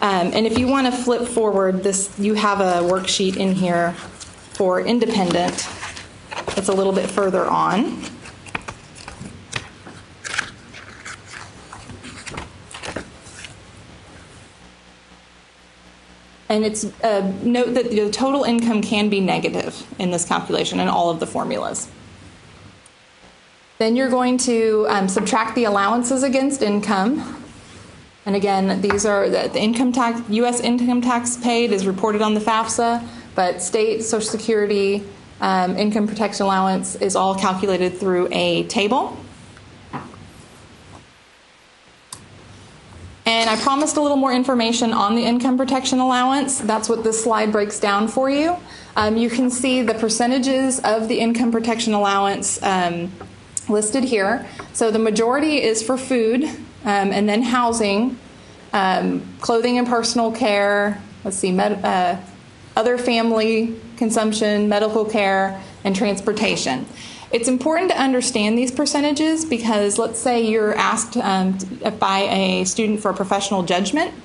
And if you want to flip forward, you have a worksheet in here for independent. It's a little bit further on. And it's note that the total income can be negative in this calculation in all of the formulas. Then you're going to subtract the allowances against income. And again, these are the income tax, U.S. income tax paid is reported on the FAFSA, but state Social Security income protection allowance is all calculated through a table. And I promised a little more information on the income protection allowance. That's what this slide breaks down for you. You can see the percentages of the income protection allowance listed here. So the majority is for food, and then housing, clothing and personal care, other family consumption, medical care, and transportation. It's important to understand these percentages because let's say you're asked by a student for a professional judgment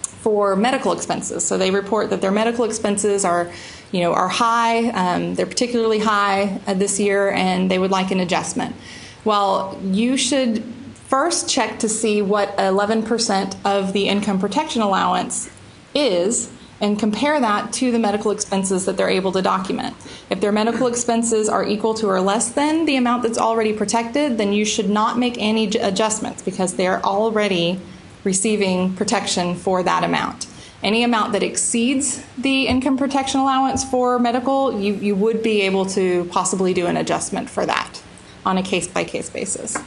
for medical expenses. So they report that their medical expenses are high, they're particularly high this year, and they would like an adjustment. Well, you should first check to see what 11% of the income protection allowance is and compare that to the medical expenses that they're able to document. If their medical expenses are equal to or less than the amount that's already protected, then you should not make any adjustments because they're already receiving protection for that amount. Any amount that exceeds the income protection allowance for medical, you would be able to possibly do an adjustment for that on a case-by-case basis.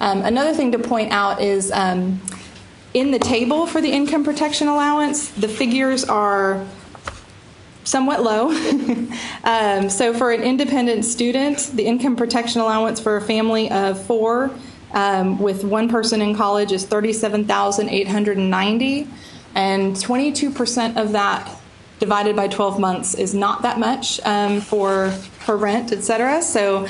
Another thing to point out is in the table for the income protection allowance, the figures are somewhat low. So for an independent student, the income protection allowance for a family of 4 with one person in college is $37,890, and 22% of that divided by 12 months is not that much for rent, etc. So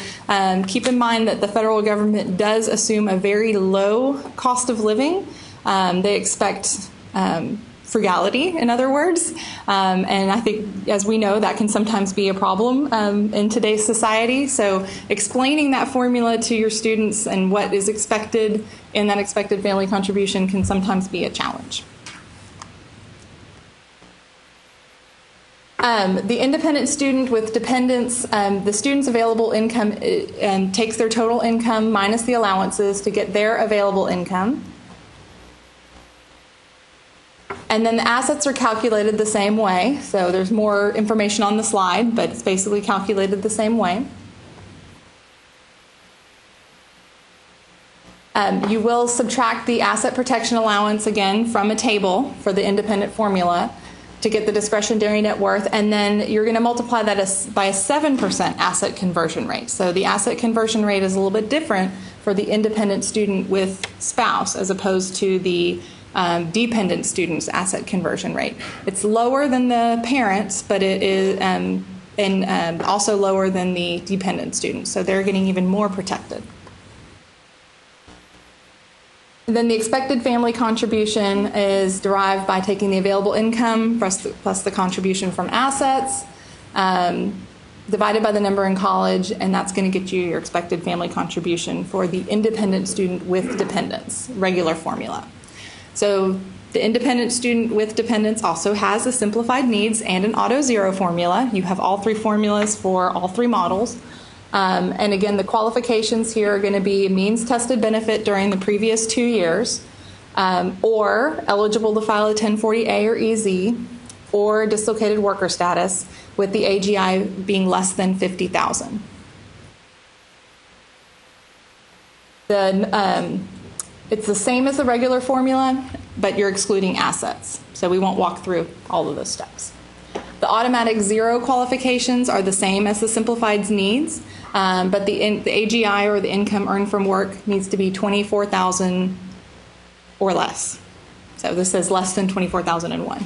keep in mind that the federal government does assume a very low cost of living. They expect frugality, in other words. And I think, as we know, that can sometimes be a problem in today's society. So explaining that formula to your students and what is expected in that expected family contribution can sometimes be a challenge. The independent student with dependents, the student's available income takes their total income minus the allowances to get their available income. And then the assets are calculated the same way. So there's more information on the slide, but it's basically calculated the same way. You will subtract the asset protection allowance again from a table for the independent formula to get the discretionary net worth, and then you're going to multiply that by a 7% asset conversion rate. So the asset conversion rate is a little bit different for the independent student with spouse as opposed to the dependent student's asset conversion rate. It's lower than the parents, but it is and also lower than the dependent students. So they're getting even more protected. And then the expected family contribution is derived by taking the available income plus the contribution from assets, divided by the number in college, and that's going to get you your expected family contribution for the independent student with dependents, regular formula. So the independent student with dependents also has a simplified needs and an auto zero formula. You have all 3 formulas for all 3 models. And again, the qualifications here are going to be means tested benefit during the previous 2 years, or eligible to file a 1040A or EZ, or dislocated worker status with the AGI being less than 50,000. It's the same as the regular formula, but you're excluding assets. So we won't walk through all of those steps. The automatic zero qualifications are the same as the simplified needs, but the AGI or the income earned from work needs to be $24,000 or less. So this says less than $24,001.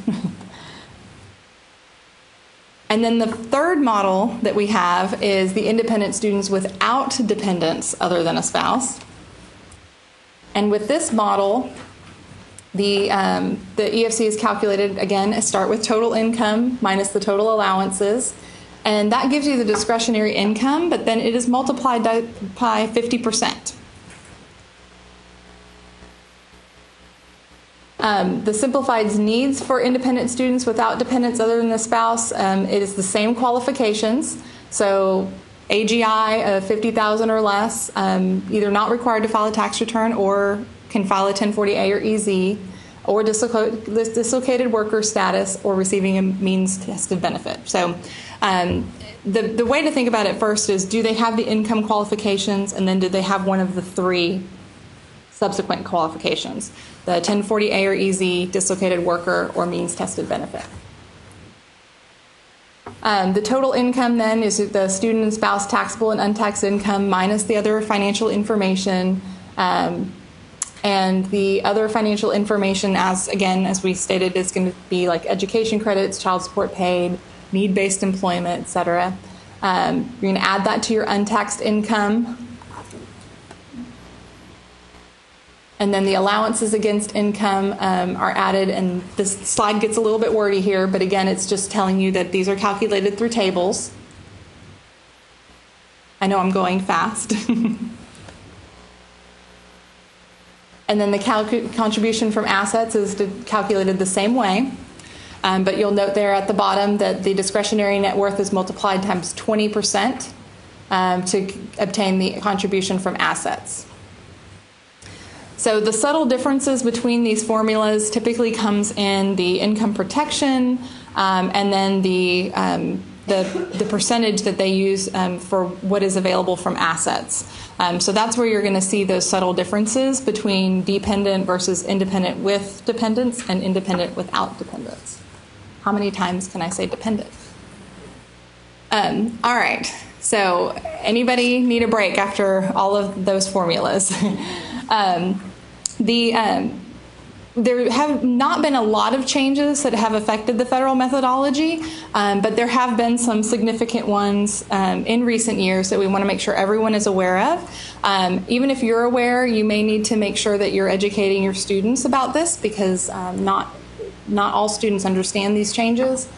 And then the third model that we have is the independent students without dependents other than a spouse. And with this model, The EFC is calculated, again, start with total income minus the total allowances. And that gives you the discretionary income, but then it is multiplied by 50%. The simplified needs for independent students without dependents other than the spouse, it is the same qualifications. So AGI of 50,000 or less, either not required to file a tax return or can file a 1040A or EZ, or dislocated worker status, or receiving a means-tested benefit. So the way to think about it first is, do they have the income qualifications, and then do they have one of the three subsequent qualifications, the 1040A or EZ, dislocated worker, or means-tested benefit. The total income then is the student and spouse taxable and untaxed income minus the other financial information. And the other financial information, as we stated, is going to be like education credits, child support paid, need-based employment, etc. You're going to add that to your untaxed income. And then the allowances against income are added, and this slide gets a little bit wordy here, but again, it's just telling you that these are calculated through tables. I know I'm going fast. And then the contribution from assets is calculated the same way, but you'll note there at the bottom that the discretionary net worth is multiplied times 20% to obtain the contribution from assets. So the subtle differences between these formulas typically comes in the income protection and then the percentage that they use for what is available from assets. So that's where you're going to see those subtle differences between dependent versus independent with dependents and independent without dependents. How many times can I say dependent? All right. So anybody need a break after all of those formulas? There have not been a lot of changes that have affected the federal methodology, but there have been some significant ones in recent years that we want to make sure everyone is aware of. Even if you're aware, you may need to make sure that you're educating your students about this, because not all students understand these changes.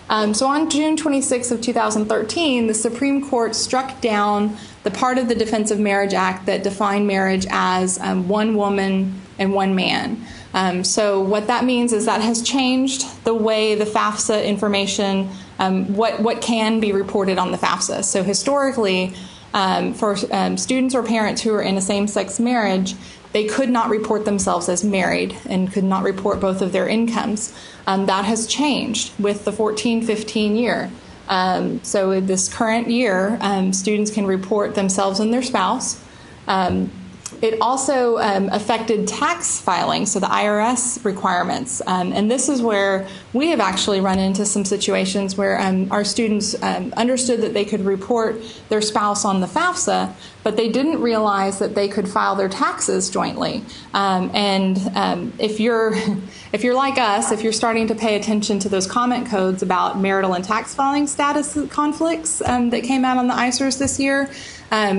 So on June 26th of 2013, the Supreme Court struck down the part of the Defense of Marriage Act that defined marriage as one woman and one man. So what that means is that has changed the way the FAFSA information, what can be reported on the FAFSA. So historically, for students or parents who are in a same-sex marriage, they could not report themselves as married and could not report both of their incomes. That has changed with the 14-15 year. So in this current year, students can report themselves and their spouse. It also affected tax filing, so the IRS requirements. And this is where we have actually run into some situations where our students understood that they could report their spouse on the FAFSA, but they didn't realize that they could file their taxes jointly. If you're like us, if you're starting to pay attention to those comment codes about marital and tax filing status conflicts that came out on the ISERs this year,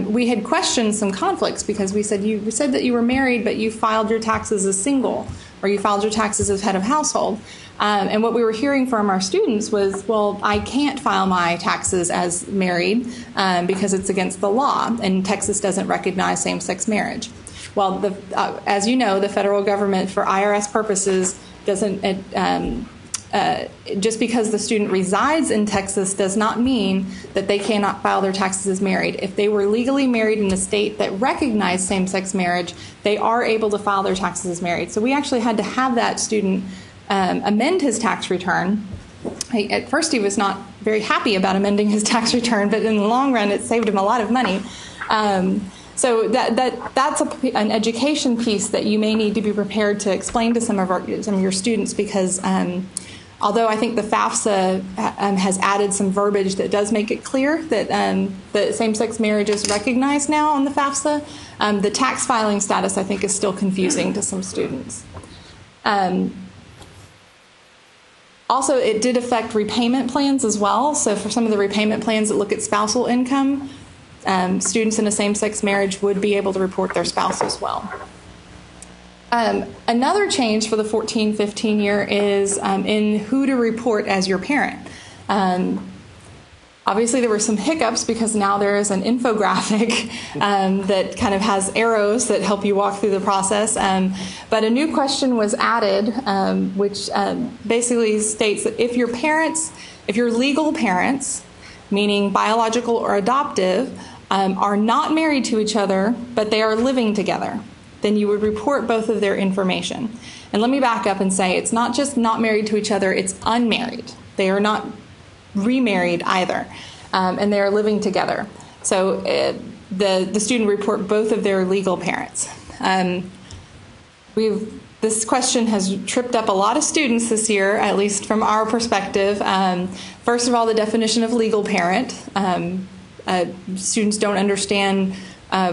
we had questioned some conflicts because we said, you said that you were married, but you filed your taxes as single, or you filed your taxes as head of household. And what we were hearing from our students was, well, I can't file my taxes as married because it's against the law, and Texas doesn't recognize same-sex marriage. Well, as you know, the federal government, for IRS purposes, doesn't just because the student resides in Texas does not mean that they cannot file their taxes as married. If they were legally married in a state that recognized same-sex marriage, they are able to file their taxes as married. So we actually had to have that student amend his tax return. At first, he was not very happy about amending his tax return, but in the long run, it saved him a lot of money. So that's an education piece that you may need to be prepared to explain to some of your students, because although I think the FAFSA has added some verbiage that does make it clear that same-sex marriage is recognized now on the FAFSA, the tax filing status, I think, is still confusing to some students. Also, it did affect repayment plans as well. So for some of the repayment plans that look at spousal income, students in a same-sex marriage would be able to report their spouse as well. Another change for the 14-15 year is in who to report as your parent. Obviously, there were some hiccups because now there is an infographic that kind of has arrows that help you walk through the process. But a new question was added, which basically states that if your legal parents, meaning biological or adoptive, are not married to each other, but they are living together, then you would report both of their information. And let me back up and say it's not just not married to each other, it's unmarried. They are not remarried either, and they are living together. So the student report both of their legal parents. This question has tripped up a lot of students this year, at least from our perspective. First of all, the definition of legal parent. Students don't understand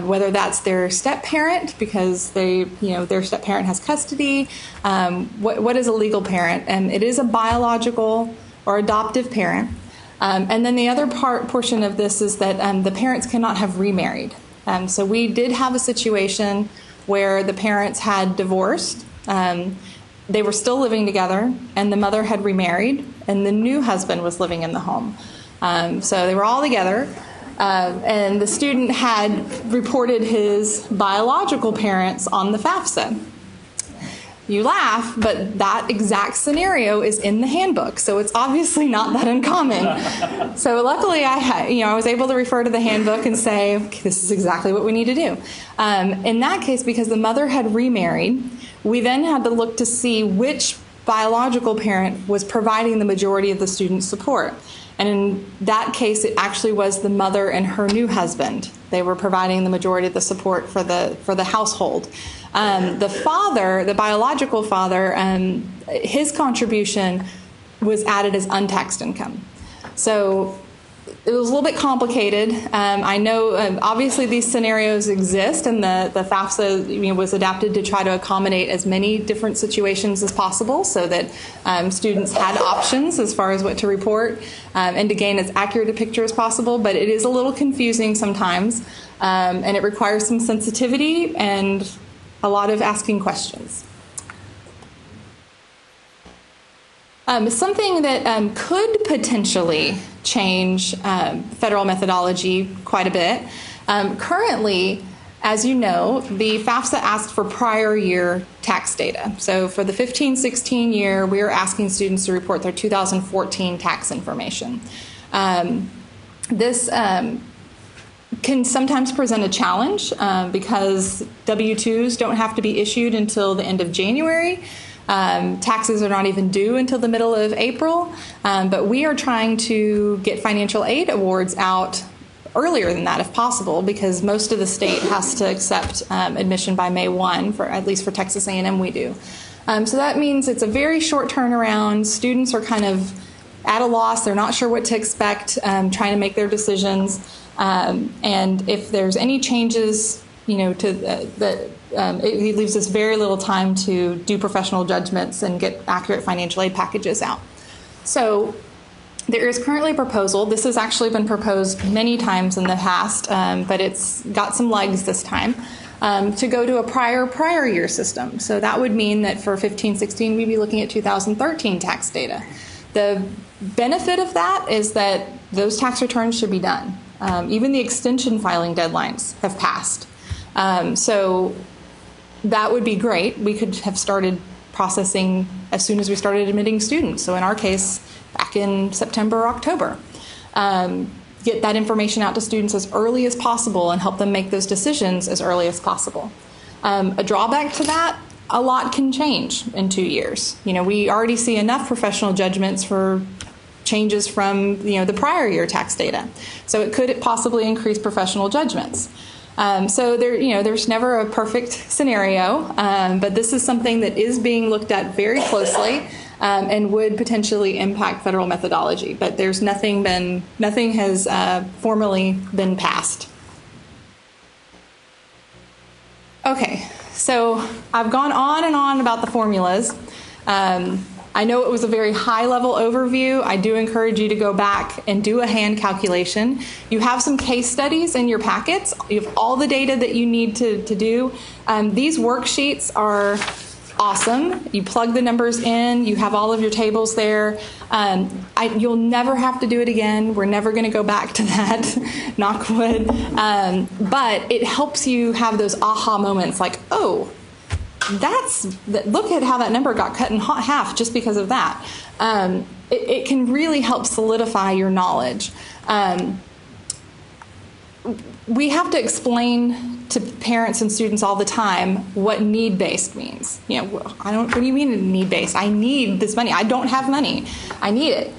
whether that's their step-parent because their step-parent has custody. What is a legal parent? And it is a biological or adoptive parent. And then the other portion of this is that the parents cannot have remarried. So we did have a situation where the parents had divorced. They were still living together, and the mother had remarried, and the new husband was living in the home. So they were all together. And the student had reported his biological parents on the FAFSA. You laugh, but that exact scenario is in the handbook, so it's obviously not that uncommon. So luckily, I was able to refer to the handbook and say, okay, this is exactly what we need to do. In that case, because the mother had remarried, we then had to look to see which biological parent was providing the majority of the student's support. And in that case, it actually was the mother and her new husband. They were providing the majority of the support for the household. The father, the biological father, his contribution was added as untaxed income. So it was a little bit complicated. I know obviously these scenarios exist, and the FAFSA was adapted to try to accommodate as many different situations as possible so that students had options as far as what to report and to gain as accurate a picture as possible. But it is a little confusing sometimes, and it requires some sensitivity and a lot of asking questions. Something that could potentially change federal methodology quite a bit. Currently, as you know, the FAFSA asked for prior year tax data. So for the 15-16 year, we are asking students to report their 2014 tax information. This can sometimes present a challenge because W-2s don't have to be issued until the end of January. Taxes are not even due until the middle of April, but we are trying to get financial aid awards out earlier than that if possible, because most of the state has to accept admission by May 1, at least for Texas A&M we do. So that means it's a very short turnaround. Students are kind of at a loss. They're not sure what to expect, trying to make their decisions. And if there's any changes, it leaves us very little time to do professional judgments and get accurate financial aid packages out. So there is currently a proposal. This has actually been proposed many times in the past, but it's got some legs this time, to go to a prior year system. So that would mean that for 15-16, we'd be looking at 2013 tax data. The benefit of that is that those tax returns should be done. Even the extension filing deadlines have passed. So that would be great. We could have started processing as soon as we started admitting students. So in our case, back in September or October. Get that information out to students as early as possible and help them make those decisions as early as possible. A drawback to that, a lot can change in 2 years. We already see enough professional judgments for changes from the prior year tax data. So it could possibly increase professional judgments. So there's never a perfect scenario, but this is something that is being looked at very closely and would potentially impact federal methodology. But there's nothing has formally been passed. Okay, so I've gone on and on about the formulas. I know it was a very high-level overview. I do encourage you to go back and do a hand calculation. You have some case studies in your packets. You have all the data that you need to do. These worksheets are awesome. You plug the numbers in. You have all of your tables there. You'll never have to do it again. We're never going to go back to that, knock wood. But it helps you have those aha moments like, oh, look at how that number got cut in half just because of that. It can really help solidify your knowledge. We have to explain to parents and students all the time what need-based means. What do you mean need-based? I need this money. I don't have money. I need it.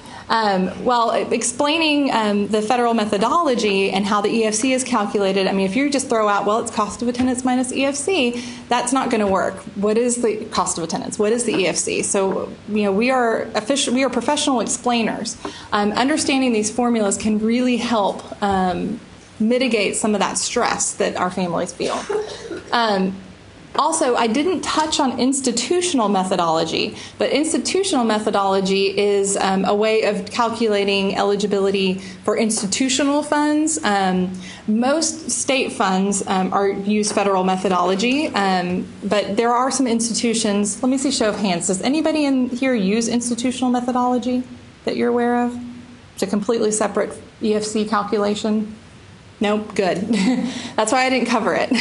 Explaining the federal methodology and how the EFC is calculated, if you just throw out, well, it's cost of attendance minus EFC, that's not going to work. What is the cost of attendance? What is the EFC? So, we are professional explainers. Understanding these formulas can really help mitigate some of that stress that our families feel. Also, I didn't touch on institutional methodology, but institutional methodology is a way of calculating eligibility for institutional funds. Most state funds use federal methodology, but there are some institutions. Let me see show of hands. Does anybody in here use institutional methodology that you're aware of? It's a completely separate EFC calculation. Nope, good. That's why I didn't cover it.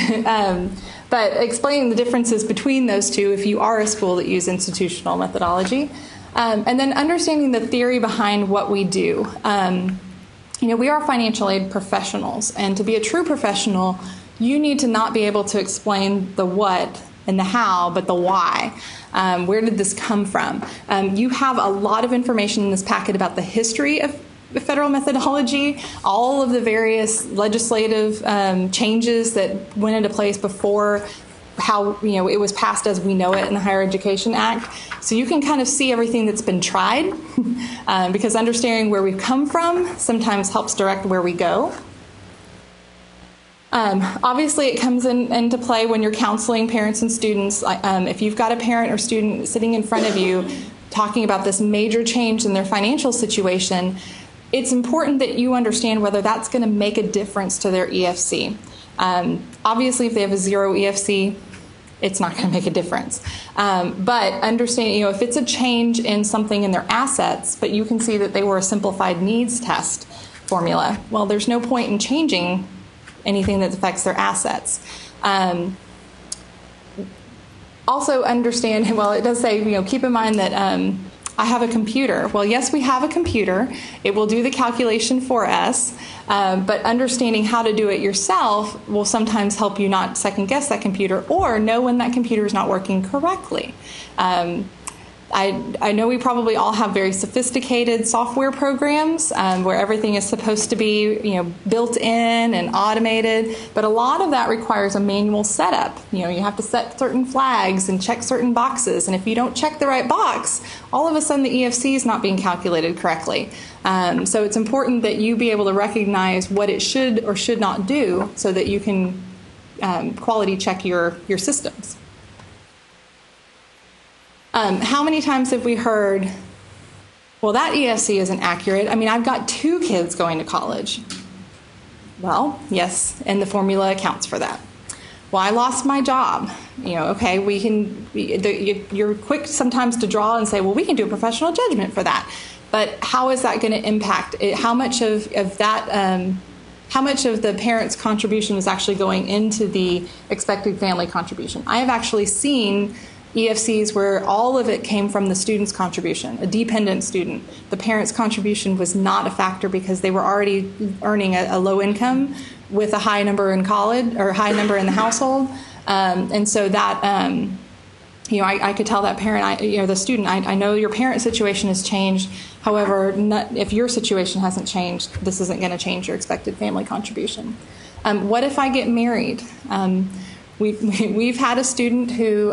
But explaining the differences between those two if you are a school that uses institutional methodology. And then understanding the theory behind what we do. We are financial aid professionals, and to be a true professional, you need to not be able to explain the what and the how, but the why. Where did this come from? You have a lot of information in this packet about the history of the federal methodology, all of the various legislative changes that went into place before how it was passed as we know it in the Higher Education Act. So you can kind of see everything that's been tried because understanding where we've come from sometimes helps direct where we go. Obviously, it comes into play when you're counseling parents and students. If you've got a parent or student sitting in front of you talking about this major change in their financial situation, it's important that you understand whether that's going to make a difference to their EFC. Obviously, if they have a 0 EFC, it's not going to make a difference. But understanding, if it's a change in something in their assets, but you can see that they were a simplified needs test formula, well, there's no point in changing anything that affects their assets. Also understand, well, it does say, keep in mind that I have a computer. Well, yes, we have a computer. It will do the calculation for us, but understanding how to do it yourself will sometimes help you not second guess that computer or know when that computer is not working correctly. I know we probably all have very sophisticated software programs where everything is supposed to be, built in and automated, but a lot of that requires a manual setup. You have to set certain flags and check certain boxes, and if you don't check the right box, all of a sudden the EFC is not being calculated correctly. So it's important that you be able to recognize what it should or should not do so that you can quality check your systems. How many times have we heard, well, that EFC isn't accurate. I've got 2 kids going to college. Well, yes, and the formula accounts for that. Well, I lost my job. Okay, you're quick sometimes to draw and say, well, we can do a professional judgment for that. But how is that going to impact it? How much of that, how much of the parent's contribution is actually going into the expected family contribution? I have actually seen EFCs where all of it came from the student's contribution, a dependent student. The parent's contribution was not a factor because they were already earning a low income with a high number in college or high number in the household. And so that, I could tell that parent, the student, I know your parent situation has changed. However, if your situation hasn't changed, this isn't going to change your expected family contribution. What if I get married? We've had a student who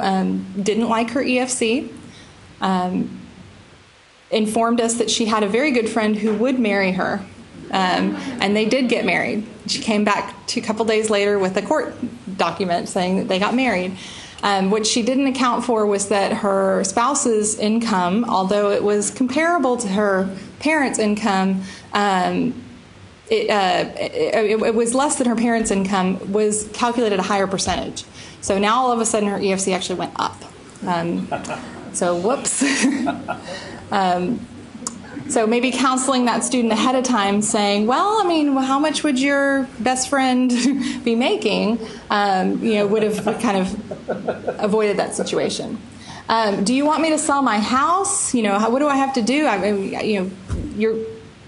didn't like her EFC, informed us that she had a very good friend who would marry her, and they did get married. She came back a couple days later with a court document saying that they got married. What she didn't account for was that her spouse's income, although it was comparable to her parents' income, it was less than her parents' income, was calculated a higher percentage. So now all of a sudden her EFC actually went up. So whoops. So maybe counseling that student ahead of time, saying, well, I mean, how much would your best friend be making, would have kind of avoided that situation. Do you want me to sell my house? What do I have to do?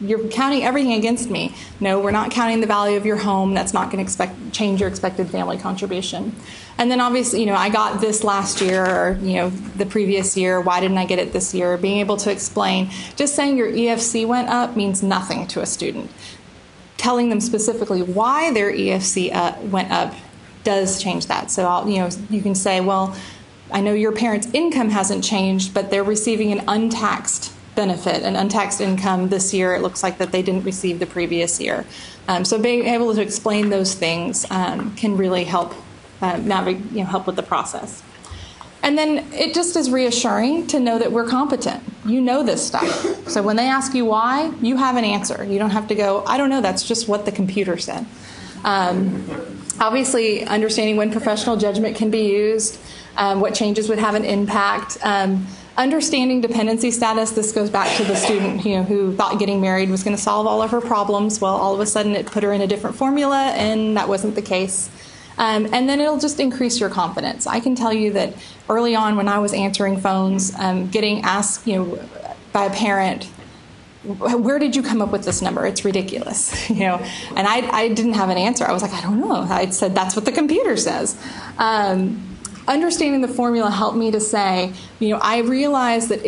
You're counting everything against me. No, we're not counting the value of your home. That's not going to change your expected family contribution. And then obviously, I got this last year or, the previous year. Why didn't I get it this year? Being able to explain, just saying your EFC went up means nothing to a student. Telling them specifically why their EFC went up does change that. So, you can say, well, I know your parents' income hasn't changed, but they're receiving an untaxed benefit, an untaxed income this year. It looks like that they didn't receive the previous year. So being able to explain those things can really help help with the process. And then it just is reassuring to know that we're competent. You know this stuff. So when they ask you why, you have an answer. You don't have to go, I don't know, that's just what the computer said. Obviously, understanding when professional judgment can be used, what changes would have an impact. Understanding dependency status, this goes back to the student who thought getting married was going to solve all of her problems. Well, all of a sudden it put her in a different formula, and that wasn't the case. And then it'll just increase your confidence. I can tell you that early on when I was answering phones, getting asked by a parent, where did you come up with this number? It's ridiculous. And I didn't have an answer. I was like, I don't know. I said, that's what the computer says. Understanding the formula helped me to say, I realize that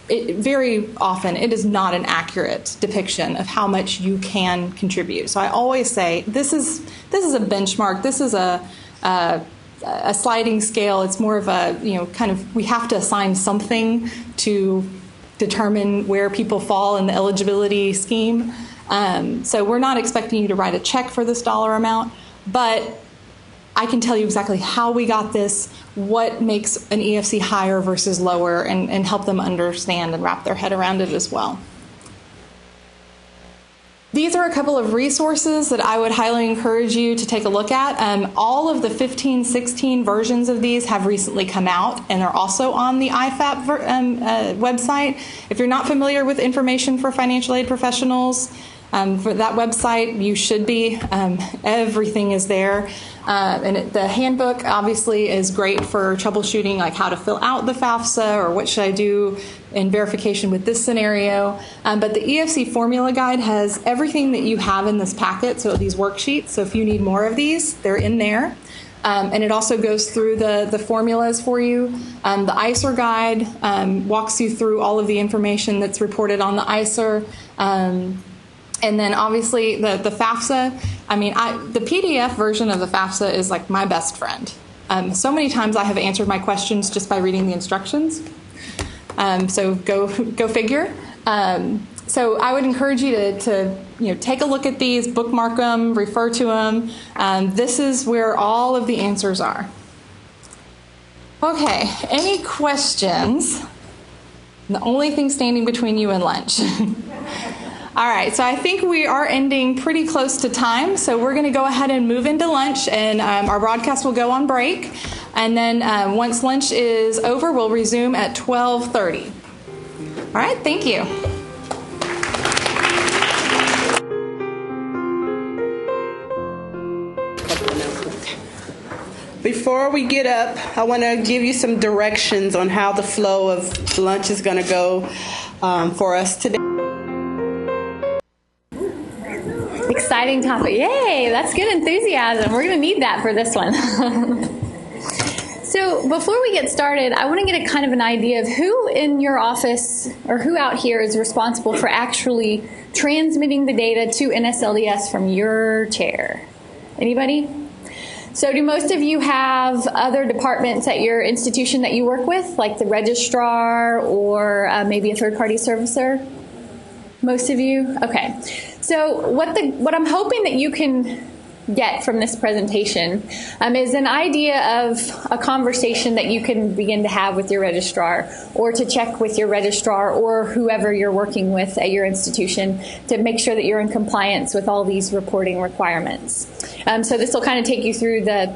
very often it is not an accurate depiction of how much you can contribute. So I always say, this is a benchmark. This is a sliding scale. It's more of a, we have to assign something to determine where people fall in the eligibility scheme. So we're not expecting you to write a check for this dollar amount, but I can tell you exactly how we got this, what makes an EFC higher versus lower, and help them understand and wrap their head around it as well. These are a couple of resources that I would highly encourage you to take a look at. All of the 15, 16 versions of these have recently come out, and they're also on the IFAP website. If you're not familiar with information for financial aid professionals, for that website, you should be. Everything is there. And the handbook obviously is great for troubleshooting, like how to fill out the FAFSA or what should I do in verification with this scenario. But the EFC formula guide has everything that you have in this packet, so these worksheets. So if you need more of these, they're in there. And it also goes through the formulas for you. The ICER guide walks you through all of the information that's reported on the ICER. And then obviously the FAFSA, the PDF version of the FAFSA is like my best friend. So many times I have answered my questions just by reading the instructions. So go figure. So I would encourage you to take a look at these, bookmark them, refer to them. This is where all of the answers are. Okay, any questions? The only thing standing between you and lunch. All right, so I think we are ending pretty close to time, so we're going to go ahead and move into lunch, and our broadcast will go on break. And then once lunch is over, we'll resume at 12:30. All right, thank you. Before we get up, I want to give you some directions on how the flow of lunch is going to go for us today. Exciting topic. Yay, that's good enthusiasm. We're going to need that for this one. So before we get started, I want to get a kind of an idea of who in your office or who out here is responsible for actually transmitting the data to NSLDS from your chair. Anybody? So do most of you have other departments at your institution that you work with, like the registrar or maybe a third-party servicer? Most of you? Okay. So what I'm hoping that you can get from this presentation is an idea of a conversation that you can begin to have with your registrar, or to check with your registrar or whoever you're working with at your institution to make sure that you're in compliance with all these reporting requirements. So this will kind of take you through the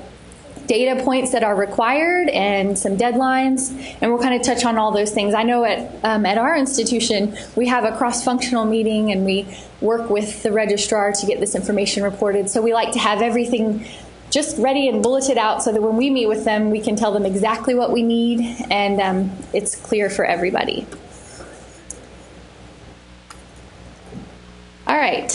data points that are required and some deadlines, and we'll kind of touch on all those things. I know at our institution we have a cross-functional meeting and we work with the registrar to get this information reported, so we like to have everything just ready and bulleted out so that when we meet with them we can tell them exactly what we need, and it's clear for everybody. All right.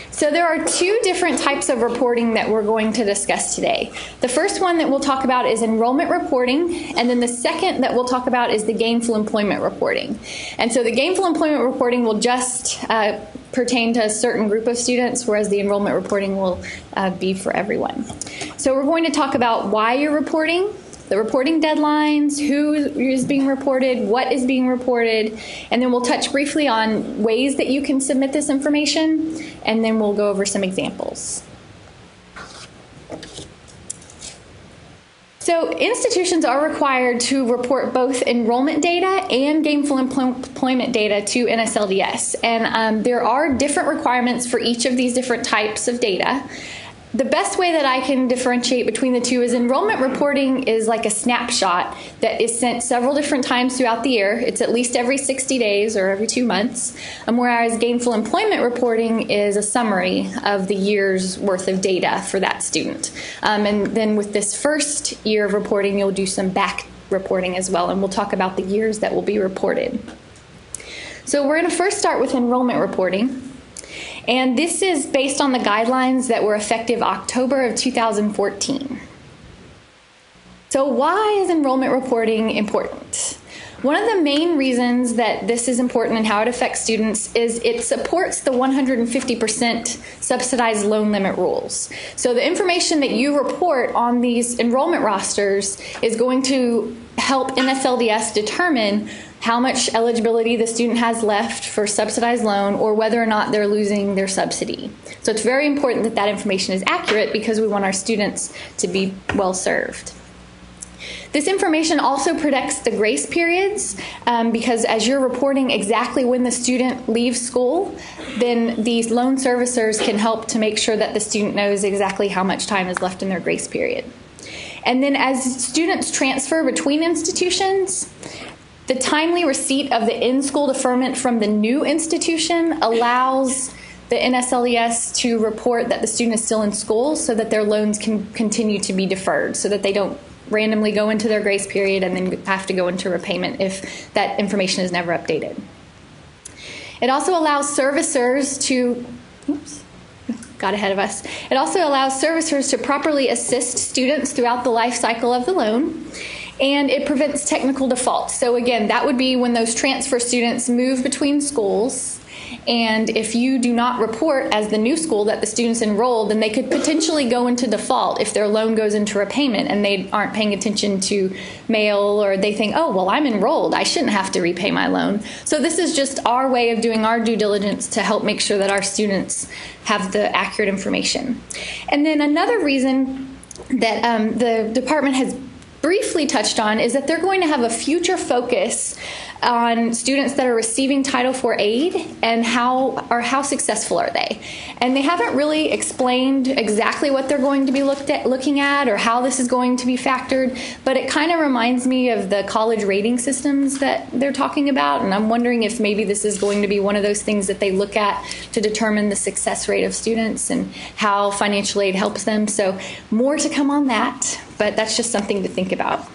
So there are two different types of reporting that we're going to discuss today. The first one that we'll talk about is enrollment reporting, and then the second that we'll talk about is the gainful employment reporting. And so the gainful employment reporting will just pertain to a certain group of students, whereas the enrollment reporting will be for everyone. So we're going to talk about why you're reporting, the reporting deadlines, who is being reported, what is being reported, and then we'll touch briefly on ways that you can submit this information, and then we'll go over some examples. So institutions are required to report both enrollment data and gainful employment data to NSLDS, and there are different requirements for each of these different types of data. The best way that I can differentiate between the two is enrollment reporting is like a snapshot that is sent several different times throughout the year. It's at least every 60 days or every 2 months, whereas gainful employment reporting is a summary of the year's worth of data for that student. And then with this first year of reporting, you'll do some back reporting as well, and we'll talk about the years that will be reported. So we're going to first start with enrollment reporting. And this is based on the guidelines that were effective October of 2014. So why is enrollment reporting important? One of the main reasons that this is important and how it affects students is it supports the 150% subsidized loan limit rules. So the information that you report on these enrollment rosters is going to help NSLDS determine how much eligibility the student has left for subsidized loan, or whether or not they're losing their subsidy. So it's very important that that information is accurate because we want our students to be well served. This information also protects the grace periods because as you're reporting exactly when the student leaves school, then these loan servicers can help to make sure that the student knows exactly how much time is left in their grace period. And then as students transfer between institutions, the timely receipt of the in-school deferment from the new institution allows the NSLES to report that the student is still in school so that their loans can continue to be deferred, so that they don't randomly go into their grace period and then have to go into repayment if that information is never updated. It also allows servicers to, got ahead of us. It also allows servicers to properly assist students throughout the life cycle of the loan. And it prevents technical default. So again, that would be when those transfer students move between schools, and if you do not report as the new school that the student's enrolled, then they could potentially go into default if their loan goes into repayment and they aren't paying attention to mail, or they think, oh, well, I'm enrolled, I shouldn't have to repay my loan. So this is just our way of doing our due diligence to help make sure that our students have the accurate information. And then another reason that the department has briefly touched on is that they're going to have a future focus on students that are receiving Title IV aid and how successful are they. And they haven't really explained exactly what they're going to be looking at or how this is going to be factored, but it kind of reminds me of the college rating systems that they're talking about, and I'm wondering if maybe this is going to be one of those things that they look at to determine the success rate of students and how financial aid helps them. So more to come on that, but that's just something to think about.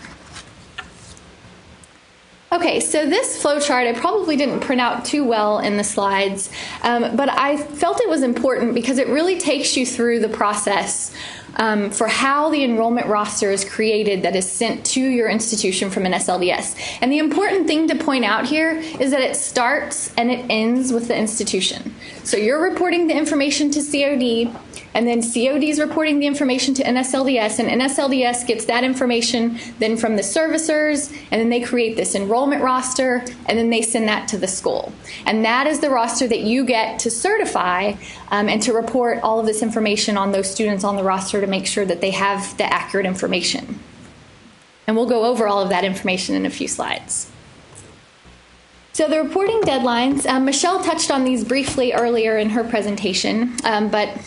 Okay, so this flow chart I probably didn't print out too well in the slides, but I felt it was important because it really takes you through the process for how the enrollment roster is created that is sent to your institution from an SLDS. And the important thing to point out here is that it starts and it ends with the institution. So you're reporting the information to COD, And then COD is reporting the information to NSLDS, and NSLDS gets that information then from the servicers, and then they create this enrollment roster, and then they send that to the school. And that is the roster that you get to certify and to report all of this information on those students on the roster to make sure that they have the accurate information. And we'll go over all of that information in a few slides. So the reporting deadlines, Michelle touched on these briefly earlier in her presentation, but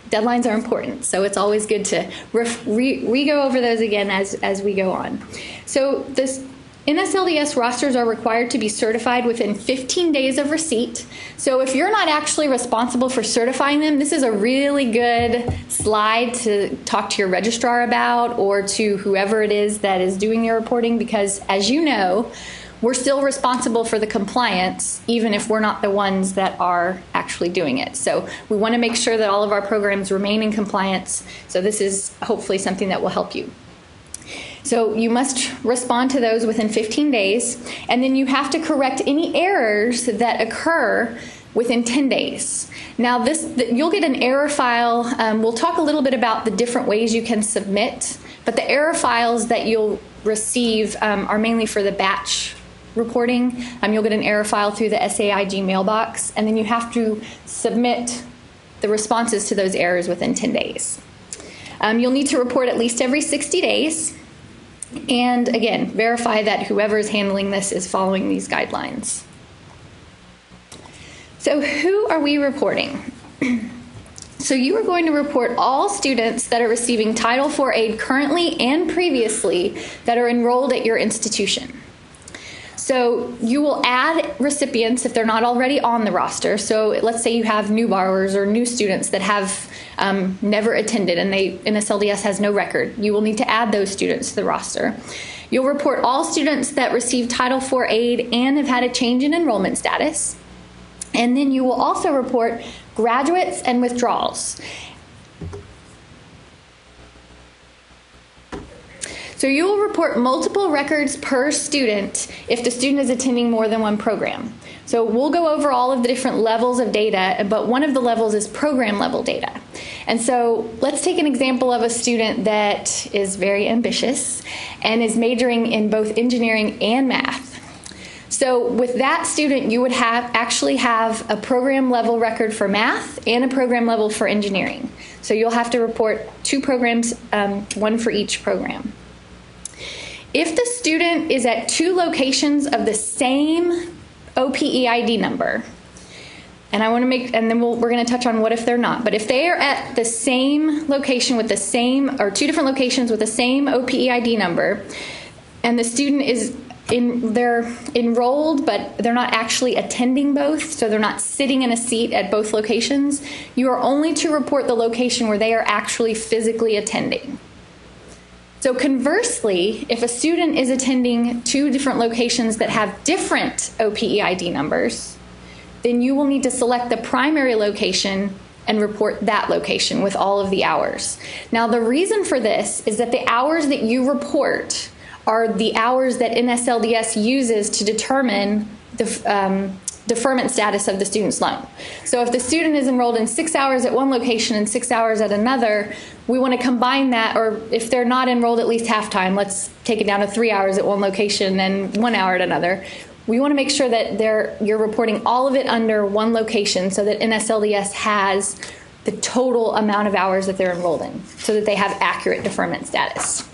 deadlines are important, so it's always good to re-go over those again as we go on. So this NSLDS rosters are required to be certified within 15 days of receipt. So if you're not actually responsible for certifying them, this is a really good slide to talk to your registrar about or to whoever it is that is doing your reporting, because as you know, we're still responsible for the compliance, even if we're not the ones that are actually doing it. So we want to make sure that all of our programs remain in compliance. So this is hopefully something that will help you. So you must respond to those within 15 days, and then you have to correct any errors that occur within 10 days. Now you'll get an error file. We'll talk a little bit about the different ways you can submit, but the error files that you'll receive are mainly for the batch reporting. You'll get an error file through the SAIG mailbox, and then you have to submit the responses to those errors within 10 days. You'll need to report at least every 60 days, and again, verify that whoever is handling this is following these guidelines. So who are we reporting? So you are going to report all students that are receiving Title IV aid currently and previously that are enrolled at your institution. So you will add recipients if they're not already on the roster. So let's say you have new borrowers or new students that have never attended and NSLDS has no record. You will need to add those students to the roster. You'll report all students that receive Title IV aid and have had a change in enrollment status. And then you will also report graduates and withdrawals. So you will report multiple records per student if the student is attending more than one program. So we'll go over all of the different levels of data, but one of the levels is program level data. And so let's take an example of a student that is very ambitious and is majoring in both engineering and math. So with that student, you would actually have a program level record for math and a program level for engineering. So you'll have to report 2 programs, one for each program. If the student is at 2 locations of the same OPE ID number, and then we're going to touch on what if they're not, but if they are at the same location with the same, or 2 different locations with the same OPE ID number, and the student is they're enrolled, but they're not actually attending both, so they're not sitting in a seat at both locations, you are only to report the location where they are actually physically attending. So conversely, if a student is attending 2 different locations that have different OPE ID numbers, then you will need to select the primary location and report that location with all of the hours. Now the reason for this is that the hours that you report are the hours that NSLDS uses to determine the deferment status of the student's loan. So if the student is enrolled in 6 hours at one location and 6 hours at another, we want to combine that, or if they're not enrolled at least half time, let's take it down to 3 hours at one location and 1 hour at another. We want to make sure that you're reporting all of it under one location so that NSLDS has the total amount of hours that they're enrolled in, so that they have accurate deferment status.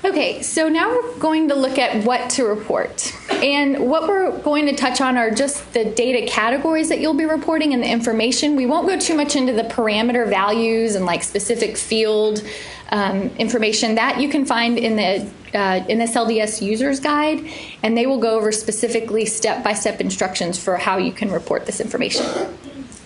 Okay, so now we're going to look at what to report. And what we're going to touch on are just the data categories that you'll be reporting and the information. We won't go too much into the parameter values and like specific field information. That you can find in the NSLDS User's Guide, and they will go over specifically step-by-step instructions for how you can report this information.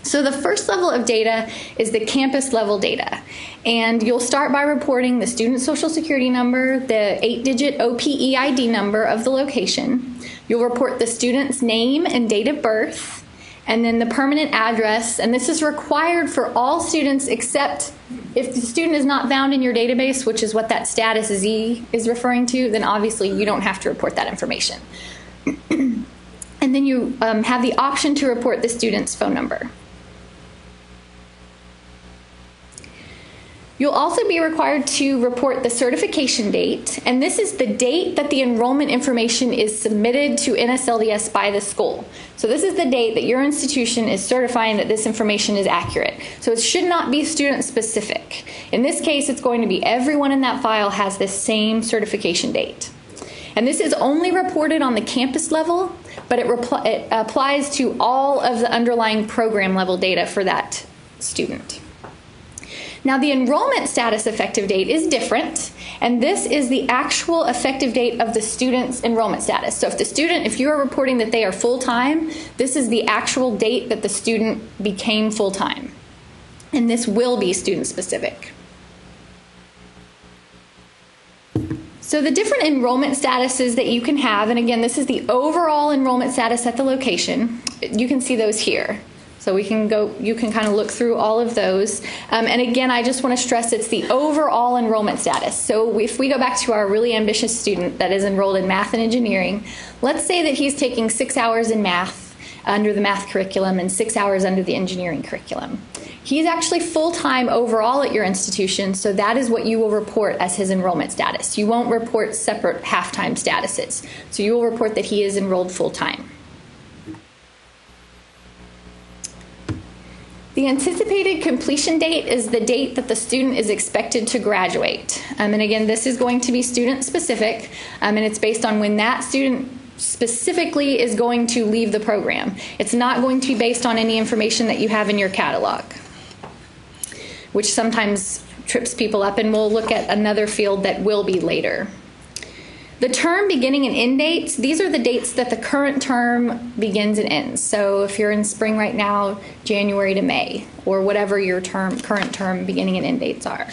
So the first level of data is the campus level data. And you'll start by reporting the student social security number, the 8-digit OPE ID number of the location. You'll report the student's name and date of birth, and then the permanent address. And this is required for all students except if the student is not found in your database, which is what that status Z is referring to, then obviously you don't have to report that information. And then you have the option to report the student's phone number. You'll also be required to report the certification date, and this is the date that the enrollment information is submitted to NSLDS by the school. So this is the date that your institution is certifying that this information is accurate. So it should not be student specific. In this case, it's going to be everyone in that file has this same certification date. And this is only reported on the campus level, but it applies to all of the underlying program level data for that student. Now, the enrollment status effective date is different, and this is the actual effective date of the student's enrollment status. So if you are reporting that they are full-time, this is the actual date that the student became full-time. And this will be student-specific. So the different enrollment statuses that you can have, and again, this is the overall enrollment status at the location. You can see those here. So you can kind of look through all of those. And again, I just want to stress it's the overall enrollment status. So if we go back to our really ambitious student that is enrolled in math and engineering, let's say that he's taking 6 hours in math under the math curriculum and 6 hours under the engineering curriculum. He's actually full-time overall at your institution, so that is what you will report as his enrollment status. You won't report separate half-time statuses. So you will report that he is enrolled full-time. The anticipated completion date is the date that the student is expected to graduate. And again, this is going to be student specific, and it's based on when that student specifically is going to leave the program. It's not going to be based on any information that you have in your catalog, which sometimes trips people up, and we'll look at another field that will be later. The term beginning and end dates, these are the dates that the current term begins and ends. So if you're in spring right now, January to May, or whatever your current term beginning and end dates are.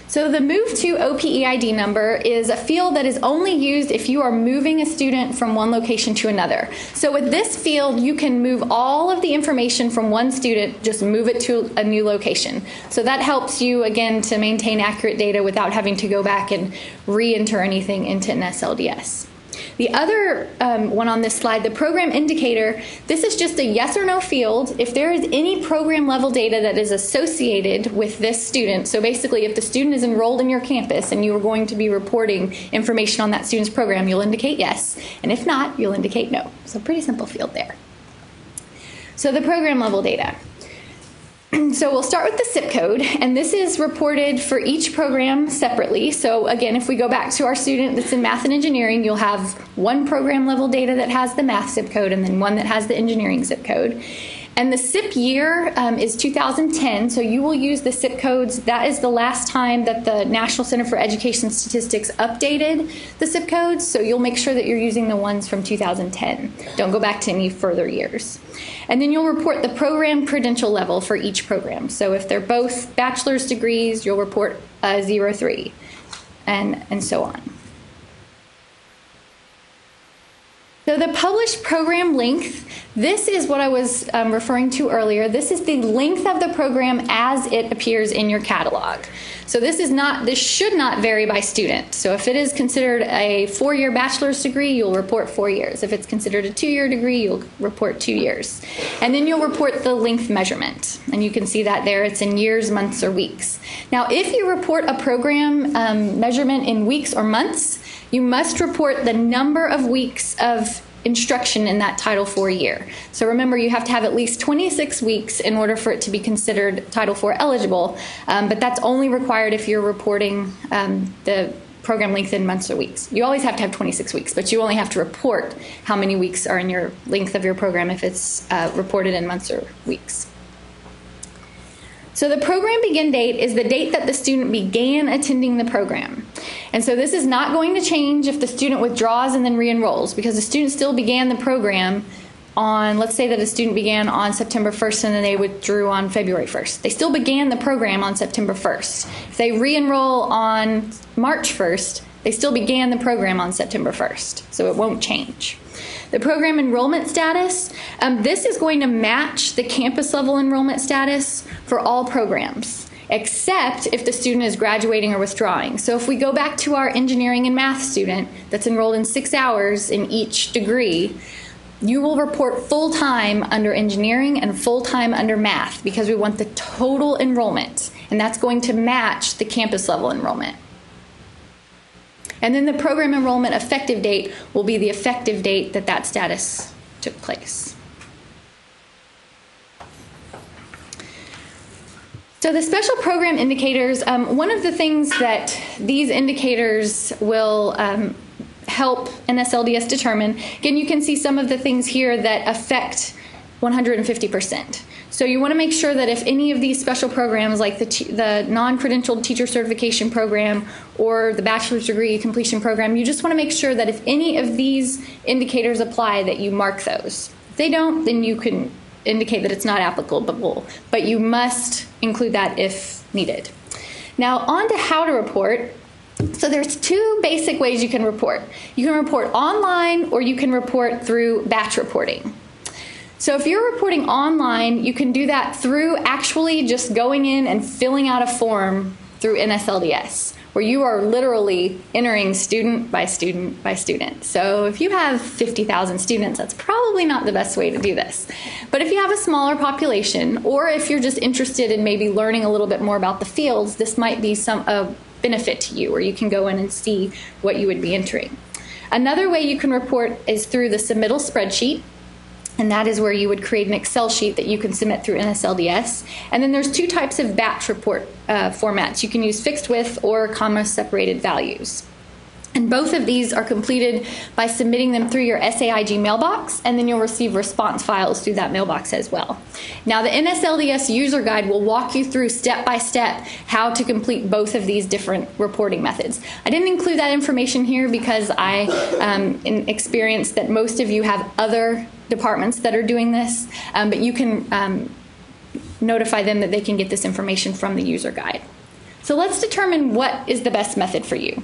So the Move to OPEID number is a field that is only used if you are moving a student from one location to another. So with this field, you can move all of the information from one student, just move it to a new location. So that helps you, again, to maintain accurate data without having to go back and re-enter anything into NSLDS. The other one on this slide, the program indicator, this is just a yes or no field. If there is any program level data that is associated with this student, so basically if the student is enrolled in your campus and you are going to be reporting information on that student's program, you'll indicate yes. And if not, you'll indicate no. So pretty simple field there. So the program level data. So we'll start with the zip code, and this is reported for each program separately. So again, if we go back to our student that's in math and engineering, you'll have one program level data that has the math zip code and then one that has the engineering zip code. And the SIP year is 2010, so you will use the SIP codes. That is the last time that the National Center for Education Statistics updated the SIP codes, so you'll make sure that you're using the ones from 2010. Don't go back to any further years. And then you'll report the program credential level for each program. So if they're both bachelor's degrees, you'll report 03, and so on. So the published program length, this is what I was referring to earlier. This is the length of the program as it appears in your catalog. So this should not vary by student. So if it is considered a 4-year bachelor's degree, you'll report 4 years. If it's considered a 2-year degree, you'll report 2 years. And then you'll report the length measurement. And you can see that there. It's in years, months, or weeks. Now, if you report a program measurement in weeks or months, you must report the number of weeks of instruction in that Title IV year. So remember, you have to have at least 26 weeks in order for it to be considered Title IV eligible, but that's only required if you're reporting the program length in months or weeks. You always have to have 26 weeks, but you only have to report how many weeks are in your length of your program if it's reported in months or weeks. So the program begin date is the date that the student began attending the program. And so this is not going to change if the student withdraws and then re-enrolls, because the student still began the program on, let's say that a student began on September 1st and then they withdrew on February 1st. They still began the program on September 1st. If they re-enroll on March 1st, they still began the program on September 1st, so it won't change. The program enrollment status, this is going to match the campus level enrollment status for all programs. except if the student is graduating or withdrawing. So if we go back to our engineering and math student that's enrolled in 6 hours in each degree, you will report full-time under engineering and full-time under math because we want the total enrollment, and that's going to match the campus level enrollment. And then the program enrollment effective date will be the effective date that that status took place. So the special program indicators, one of the things that these indicators will help NSLDS determine, again, you can see some of the things here that affect 150%. So you want to make sure that if any of these special programs, like the non-credentialed teacher certification program or the bachelor's degree completion program, you just want to make sure that if any of these indicators apply, that you mark those. If they don't, then you can indicate that it's not applicable, but you must include that if needed. Now, on to how to report. So there's 2 basic ways you can report. You can report online or you can report through batch reporting. So if you're reporting online, you can do that through actually just going in and filling out a form through NSLDS, where you are literally entering student by student by student. So if you have 50,000 students, that's probably not the best way to do this. But if you have a smaller population, or if you're just interested in maybe learning a little bit more about the fields, this might be a benefit to you, where you can go in and see what you would be entering. Another way you can report is through the submittal spreadsheet, and that is where you would create an Excel sheet that you can submit through NSLDS. And then there's 2 types of batch report formats. You can use fixed width or comma separated values. And both of these are completed by submitting them through your SAIG mailbox, and then you'll receive response files through that mailbox as well. Now, the NSLDS user guide will walk you through step by step how to complete both of these different reporting methods. I didn't include that information here because I experienced that most of you have other departments that are doing this, but you can notify them that they can get this information from the user guide. So let's determine what is the best method for you.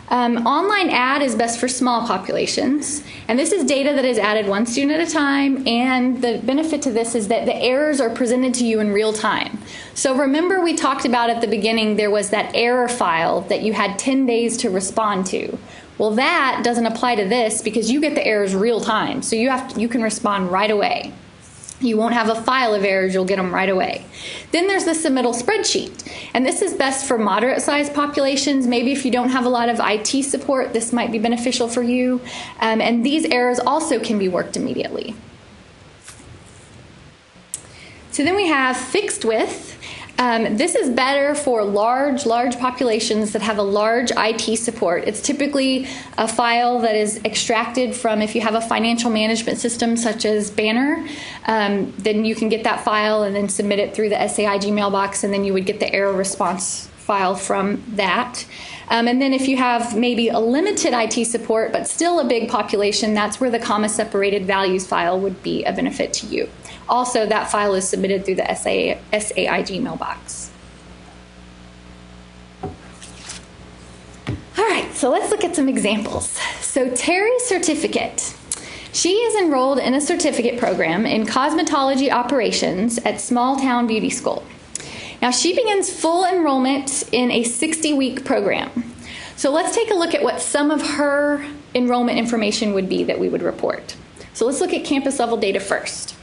Online add is best for small populations, and this is data that is added 1 student at a time, and the benefit to this is that the errors are presented to you in real time. So remember, we talked about at the beginning there was that error file that you had 10 days to respond to. Well, that doesn't apply to this because you get the errors real time, so you can respond right away. You won't have a file of errors, you'll get them right away. Then there's the submittal spreadsheet, and this is best for moderate-sized populations. Maybe if you don't have a lot of IT support, this might be beneficial for you. And these errors also can be worked immediately. So then we have fixed width. This is better for large populations that have a large IT support. It's typically a file that is extracted from, if you have a financial management system such as Banner, then you can get that file and then submit it through the SAIG mailbox, and then you would get the error response file from that. And then if you have maybe a limited IT support but still a big population, that's where the comma separated values file would be a benefit to you. Also, that file is submitted through the SAIG mailbox. All right, so let's look at some examples. So Terry's certificate. She is enrolled in a certificate program in cosmetology operations at Small Town Beauty School. Now, she begins full enrollment in a 60-week program. So let's take a look at what some of her enrollment information would be that we would report. So let's look at campus level data first.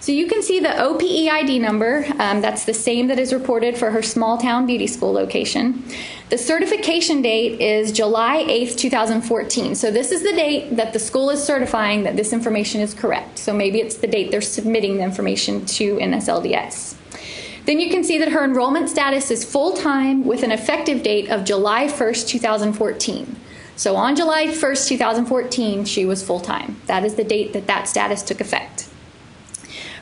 So you can see the OPEID number, that's the same that is reported for her Small Town Beauty School location. The certification date is July 8th, 2014. So this is the date that the school is certifying that this information is correct. So maybe it's the date they're submitting the information to NSLDS. Then you can see that her enrollment status is full-time with an effective date of July 1st, 2014. So on July 1st, 2014, she was full-time. That is the date that that status took effect.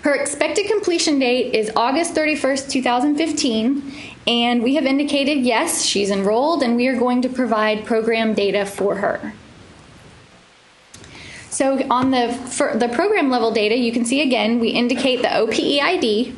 Her expected completion date is August 31st, 2015, and we have indicated, yes, she's enrolled, and we are going to provide program data for her. So on the program level data, you can see again, we indicate the OPEID,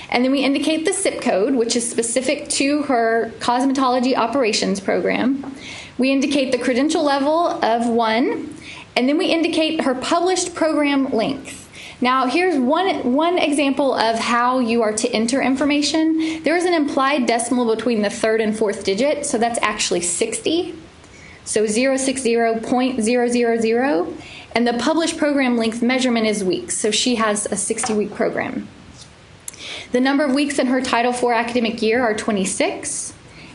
and then we indicate the zip code, which is specific to her cosmetology operations program. We indicate the credential level of 1, and then we indicate her published program length. Now, here's one example of how you are to enter information. There is an implied decimal between the third and fourth digit, so that's actually 60. So 060.000. And the published program length measurement is weeks, so she has a 60-week program. The number of weeks in her Title IV academic year are 26.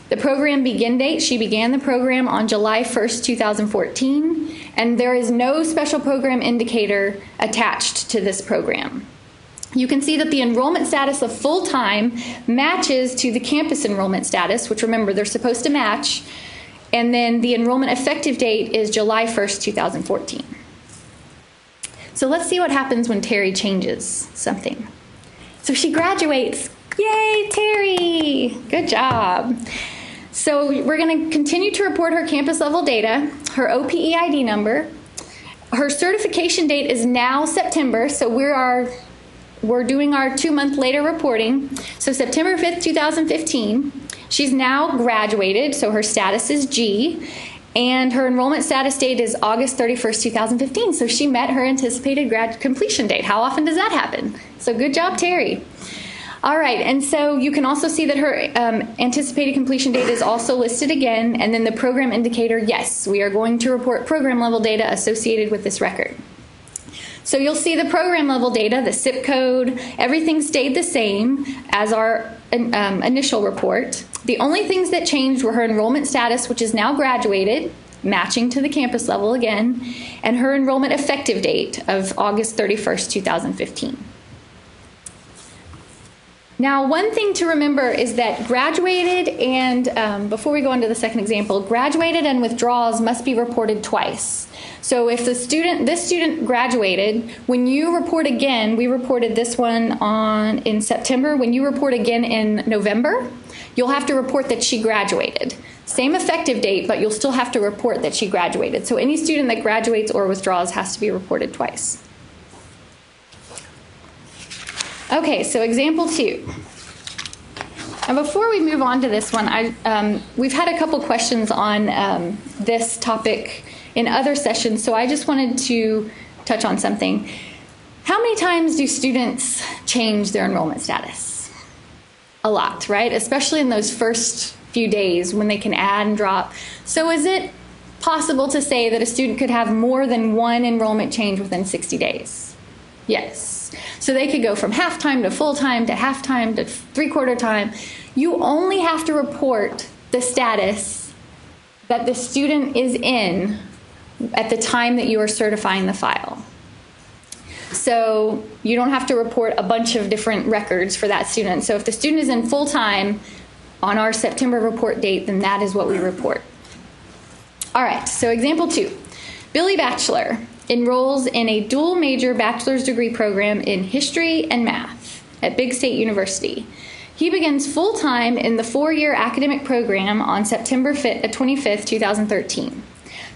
The program begin date, she began the program on July 1st, 2014, and there is no special program indicator attached to this program. You can see that the enrollment status of full-time matches to the campus enrollment status, which remember, they're supposed to match, and then the enrollment effective date is July 1st, 2014. So let's see what happens when Terry changes something. So she graduates. Yay, Terry! Good job. So we're going to continue to report her campus level data, her OPE ID number. Her certification date is now September, so we're doing our 2-month later reporting. So September 5th, 2015. She's now graduated, so her status is G, and her enrollment status date is August 31st, 2015. So she met her anticipated grad completion date. How often does that happen? So good job, Terry. All right, and so you can also see that her anticipated completion date is also listed again, and then the program indicator, yes, we are going to report program level data associated with this record. So you'll see the program level data, the zip code, everything stayed the same as our initial report. The only things that changed were her enrollment status, which is now graduated, matching to the campus level again, and her enrollment effective date of August 31st, 2015. Now, one thing to remember is that graduated and, before we go into the second example, graduated and withdrawals must be reported twice. So if this student graduated, when you report again, we reported this one in September, when you report again in November, you'll have to report that she graduated. Same effective date, but you'll still have to report that she graduated. So any student that graduates or withdraws has to be reported twice. Okay, so example 2. And before we move on to this one, we've had a couple questions on this topic in other sessions, so I just wanted to touch on something. How many times do students change their enrollment status? A lot, right? Especially in those first few days when they can add and drop. So is it possible to say that a student could have more than one enrollment change within 60 days? Yes. So they could go from half-time to full-time to half-time to three-quarter time. You only have to report the status that the student is in at the time that you are certifying the file. So you don't have to report a bunch of different records for that student. So if the student is in full-time on our September report date, then that is what we report. All right, so example 2. Billy Batchelor enrolls in a dual major bachelor's degree program in history and math at Big State University. He begins full-time in the 4-year academic program on September 25th, 2013.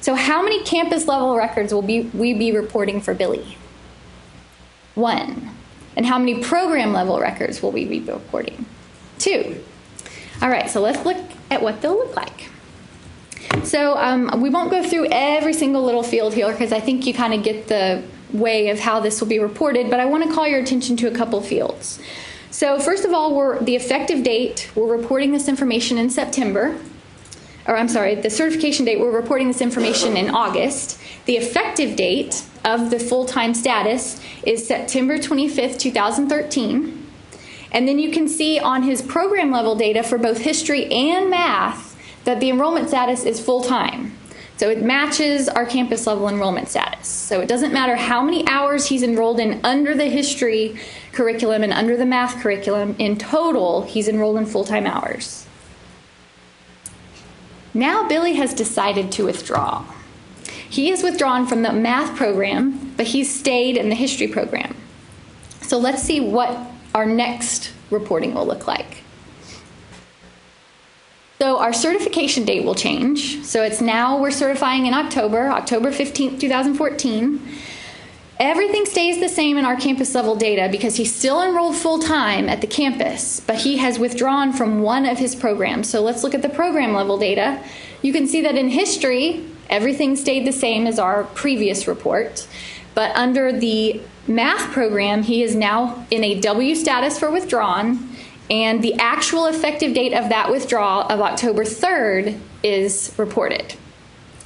So how many campus level records will we be reporting for Billy? 1. And how many program level records will we be reporting? 2. All right, so let's look at what they'll look like. So we won't go through every single little field here because I think you kind of get the way of how this will be reported, but I want to call your attention to a couple fields. So first of all, the effective date, we're reporting this information in September. Or I'm sorry, the certification date, we're reporting this information in August. The effective date of the full-time status is September 25th, 2013. And then you can see on his program level data for both history and math that the enrollment status is full-time. So it matches our campus level enrollment status. So it doesn't matter how many hours he's enrolled in under the history curriculum and under the math curriculum. In total, he's enrolled in full-time hours. Now Billy has decided to withdraw. He is withdrawn from the math program, but he's stayed in the history program. So let's see what our next reporting will look like. So our certification date will change. So it's now we're certifying in October 15th, 2014. Everything stays the same in our campus level data because he's still enrolled full-time at the campus, but he has withdrawn from one of his programs. So let's look at the program level data. You can see that in history, everything stayed the same as our previous report. But under the math program, he is now in a W status for withdrawn, and the actual effective date of that withdrawal of October 3rd is reported.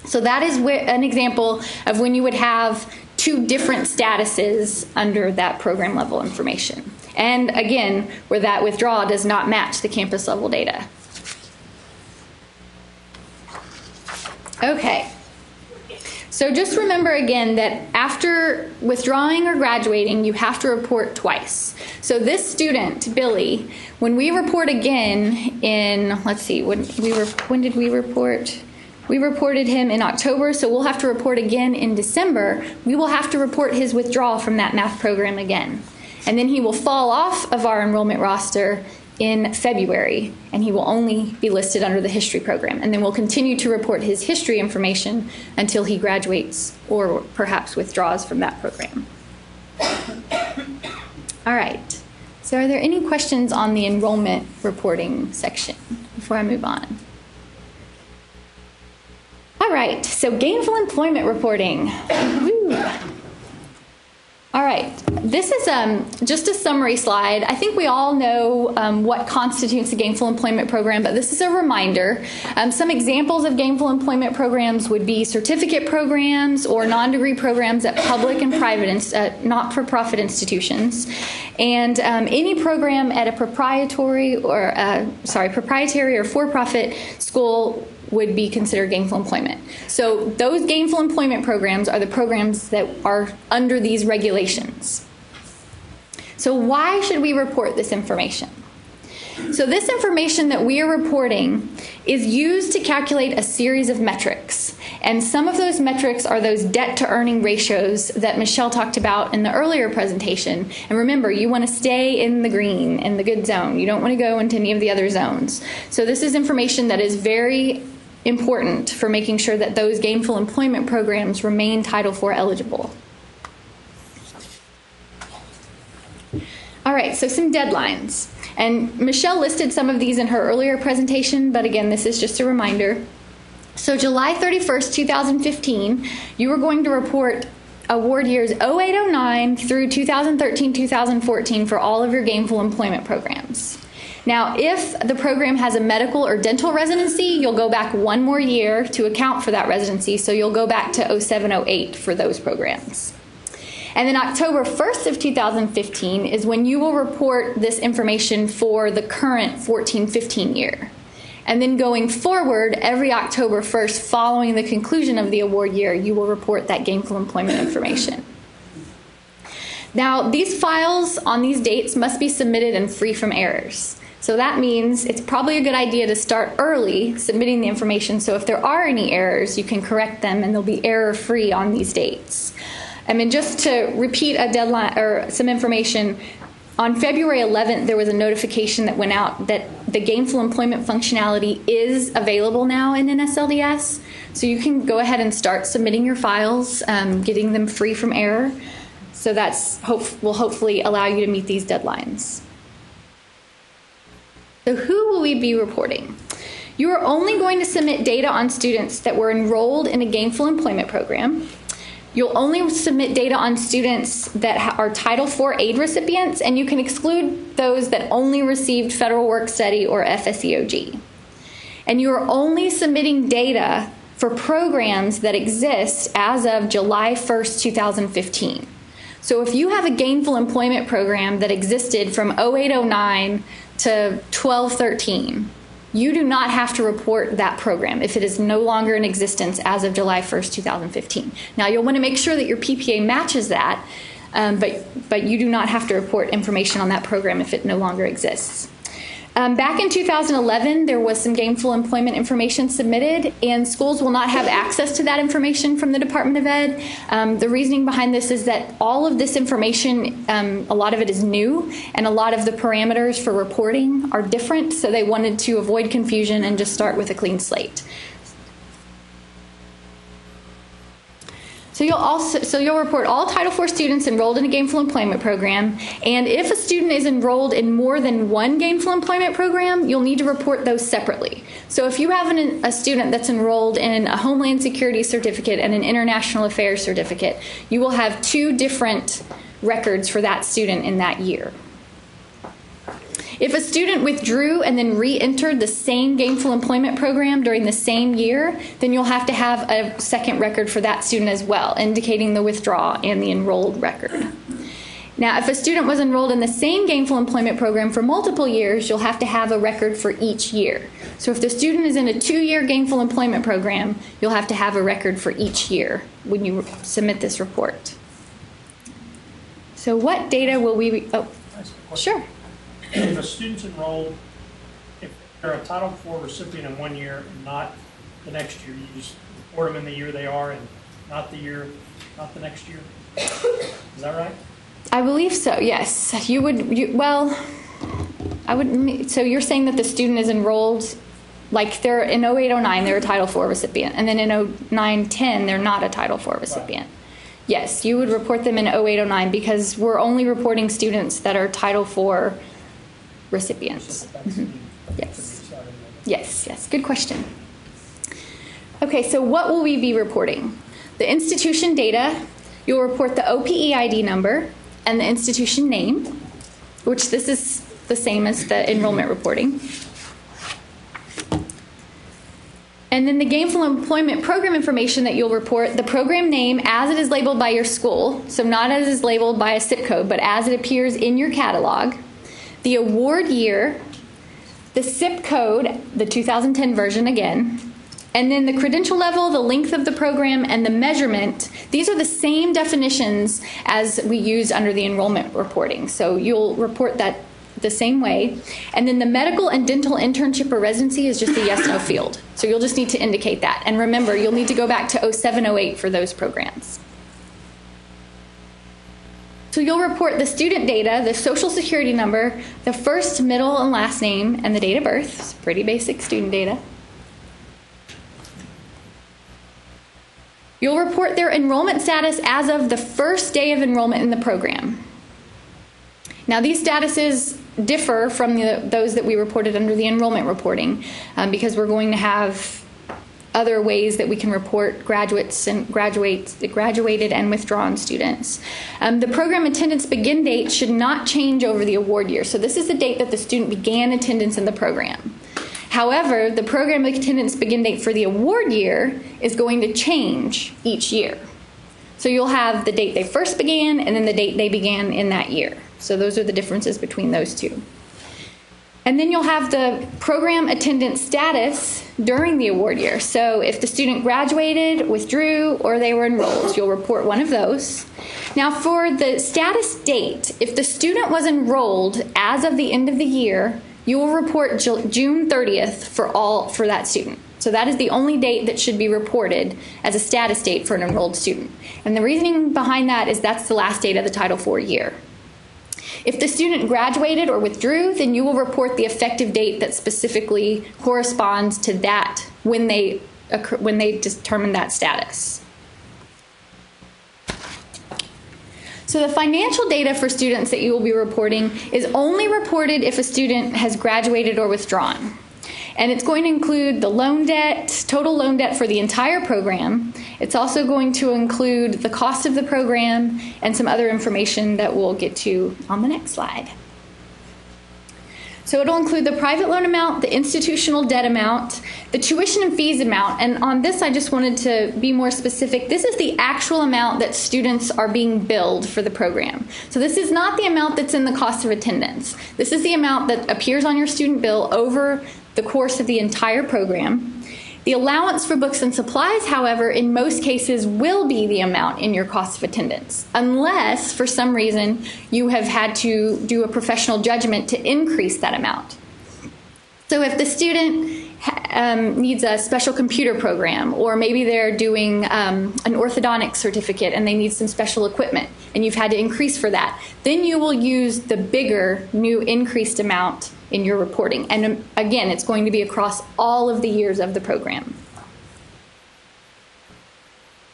So that is an example of when you would have two different statuses under that program level information. And again, where that withdrawal does not match the campus level data. Okay. So just remember again that after withdrawing or graduating, you have to report twice. So this student, Billy, when we report again in, let's see, when did we report? We reported him in October, so we'll have to report again in December. We will have to report his withdrawal from that math program again. And then he will fall off of our enrollment roster in February, and he will only be listed under the history program. And then we'll continue to report his history information until he graduates or perhaps withdraws from that program. All right. So are there any questions on the enrollment reporting section before I move on? All right, so gainful employment reporting. Woo. All right, this is just a summary slide. I think we all know what constitutes a gainful employment program, but this is a reminder. Some examples of gainful employment programs would be certificate programs or non-degree programs at public and private, not-for-profit institutions. And any program at a proprietary or for-profit school would be considered gainful employment. So those gainful employment programs are the programs that are under these regulations. So why should we report this information? So this information that we are reporting is used to calculate a series of metrics. And some of those metrics are those debt to earning ratios that Michelle talked about in the earlier presentation. And remember, you want to stay in the green, in the good zone. You don't want to go into any of the other zones. So this is information that is very important for making sure that those gainful employment programs remain Title IV eligible. All right, so some deadlines. And Michelle listed some of these in her earlier presentation, but again, this is just a reminder. So July 31st, 2015, you are going to report award years 0809 through 2013-2014 for all of your gainful employment programs. Now, if the program has a medical or dental residency, you'll go back one more year to account for that residency, so you'll go back to 0708 for those programs. And then October 1st of 2015 is when you will report this information for the current 14-15 year. And then going forward, every October 1st following the conclusion of the award year, you will report that gainful employment information. Now, these files on these dates must be submitted and free from errors. So that means it's probably a good idea to start early submitting the information, so if there are any errors, you can correct them and they'll be error-free on these dates. I mean, just to repeat a deadline or some information, on February 11th, there was a notification that went out that the gainful employment functionality is available now in NSLDS. So you can go ahead and start submitting your files, getting them free from error. So that's will hopefully allow you to meet these deadlines. So who will we be reporting? You are only going to submit data on students that were enrolled in a gainful employment program. You'll only submit data on students that are Title IV aid recipients, and you can exclude those that only received Federal Work Study or FSEOG. And you are only submitting data for programs that exist as of July 1st, 2015. So if you have a gainful employment program that existed from 0809 to 1213, you do not have to report that program if it is no longer in existence as of July 1st, 2015. Now, you'll want to make sure that your PPA matches that, but you do not have to report information on that program if it no longer exists. Back in 2011, there was some gainful employment information submitted, and schools will not have access to that information from the Department of Ed. The reasoning behind this is that all of this information, a lot of it is new, and a lot of the parameters for reporting are different, so they wanted to avoid confusion and just start with a clean slate. So you'll report all Title IV students enrolled in a gainful employment program, and if a student is enrolled in more than one gainful employment program, you'll need to report those separately. So if you have a student that's enrolled in a Homeland Security certificate and an International Affairs certificate, you will have 2 different records for that student in that year. If a student withdrew and then re-entered the same gainful employment program during the same year, then you'll have to have a second record for that student as well, indicating the withdrawal and the enrolled record. Now, if a student was enrolled in the same gainful employment program for multiple years, you'll have to have a record for each year. So if the student is in a 2-year gainful employment program, you'll have to have a record for each year when you submit this report. So what data will we, sure. If a student's enrolled, if they're a Title IV recipient in 1 year and not the next year, you just report them in the year they are and not the next year. Is that right? I believe so, yes. So you're saying that the student is enrolled, like they're in 0809, they're a Title IV recipient, and then in 0910, they're not a Title IV recipient. Right. Yes, you would report them in 0809 because we're only reporting students that are Title IV recipients. Mm-hmm. Yes. Yes, good question. Okay, so what will we be reporting? The institution data, you'll report the OPE ID number and the institution name, which this is the same as the enrollment reporting. And then the gainful employment program information that you'll report, the program name as it is labeled by your school, so not as is labeled by a zip code, but as it appears in your catalog, the award year, the zip code, the 2010 version again, and then the credential level, the length of the program, and the measurement. These are the same definitions as we use under the enrollment reporting. So you'll report that the same way. And then the medical and dental internship or residency is just a yes/no field. So you'll just need to indicate that. And remember, you'll need to go back to 0708 for those programs. So you'll report the student data, the social security number, the first, middle, and last name, and the date of birth. It's pretty basic student data. You'll report their enrollment status as of the first day of enrollment in the program. Now, these statuses differ from those that we reported under the enrollment reporting because we're going to have other ways that we can report graduates and graduated and withdrawn students. The program attendance begin date should not change over the award year. So this is the date that the student began attendance in the program. However, the program attendance begin date for the award year is going to change each year. So you'll have the date they first began and then the date they began in that year. So those are the differences between those two. And then you'll have the program attendance status during the award year. So if the student graduated, withdrew, or they were enrolled, you'll report one of those. Now for the status date, if the student was enrolled as of the end of the year, you will report June 30th for that student. So that is the only date that should be reported as a status date for an enrolled student. And the reasoning behind that is that's the last date of the Title IV year. If the student graduated or withdrew, then you will report the effective date that specifically corresponds to that when they determine that status. So the financial data for students that you will be reporting is only reported if a student has graduated or withdrawn. And it's going to include the loan debt, total loan debt for the entire program. It's also going to include the cost of the program and some other information that we'll get to on the next slide. So it'll include the private loan amount, the institutional debt amount, the tuition and fees amount. And on this, I just wanted to be more specific. This is the actual amount that students are being billed for the program. So this is not the amount that's in the cost of attendance. This is the amount that appears on your student bill over the course of the entire program. The allowance for books and supplies, however, in most cases will be the amount in your cost of attendance, unless for some reason you have had to do a professional judgment to increase that amount. So if the student needs a special computer program, or maybe they're doing an orthodontic certificate and they need some special equipment, and you've had to increase for that, then you will use the bigger, new increased amount in your reporting. And again, it's going to be across all of the years of the program.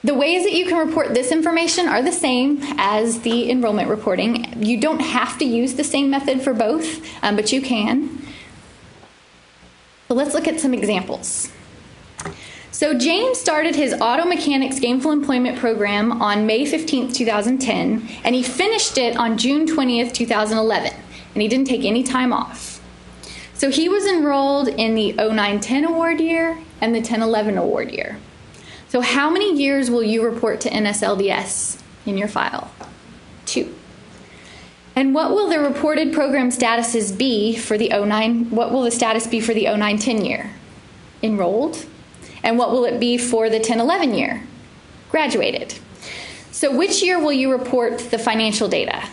The ways that you can report this information are the same as the enrollment reporting. You don't have to use the same method for both, but you can. But let's look at some examples. So James started his auto mechanics gainful employment program on May 15th, 2010, and he finished it on June 20th, 2011, and he didn't take any time off. So he was enrolled in the 09-10 award year and the 10-11 award year. So how many years will you report to NSLDS in your file? 2. And what will the reported program statuses be for the 09, what will the status be for the 09-10 year? Enrolled. And what will it be for the 10-11 year? Graduated. So which year will you report the financial data?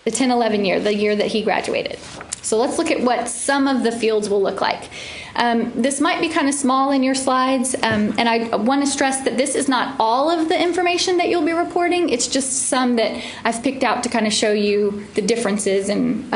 The 10-11 year, the year that he graduated. So let's look at what some of the fields will look like. This might be kind of small in your slides, and I want to stress that this is not all of the information that you'll be reporting. It's just some that I've picked out to kind of show you the differences and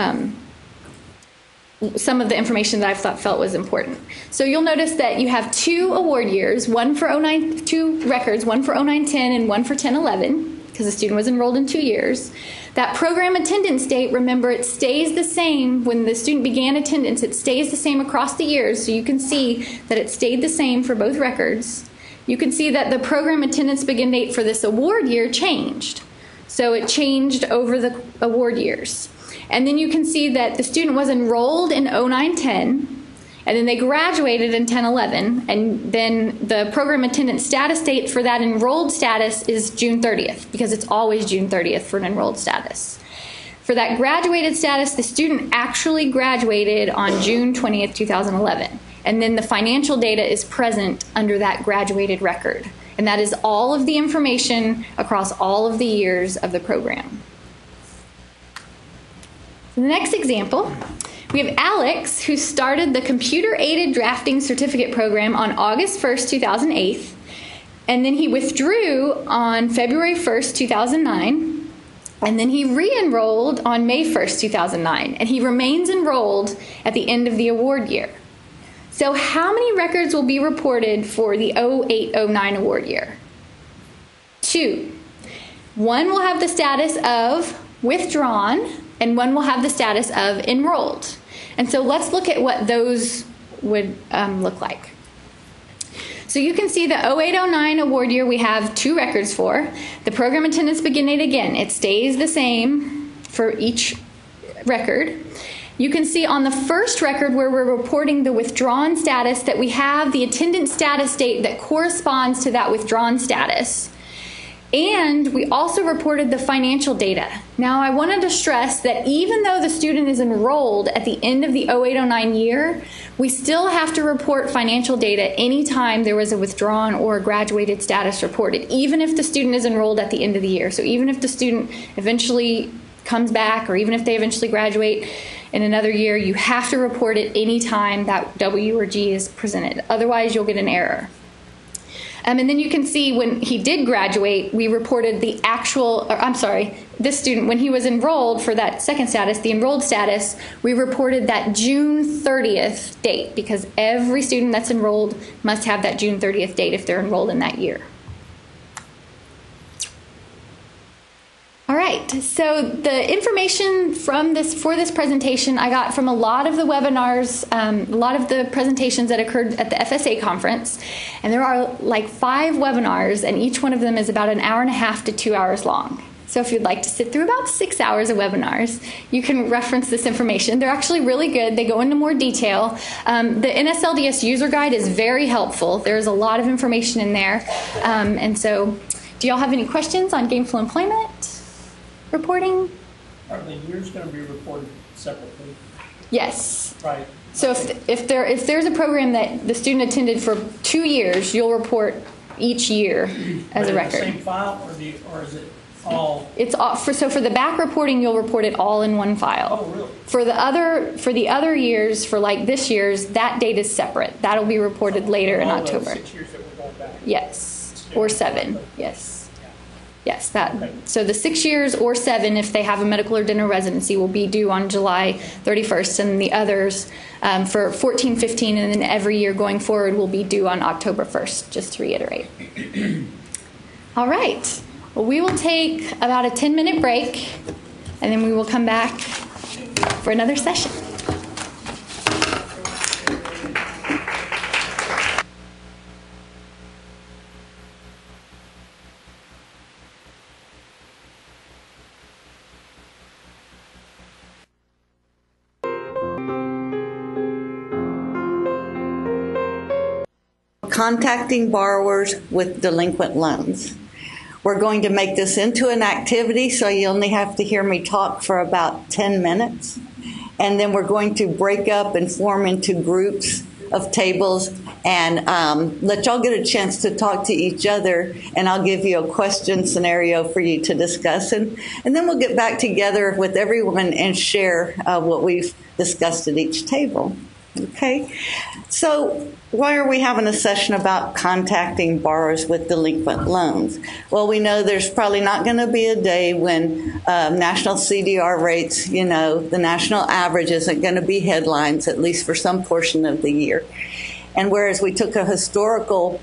some of the information that I felt was important. So you'll notice that you have 2 award years, one for 2 records, one for 09-10 and one for 10-11, because the student was enrolled in 2 years. That program attendance date, remember, it stays the same when the student began attendance. It stays the same across the years, so you can see that it stayed the same for both records. You can see that the program attendance begin date for this award year changed. So it changed over the award years. And then you can see that the student was enrolled in 09-10, and then they graduated in 10-11, and then the program attendance status date for that enrolled status is June 30th, because it's always June 30th for an enrolled status. For that graduated status, the student actually graduated on June 20th, 2011, and then the financial data is present under that graduated record. And that is all of the information across all of the years of the program. The next example, we have Alex, who started the Computer-Aided Drafting Certificate Program on August 1st, 2008, and then he withdrew on February 1st, 2009, and then he re-enrolled on May 1st, 2009, and he remains enrolled at the end of the award year. So how many records will be reported for the 08-09 award year? 2. One will have the status of withdrawn, and one will have the status of enrolled. And so let's look at what those would look like. So you can see the 08-09 award year we have 2 records for. The program attendance begin date, again, it stays the same for each record. You can see on the first record where we're reporting the withdrawn status that we have the attendance status date that corresponds to that withdrawn status. And we also reported the financial data. Now, I wanted to stress that even though the student is enrolled at the end of the 08-09 year, we still have to report financial data anytime there was a withdrawn or graduated status reported, even if the student is enrolled at the end of the year. So even if the student eventually comes back, or even if they eventually graduate in another year, you have to report it anytime that W or G is presented. Otherwise, you'll get an error. And then you can see when he did graduate, we reported the actual, or I'm sorry, this student, when he was enrolled for that second status, the enrolled status, we reported that June 30th date, because every student that's enrolled must have that June 30th date if they're enrolled in that year. All right, so the information from for this presentation I got from a lot of the webinars, a lot of the presentations that occurred at the FSA conference, and there are like 5 webinars, and each one of them is about 1.5 hours to 2 hours long. So if you'd like to sit through about 6 hours of webinars, you can reference this information. They're actually really good. They go into more detail. The NSLDS user guide is very helpful. There's a lot of information in there. And so do y'all have any questions on gainful employment reporting? Are the years going to be reported separately? Yes. Right. So if there's a program that the student attended for 2 years, you'll report each year as a record. The same file, or is it all? It's all so for the back reporting, you'll report it all in one file. Oh, really? For the other years, for like this year's, that date is separate. That'll be reported later in October. 6 years that we're going back. Yes, or 7. Yes. Yes, that. Okay. So the 6 years or 7, if they have a medical or dental residency, will be due on July 31st, and the others for 14, 15, and then every year going forward will be due on October 1st, just to reiterate. All right. Well, we will take about a 10-minute break, and then we will come back for another session. contacting borrowers with delinquent loans. We're going to make this into an activity, so you only have to hear me talk for about 10 minutes. And then we're going to break up and form into groups of tables and let y'all get a chance to talk to each other, and I'll give you a question scenario for you to discuss. And then we'll get back together with everyone and share what we've discussed at each table. Okay? So why are we having a session about contacting borrowers with delinquent loans? Well, we know there's probably not going to be a day when national CDR rates, the national average isn't going to be headlines, at least for some portion of the year. And whereas we took a historical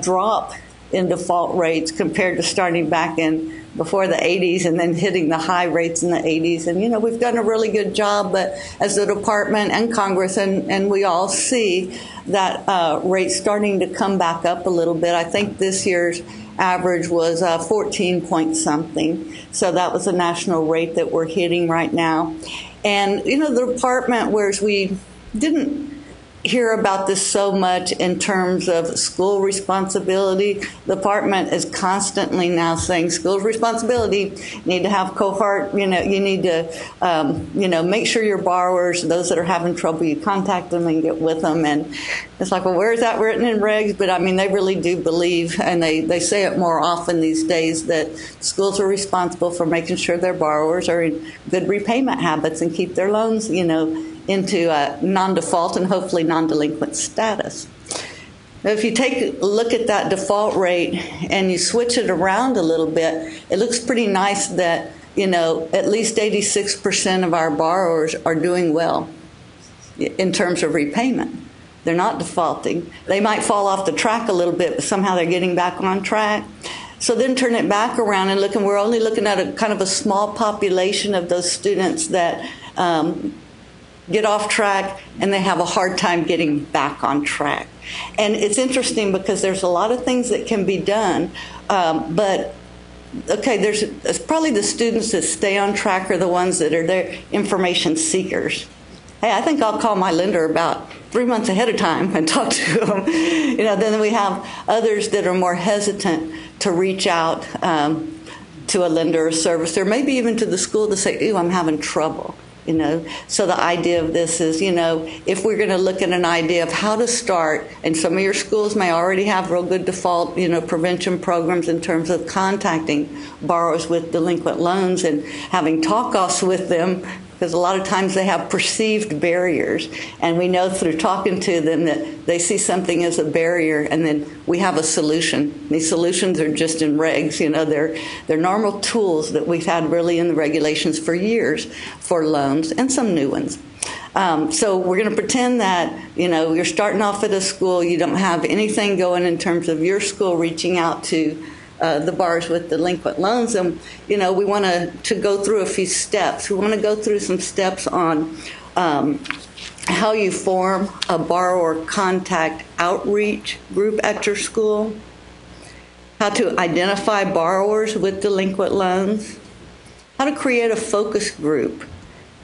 drop in default rates compared to starting back in before the 80s and then hitting the high rates in the 80s. And, we've done a really good job, but as the department and Congress and we all see that rate starting to come back up a little bit. I think this year's average was 14 point something. So that was the national rate that we're hitting right now. And, the department, whereas we didn't hear about this so much in terms of school responsibility. The department is constantly now saying school responsibility, you need to have cohort, you need to, make sure your borrowers, those that are having trouble, you contact them and get with them. And it's like, well, where is that written in regs? But I mean, they really do believe, and they say it more often these days, that schools are responsible for making sure their borrowers are in good repayment habits and keep their loans, into non-default and hopefully non-delinquent status. Now, if you take a look at that default rate and you switch it around a little bit, it looks pretty nice that, at least 86% of our borrowers are doing well in terms of repayment. They're not defaulting. They might fall off the track a little bit, but somehow they're getting back on track. So then turn it back around and we're only looking at a kind of a small population of those students that get off track and they have a hard time getting back on track. And it's interesting because there's a lot of things that can be done, but okay, it's probably the students that stay on track are the ones that are their information seekers. Hey, I think I'll call my lender about 3 months ahead of time and talk to them. Then we have others that are more hesitant to reach out to a lender or servicer, maybe even to the school to say, "Ooh, I'm having trouble." So the idea of this is, if we're going to look at an idea of how to start, and some of your schools may already have real good default, prevention programs in terms of contacting borrowers with delinquent loans and having talk-offs with them, because a lot of times they have perceived barriers, and we know through talking to them that they see something as a barrier, and then we have a solution. These solutions are just in regs, they're normal tools that we've had really in the regulations for years for loans and some new ones. So we're going to pretend that, you're starting off at a school, you don't have anything going in terms of your school reaching out to the borrowers with delinquent loans, and we want to go through a few steps. We want to go through some steps on how you form a borrower contact outreach group at your school, how to identify borrowers with delinquent loans, how to create a focus group,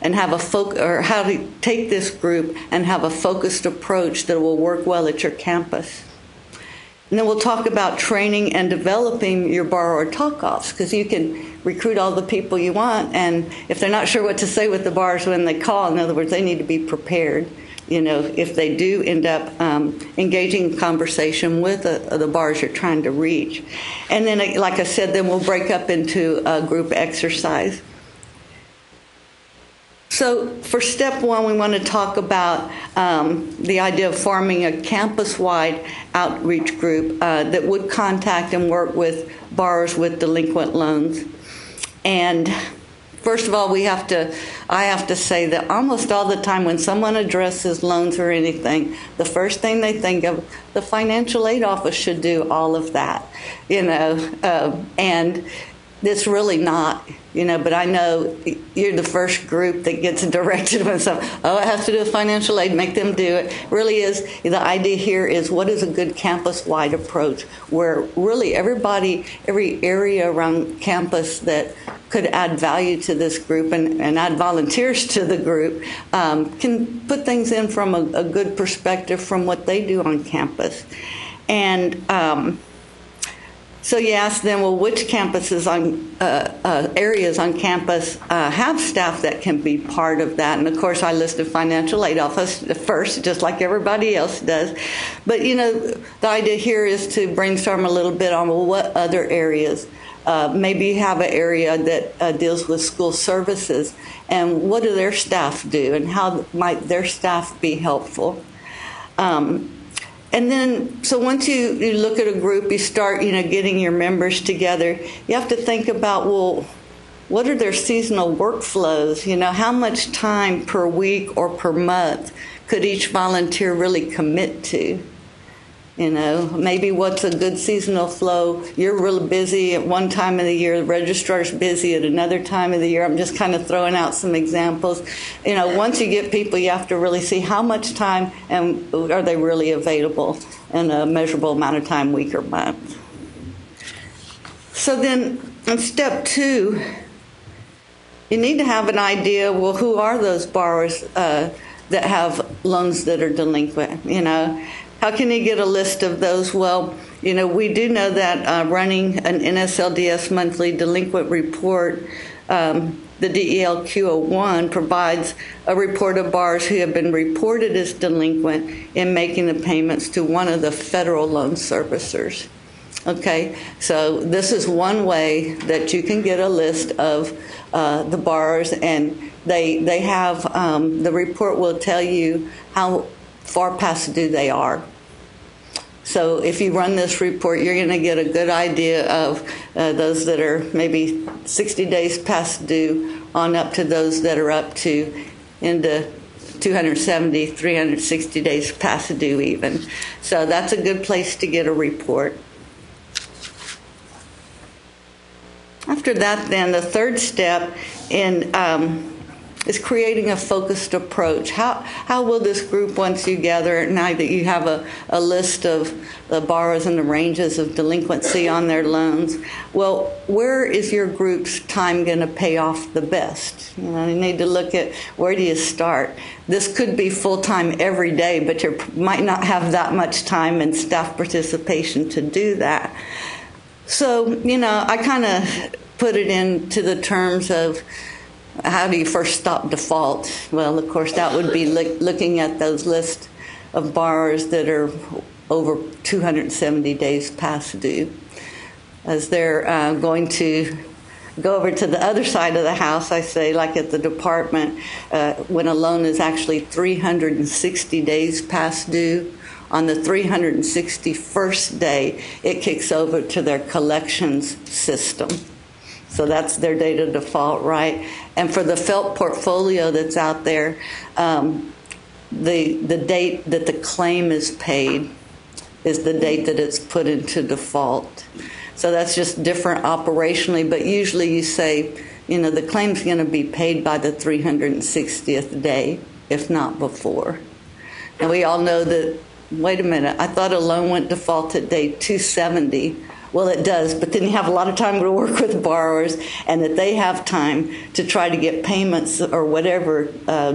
and have or how to take this group and have a focused approach that will work well at your campus. And then we'll talk about training and developing your borrower talk-offs, because you can recruit all the people you want, and if they're not sure what to say with the borrowers when they call, in other words, they need to be prepared, if they do end up engaging in conversation with the borrowers you're trying to reach. And then, like I said, then we'll break up into a group exercise. So for step one, we want to talk about the idea of forming a campus-wide outreach group that would contact and work with borrowers with delinquent loans. And first of all, I have to say that almost all the time when someone addresses loans or anything, the first thing they think of, the financial aid office should do all of that, and it's really not. But I know you're the first group that gets directed when it has to do with financial aid, make them do it. Really is, the idea here is what is a good campus-wide approach where really every area around campus that could add value to this group and add volunteers to the group can put things in from a good perspective from what they do on campus. And so you ask them, well, which campuses areas on campus have staff that can be part of that? And of course, I listed financial aid office first, just like everybody else does. But the idea here is to brainstorm a little bit on, well, what other areas? Maybe you have an area that deals with school services, and what do their staff do, and how might their staff be helpful? And then, so once you look at a group, you start, getting your members together, you have to think about, well, what are their seasonal workflows? How much time per week or per month could each volunteer really commit to? Maybe what's a good seasonal flow? You're really busy at one time of the year, the registrar's busy at another time of the year. I'm just kind of throwing out some examples. Once you get people, you have to really see how much time and are they really available in a measurable amount of time, week or month. So then in step 2, you need to have an idea, well, who are those borrowers that have loans that are delinquent, How can you get a list of those? Well, we do know that running an NSLDS monthly delinquent report, the DELQ-01 provides a report of borrowers who have been reported as delinquent in making the payments to one of the federal loan servicers. Okay, so this is one way that you can get a list of the borrowers, and they have, the report will tell you how far past due they are. So if you run this report, you're going to get a good idea of those that are maybe 60 days past due on up to those that are up to into 270, 360 days past due even. So that's a good place to get a report. After that, then, the third step is creating a focused approach. How will this group, once you gather, now that you have a list of the borrowers and the ranges of delinquency on their loans, well, where is your group's time going to pay off the best? You need to look at, where do you start? This could be full-time every day, but you might not have that much time and staff participation to do that. So, I kind of put it into the terms of, how do you first stop default? Well, of course, that would be looking at those lists of borrowers that are over 270 days past due. As they're going to go over to the other side of the house, I say, like at the department, when a loan is actually 360 days past due, on the 361st day, it kicks over to their collections system. So that's their date of default, right? And for the FFELP portfolio that's out there, the date that the claim is paid is the date that it's put into default. So that's just different operationally, but usually you say, the claim's going to be paid by the 360th day, if not before. And we all know that, wait a minute, I thought a loan went default at day 270. Well, it does, but then you have a lot of time to work with borrowers, and that they have time to try to get payments or whatever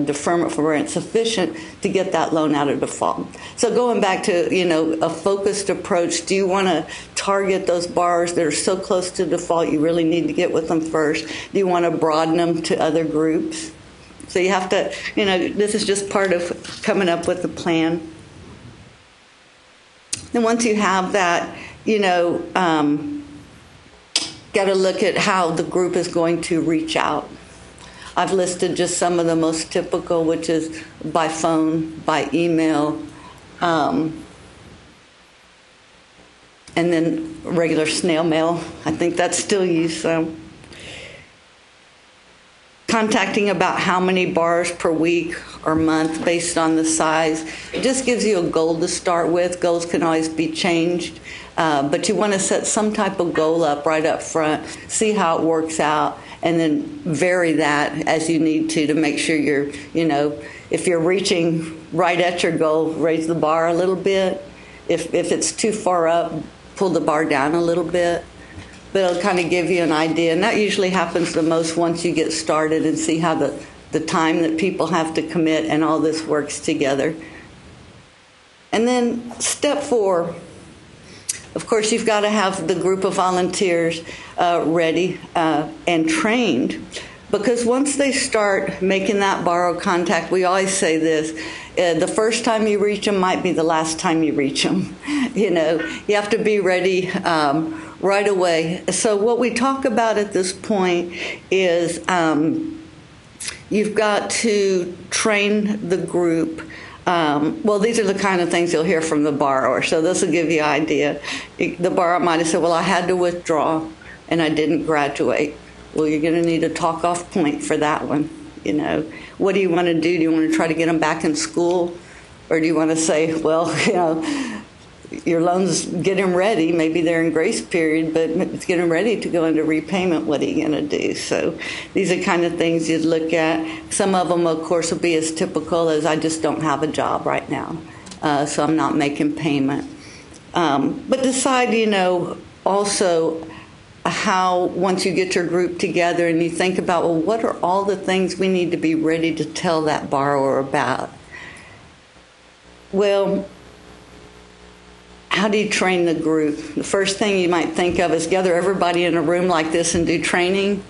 deferment for rent sufficient to get that loan out of default. So going back to, a focused approach, do you want to target those borrowers that are so close to default you really need to get with them first? Do you want to broaden them to other groups? So you have to, this is just part of coming up with a plan. And once you have that, got to look at how the group is going to reach out. I've listed just some of the most typical, which is by phone, by email, and then regular snail mail. I think that's still used. Contacting about how many borrowers per week or month based on the size. It just gives you a goal to start with. Goals can always be changed. But you want to set some type of goal up right up front, see how it works out, and then vary that as you need to make sure you're, if you're reaching right at your goal, raise the bar a little bit. If it's too far up, pull the bar down a little bit. But it'll kind of give you an idea. And that usually happens the most once you get started and see how the time that people have to commit and all this works together. And then step 4 Of course, you've got to have the group of volunteers ready and trained, because once they start making that borrow contact, we always say this, the first time you reach them might be the last time you reach them. You know, you have to be ready right away. So what we talk about at this point is you've got to train the group. Well, these are the kind of things you'll hear from the borrower, so this will give you an idea. The borrower might have said, well, I had to withdraw and I didn't graduate. Well, you're going to need a talk-off point for that one. You know, what do you want to do? Do you want to try to get them back in school? Or do you want to say, well, you know, your loans, get them ready. Maybe they're in grace period, but it's getting ready to go into repayment. What are you going to do? So these are kind of things you'd look at. Some of them, of course, will be as typical as I just don't have a job right now, so I'm not making payment. But decide, you know, also how once you get your group together and you think about, well, what are all the things we need to be ready to tell that borrower about? Well, how do you train the group? The first thing you might think of is gather everybody in a room like this and do training,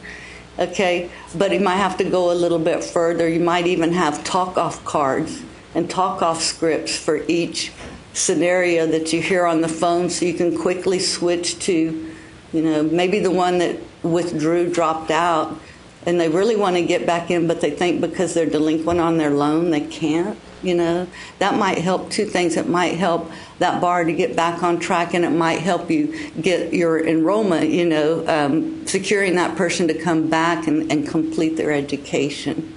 okay? But you might have to go a little bit further. You might even have talk-off cards and talk-off scripts for each scenario that you hear on the phone, so you can quickly switch to, you know, maybe the one that withdrew, dropped out, and they really want to get back in, but they think because they're delinquent on their loan, they can't, you know. That might help. Two things. It might help that borrower to get back on track, and it might help you get your enrollment, you know, securing that person to come back and complete their education.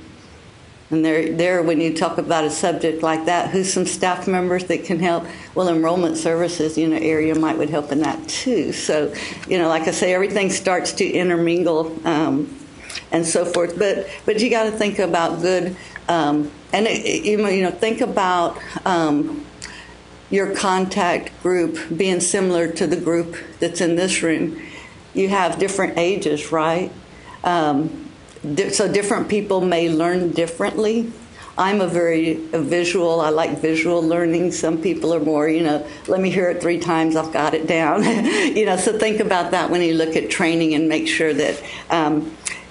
And there, when you talk about a subject like that, who's some staff members that can help? Well, enrollment services, you know, area would help in that too. So, you know, like I say, everything starts to intermingle and so forth. But you got to think about good, you know, think about your contact group being similar to the group that's in this room. You have different ages, right? So different people may learn differently. I'm a visual, I like visual learning. Some people are more, you know, let me hear it 3 times, I've got it down. You know, so think about that when you look at training, and make sure that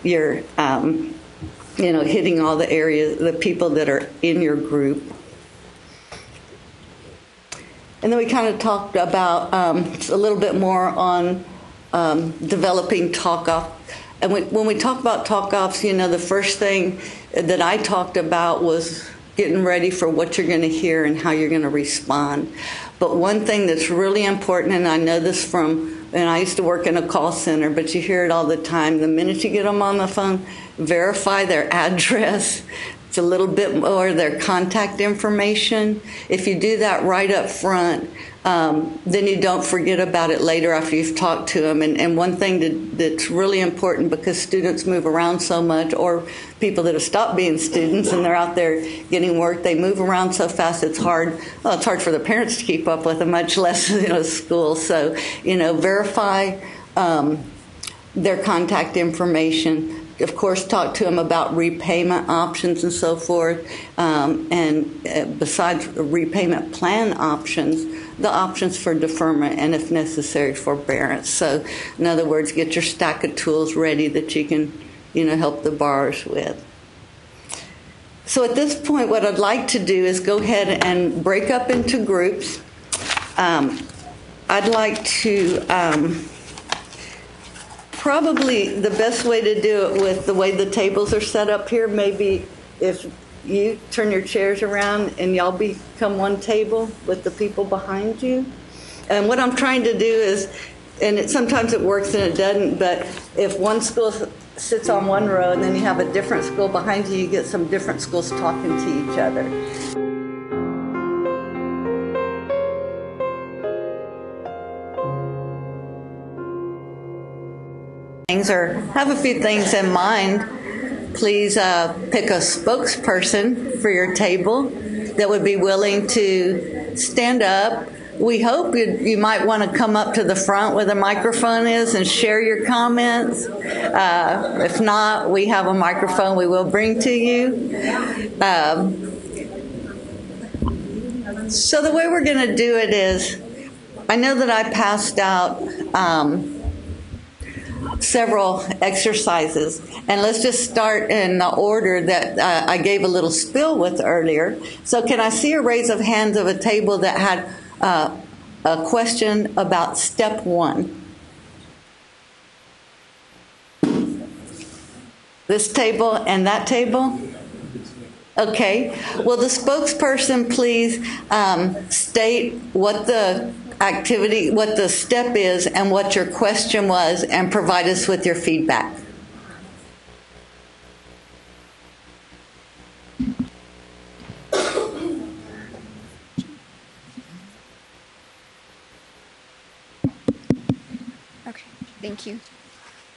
you're, you know, hitting all the areas, the people that are in your group. And then we kind of talked about a little bit more on developing talk-off. And when we talk about talk-offs, you know, the first thing that I talked about was getting ready for what you're going to hear and how you're going to respond. But one thing that's really important, and I know this from, and I used to work in a call center, but you hear it all the time, the minute you get them on the phone, verify their address. It's a little bit more their contact information. If you do that right up front, then you don't forget about it later after you've talked to them. And one thing that's really important, because students move around so much, or people that have stopped being students and they're out there getting work, they move around so fast it's hard. Well, it's hard for the parents to keep up with them, much less, you know, school. So, you know, verify their contact information. Of course, talk to them about repayment options and so forth. And besides repayment plan options, the options for deferment and, if necessary, forbearance. So, in other words, get your stack of tools ready that you can, you know, help the borrowers with. So at this point, what I'd like to do is go ahead and break up into groups. I'd like to... probably the best way to do it with the way the tables are set up here, maybe if you turn your chairs around and y'all become one table with the people behind you. And what I'm trying to do is, and sometimes it works and it doesn't, but if one school sits on one row and then you have a different school behind you, you get some different schools talking to each other. Or have a few things in mind. Please pick a spokesperson for your table that would be willing to stand up. We hope you might want to come up to the front where the microphone is and share your comments. If not, we have a microphone we will bring to you. So the way we're going to do it is, I know that I passed out several exercises, and let's just start in the order that I gave a little spiel with earlier. So can I see a raise of hands of a table that had a question about step 1? This table and that table? Okay. Will the spokesperson please state what the activity, what the step is, and what your question was, and provide us with your feedback? Okay, thank you.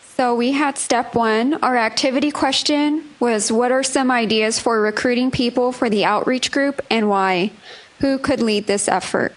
So we had step 1. Our activity question was, what are some ideas for recruiting people for the outreach group and why? Who could lead this effort?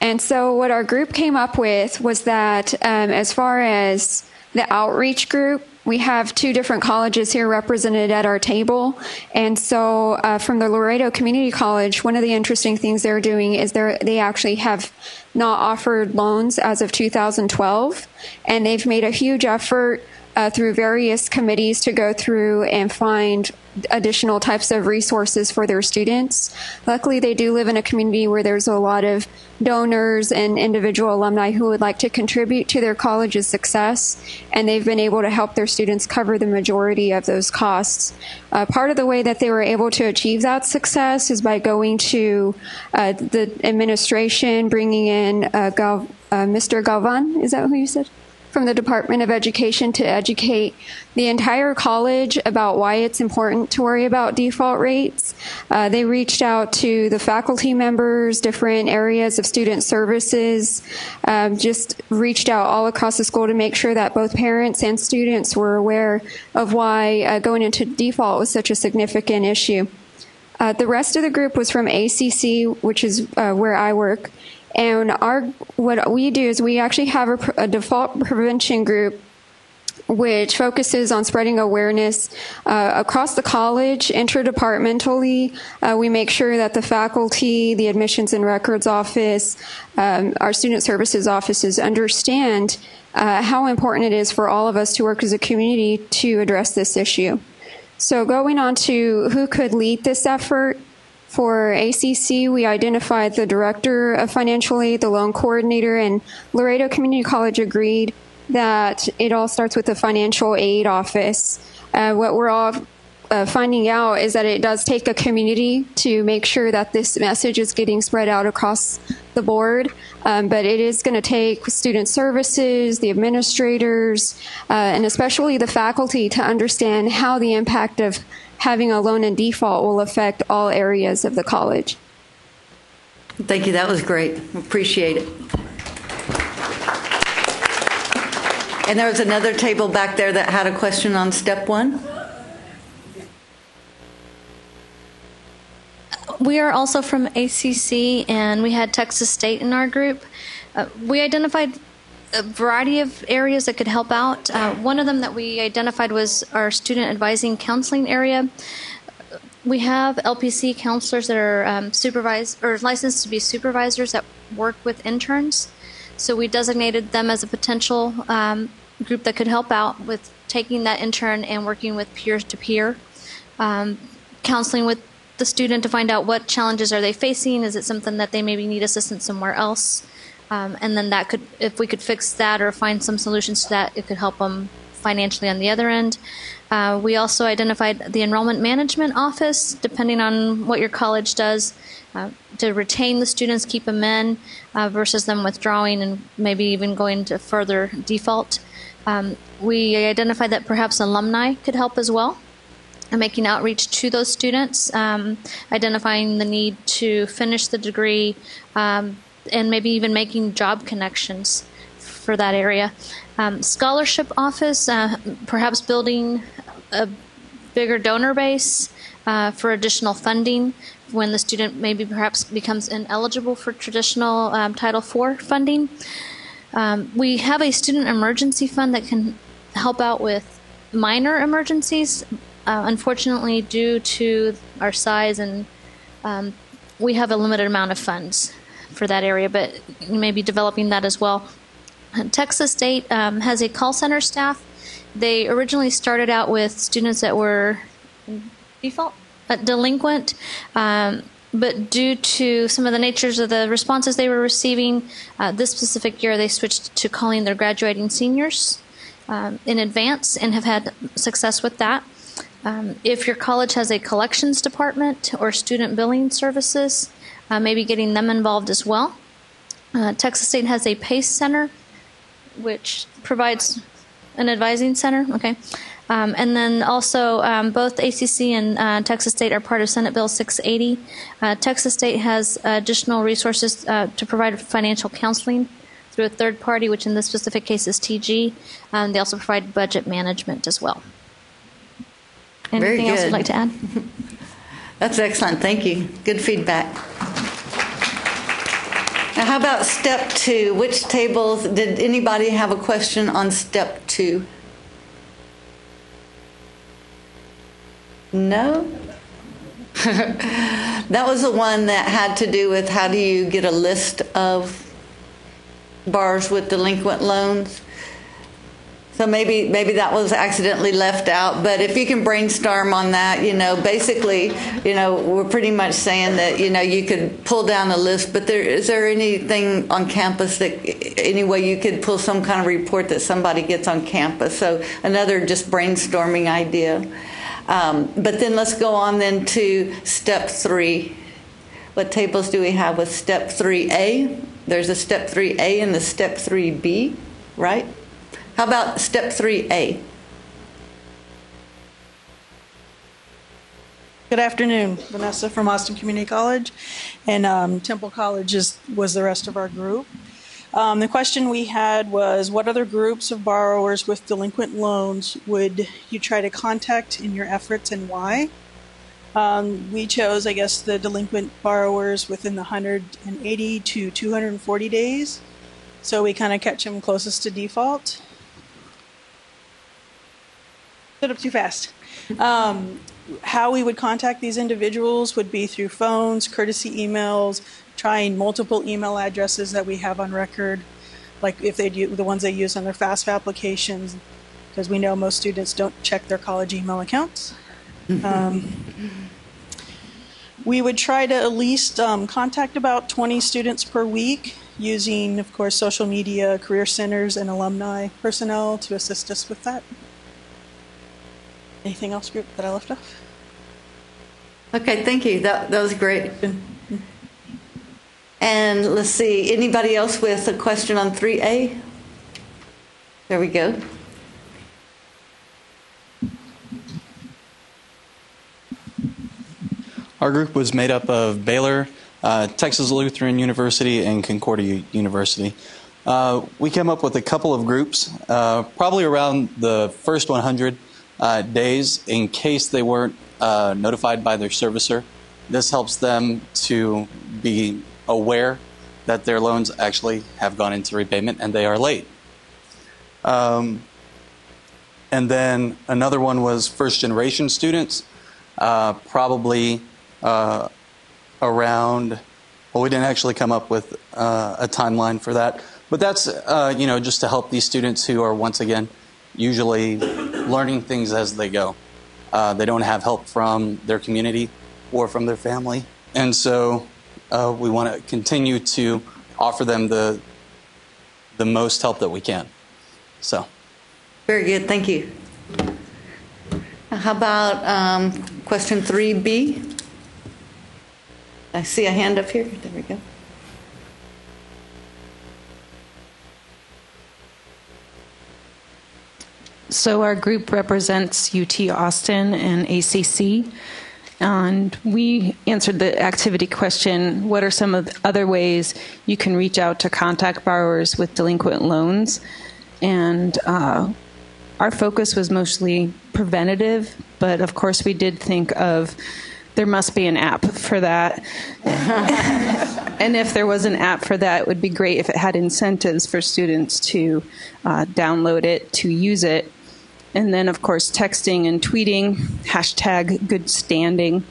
And so what our group came up with was that as far as the outreach group, we have 2 different colleges here represented at our table. And so from the Laredo Community College, one of the interesting things they're doing is they actually have not offered loans as of 2012. And they've made a huge effort through various committees to go through and find additional types of resources for their students. Luckily, they do live in a community where there's a lot of donors and individual alumni who would like to contribute to their college's success, and they've been able to help their students cover the majority of those costs. Part of the way that they were able to achieve that success is by going to the administration, bringing in Mr. Galvan, is that who you said? From the Department of Education to educate the entire college about why it's important to worry about default rates. They reached out to the faculty members, different areas of student services, just reached out all across the school to make sure that both parents and students were aware of why going into default was such a significant issue. The rest of the group was from ACC, which is where I work. And what we do is we actually have a default prevention group which focuses on spreading awareness across the college, interdepartmentally. We make sure that the faculty, the admissions and records office, our student services offices understand how important it is for all of us to work as a community to address this issue. So going on to who could lead this effort. For ACC, we identified the director of financial aid, the loan coordinator, and Laredo Community College agreed that it all starts with the financial aid office. What we're all finding out is that it does take a community to make sure that this message is getting spread out across the board, but it is going to take student services, the administrators, and especially the faculty to understand how the impact of having a loan in default will affect all areas of the college. Thank you. That was great. Appreciate it. And there was another table back there that had a question on step 1. We are also from ACC, and we had Texas State in our group. We identified a variety of areas that could help out. One of them that we identified was our student advising counseling area. We have LPC counselors that are supervised or licensed to be supervisors that work with interns. So we designated them as a potential group that could help out with taking that intern and working with peer-to-peer, counseling with the student to find out what challenges are they facing. Is it something that they maybe need assistance somewhere else? And then that could, if we could fix that or find some solutions to that, it could help them financially on the other end. We also identified the enrollment management office, depending on what your college does, to retain the students, keep them in, versus them withdrawing and maybe even going to further default. We identified that perhaps alumni could help as well, and making outreach to those students, identifying the need to finish the degree, and maybe even making job connections for that area. Scholarship office, perhaps building a bigger donor base for additional funding when the student maybe perhaps becomes ineligible for traditional Title IV funding. We have a student emergency fund that can help out with minor emergencies. Unfortunately, due to our size and we have a limited amount of funds. for that area, but maybe developing that as well. Texas State has a call center staff. They originally started out with students that were delinquent, but due to some of the natures of the responses they were receiving, this specific year they switched to calling their graduating seniors in advance and have had success with that. If your college has a collections department or student billing services, maybe getting them involved as well. Texas State has a PACE center, which provides an advising center. Okay. And then also both ACC and Texas State are part of Senate Bill 680. Texas State has additional resources to provide financial counseling through a third party, which in this specific case is TG. They also provide budget management as well. Anything else you'd like to add? That's excellent. Thank you. Good feedback. Now, how about step 2? Which tables, did anybody have a question on step 2? No? That was the one that had to do with how do you get a list of borrowers with delinquent loans. So maybe that was accidentally left out, but if you can brainstorm on that, basically, we're pretty much saying that, you could pull down a list, but is there anything on campus that, any way you could pull some kind of report that somebody gets on campus? So another just brainstorming idea. But then let's go on then to step 3. What tables do we have with step 3A? There's a step 3A and the step 3B, right? How about step 3A? Good afternoon. Vanessa from Austin Community College, and Temple College was the rest of our group. The question we had was, what other groups of borrowers with delinquent loans would you try to contact in your efforts and why? We chose, I guess, the delinquent borrowers within the 180 to 240 days. So we kind of catch them closest to default. Set up too fast. How we would contact these individuals would be through phones, courtesy emails, trying multiple email addresses that we have on record, like if they do the ones they use on their FAFSA applications, because we know most students don't check their college email accounts. We would try to at least contact about 20 students per week using, of course, social media, career centers, and alumni personnel to assist us with that. Anything else, group, that I left off? Okay, thank you. That was great. And let's see, anybody else with a question on 3A? There we go. Our group was made up of Baylor, Texas Lutheran University, and Concordia University. We came up with a couple of groups, probably around the first 100 days, in case they weren't notified by their servicer. This helps them to be aware that their loans actually have gone into repayment and they are late. And then another one was first generation students, probably around, well, we didn't actually come up with a timeline for that, but that's just to help these students who are, once again, usually learning things as they go. They don't have help from their community or from their family, and so we want to continue to offer them the most help that we can. So, very good, thank you. How about question 3B? I see a hand up here. There we go. So our group represents UT Austin and ACC, and we answered the activity question, what are some of the other ways you can reach out to contact borrowers with delinquent loans? And our focus was mostly preventative, but of course we did think of there must be an app for that. And if there was an app for that, it would be great if it had incentives for students to download it, to use it. And then, of course, texting and tweeting, hashtag good standing.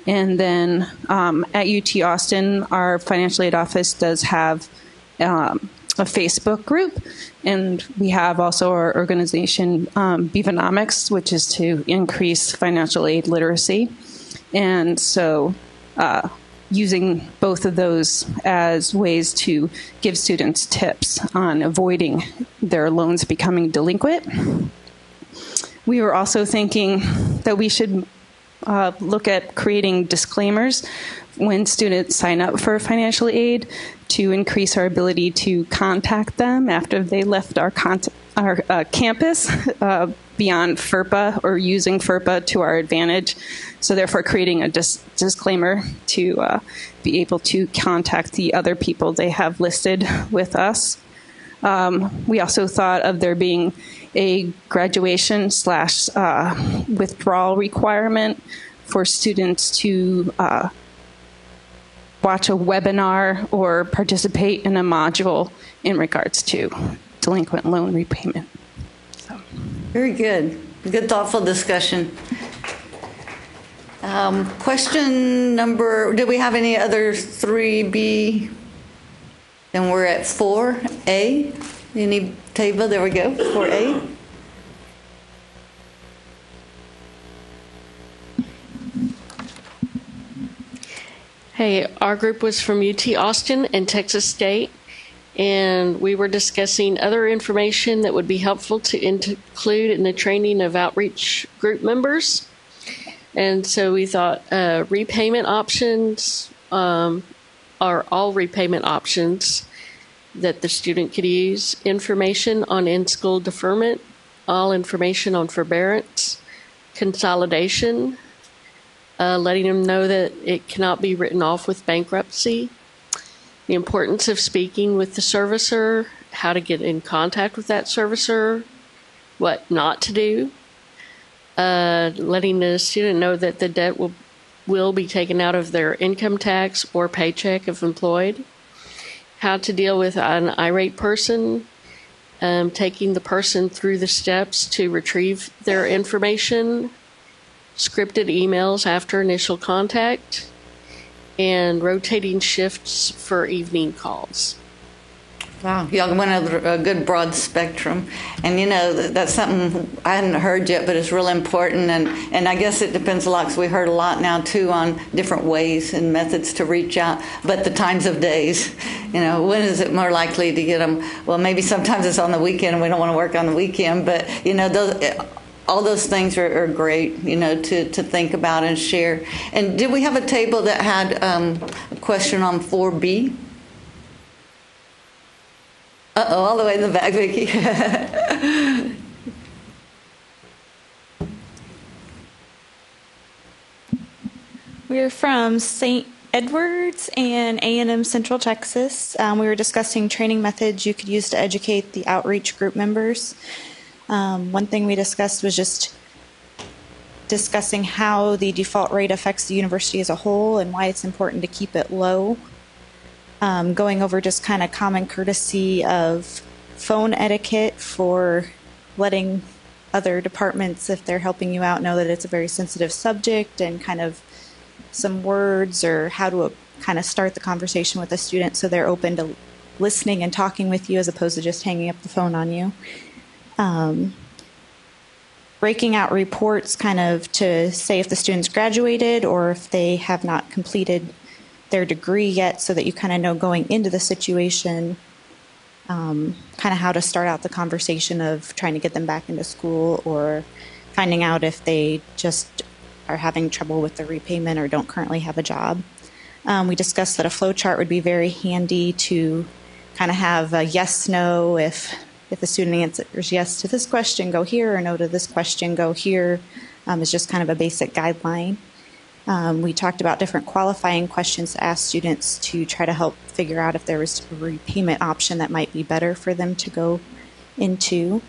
And then at UT Austin, our financial aid office does have a Facebook group, and we have also our organization, Beavonomics, which is to increase financial aid literacy. And so using both of those as ways to give students tips on avoiding their loans becoming delinquent. We were also thinking that we should look at creating disclaimers when students sign up for financial aid to increase our ability to contact them after they left our campus beyond FERPA or using FERPA to our advantage. So therefore creating a disclaimer to be able to contact the other people they have listed with us. We also thought of there being a graduation / withdrawal requirement for students to watch a webinar or participate in a module in regards to delinquent loan repayment. So. Very good. Good, thoughtful discussion. Question number, do we have any other 3B? Then we're at 4A. Any table? There we go, 4A. Hey, our group was from UT Austin and Texas State, and we were discussing other information that would be helpful to include in the training of outreach group members. And so we thought repayment options are all repayment options that the student could use, information on in-school deferment, all information on forbearance, consolidation, letting them know that it cannot be written off with bankruptcy, the importance of speaking with the servicer, how to get in contact with that servicer, what not to do, letting the student know that the debt will be taken out of their income tax or paycheck if employed, how to deal with an irate person, taking the person through the steps to retrieve their information, scripted emails after initial contact, and rotating shifts for evening calls. Wow, y'all went over a good broad spectrum. And you know, that's something I hadn't heard yet, but it's really important. And I guess it depends a lot, because we heard a lot now too on different ways and methods to reach out, but the times of days. You know, when is it more likely to get them? Well, maybe sometimes it's on the weekend and we don't want to work on the weekend, but you know, all those things are great, you know, to think about and share. And did we have a table that had a question on 4B? Uh-oh, all the way in the back, Vicki. We're from St. Edwards and A&M Central Texas. We were discussing training methods you could use to educate the outreach group members. One thing we discussed was just discussing how the default rate affects the university as a whole and why it's important to keep it low. Going over just kind of common courtesy of phone etiquette for letting other departments, if they're helping you out, know that it's a very sensitive subject, and kind of some words or how to kind of start the conversation with a student so they're open to listening and talking with you as opposed to just hanging up the phone on you. Breaking out reports kind of to say if the student's graduated or if they have not completed their degree yet, so that you kind of know going into the situation kind of how to start out the conversation of trying to get them back into school, or finding out if they just are having trouble with the repayment or don't currently have a job. We discussed that a flow chart would be very handy to kind of have a yes, no. If a student answers yes to this question, go here, or no to this question, go here, is just kind of a basic guideline. We talked about different qualifying questions to ask students to try to help figure out if there was a repayment option that might be better for them to go into.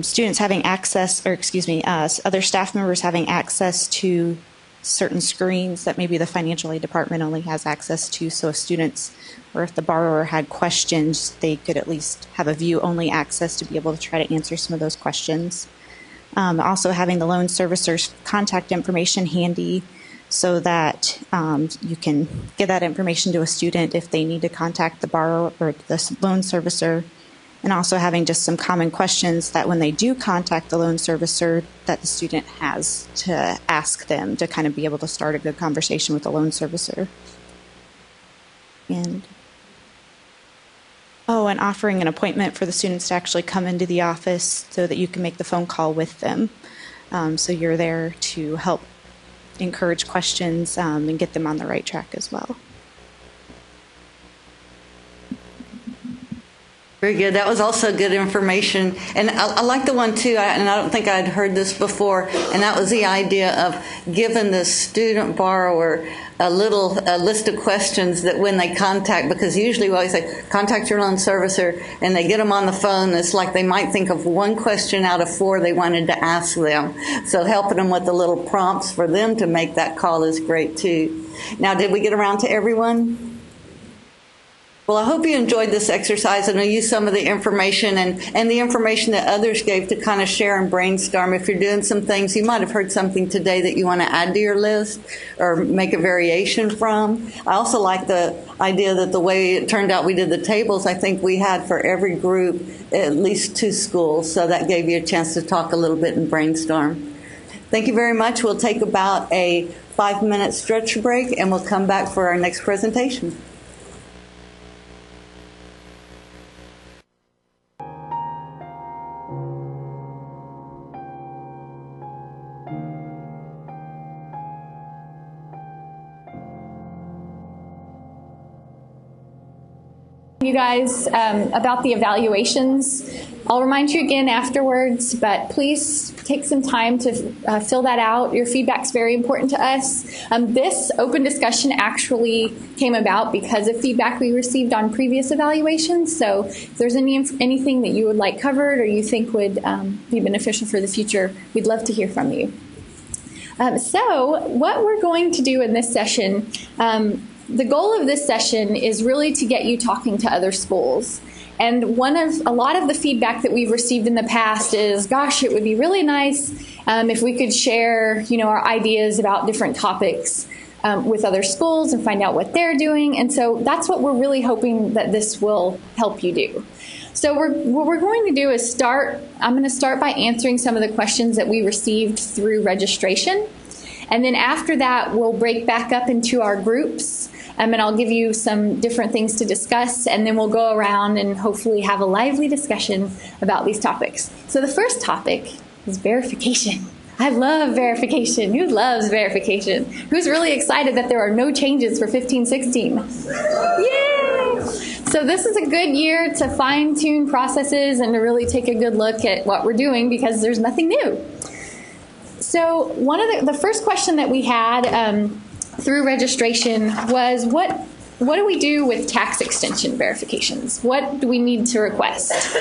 Students having access, or excuse me, other staff members having access to certain screens that maybe the financial aid department only has access to. So if students or if the borrower had questions, they could at least have a view-only access to be able to try to answer some of those questions. Also having the loan servicer's contact information handy so that you can get that information to a student if they need to contact the borrower or the loan servicer, and also having just some common questions that when they do contact the loan servicer that the student has to ask them to kind of be able to start a good conversation with the loan servicer. And offering an appointment for the students to actually come into the office so that you can make the phone call with them. So you're there to help encourage questions and get them on the right track as well. Very good. That was also good information. And I like the one, too, and I don't think I'd heard this before, and that was the idea of giving the student borrower a list of questions that when they contact, because usually we always say, contact your loan servicer, and they get them on the phone, it's like they might think of one question out of 4 they wanted to ask them. So helping them with the little prompts for them to make that call is great, too. Now, did we get around to everyone? Well, I hope you enjoyed this exercise, and I used some of the information and the information that others gave to kind of share and brainstorm. If you're doing some things, you might have heard something today that you want to add to your list or make a variation from. I also like the idea that the way it turned out we did the tables, I think we had for every group at least 2 schools, so that gave you a chance to talk a little bit and brainstorm. Thank you very much. We'll take about a 5-minute stretch break, and we'll come back for our next presentation. You guys about the evaluations. I'll remind you again afterwards, but please take some time to fill that out. Your feedback is very important to us. This open discussion actually came about because of feedback we received on previous evaluations. So if there's anything that you would like covered or you think would be beneficial for the future, we'd love to hear from you. So what we're going to do in this session, the goal of this session is really to get you talking to other schools. And a lot of the feedback that we've received in the past is, gosh, it would be really nice if we could share, our ideas about different topics with other schools and find out what they're doing. And so that's what we're really hoping that this will help you do. So what we're going to do is I'm going to start by answering some of the questions that we received through registration. And then after that, we'll break back up into our groups. And I'll give you some different things to discuss, and then we'll go around and hopefully have a lively discussion about these topics. So the first topic is verification. I love verification. Who loves verification? Who's really excited that there are no changes for 15-16? Yay! So this is a good year to fine-tune processes and to really take a good look at what we're doing because there's nothing new. So one of the first question that we had through registration was what do we do with tax extension verifications? What do we need to request?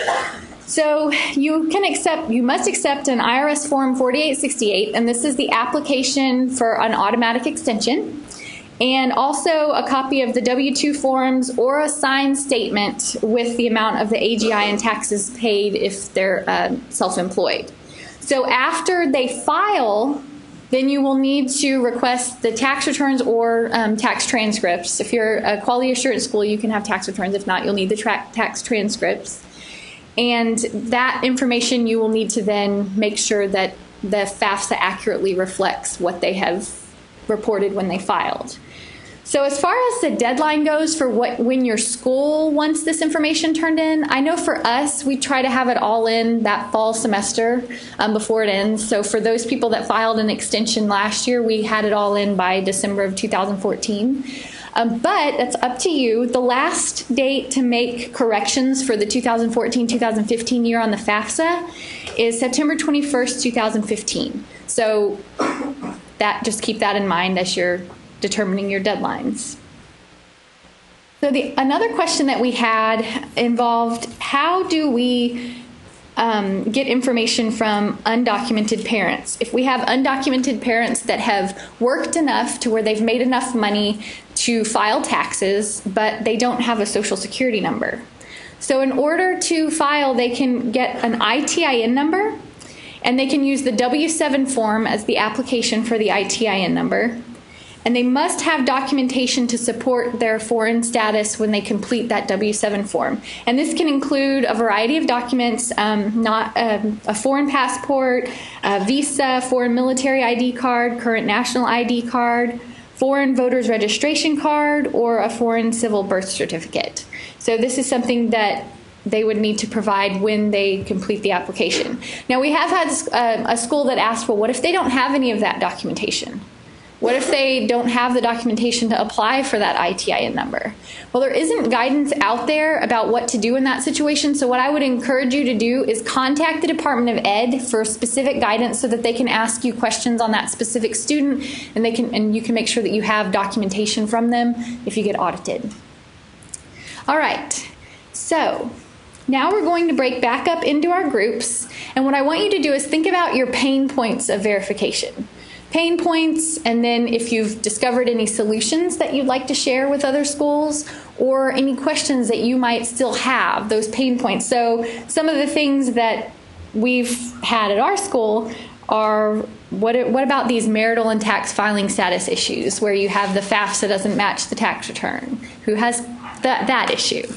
So you must accept an IRS Form 4868, and this is the application for an automatic extension, and also a copy of the W-2 forms or a signed statement with the amount of the AGI and taxes paid if they're self-employed. So after they file, then you will need to request the tax returns or tax transcripts. If you're a quality assurance school, you can have tax returns. If not, you'll need the tax transcripts. And that information you will need to then make sure that the FAFSA accurately reflects what they have reported when they filed. So as far as the deadline goes for when your school wants this information turned in, I know for us, we try to have it all in that fall semester before it ends. So for those people that filed an extension last year, we had it all in by December of 2014. But that's up to you. The last date to make corrections for the 2014-2015 year on the FAFSA is September 21st, 2015. So just keep that in mind as you're determining your deadlines. So another question that we had involved, how do we get information from undocumented parents? If we have undocumented parents that have worked enough to where they've made enough money to file taxes, but they don't have a social security number. So in order to file, they can get an ITIN number, and they can use the W-7 form as the application for the ITIN number. and they must have documentation to support their foreign status when they complete that W-7 form. And this can include a variety of documents, not a foreign passport, a visa, foreign military ID card, current national ID card, foreign voters registration card, or a foreign civil birth certificate. So this is something that they would need to provide when they complete the application. Now, we have had a school that asked, well, what if they don't have any of that documentation? What if they don't have the documentation to apply for that ITIN number? Well, there isn't guidance out there about what to do in that situation, so what I would encourage you to do is contact the Department of Ed for specific guidance so that they can ask you questions on that specific student, and you can make sure that you have documentation from them if you get audited. All right, so now we're going to break back up into our groups, and what I want you to do is think about your pain points of verification. Pain points, and then if you've discovered any solutions that you'd like to share with other schools, or any questions that you might still have, those pain points. So some of the things that we've had at our school are, what about these marital and tax filing status issues, where you have the FAFSA doesn't match the tax return? Who has that issue?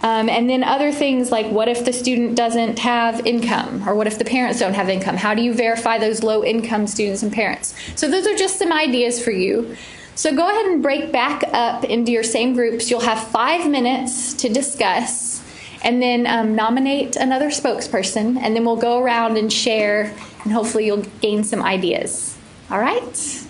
And then other things like, what if the student doesn't have income, or what if the parents don't have income? How do you verify those low-income students and parents? So those are just some ideas for you. So go ahead and break back up into your same groups. You'll have 5 minutes to discuss, and then nominate another spokesperson, and then we'll go around and share, and hopefully you'll gain some ideas. All right?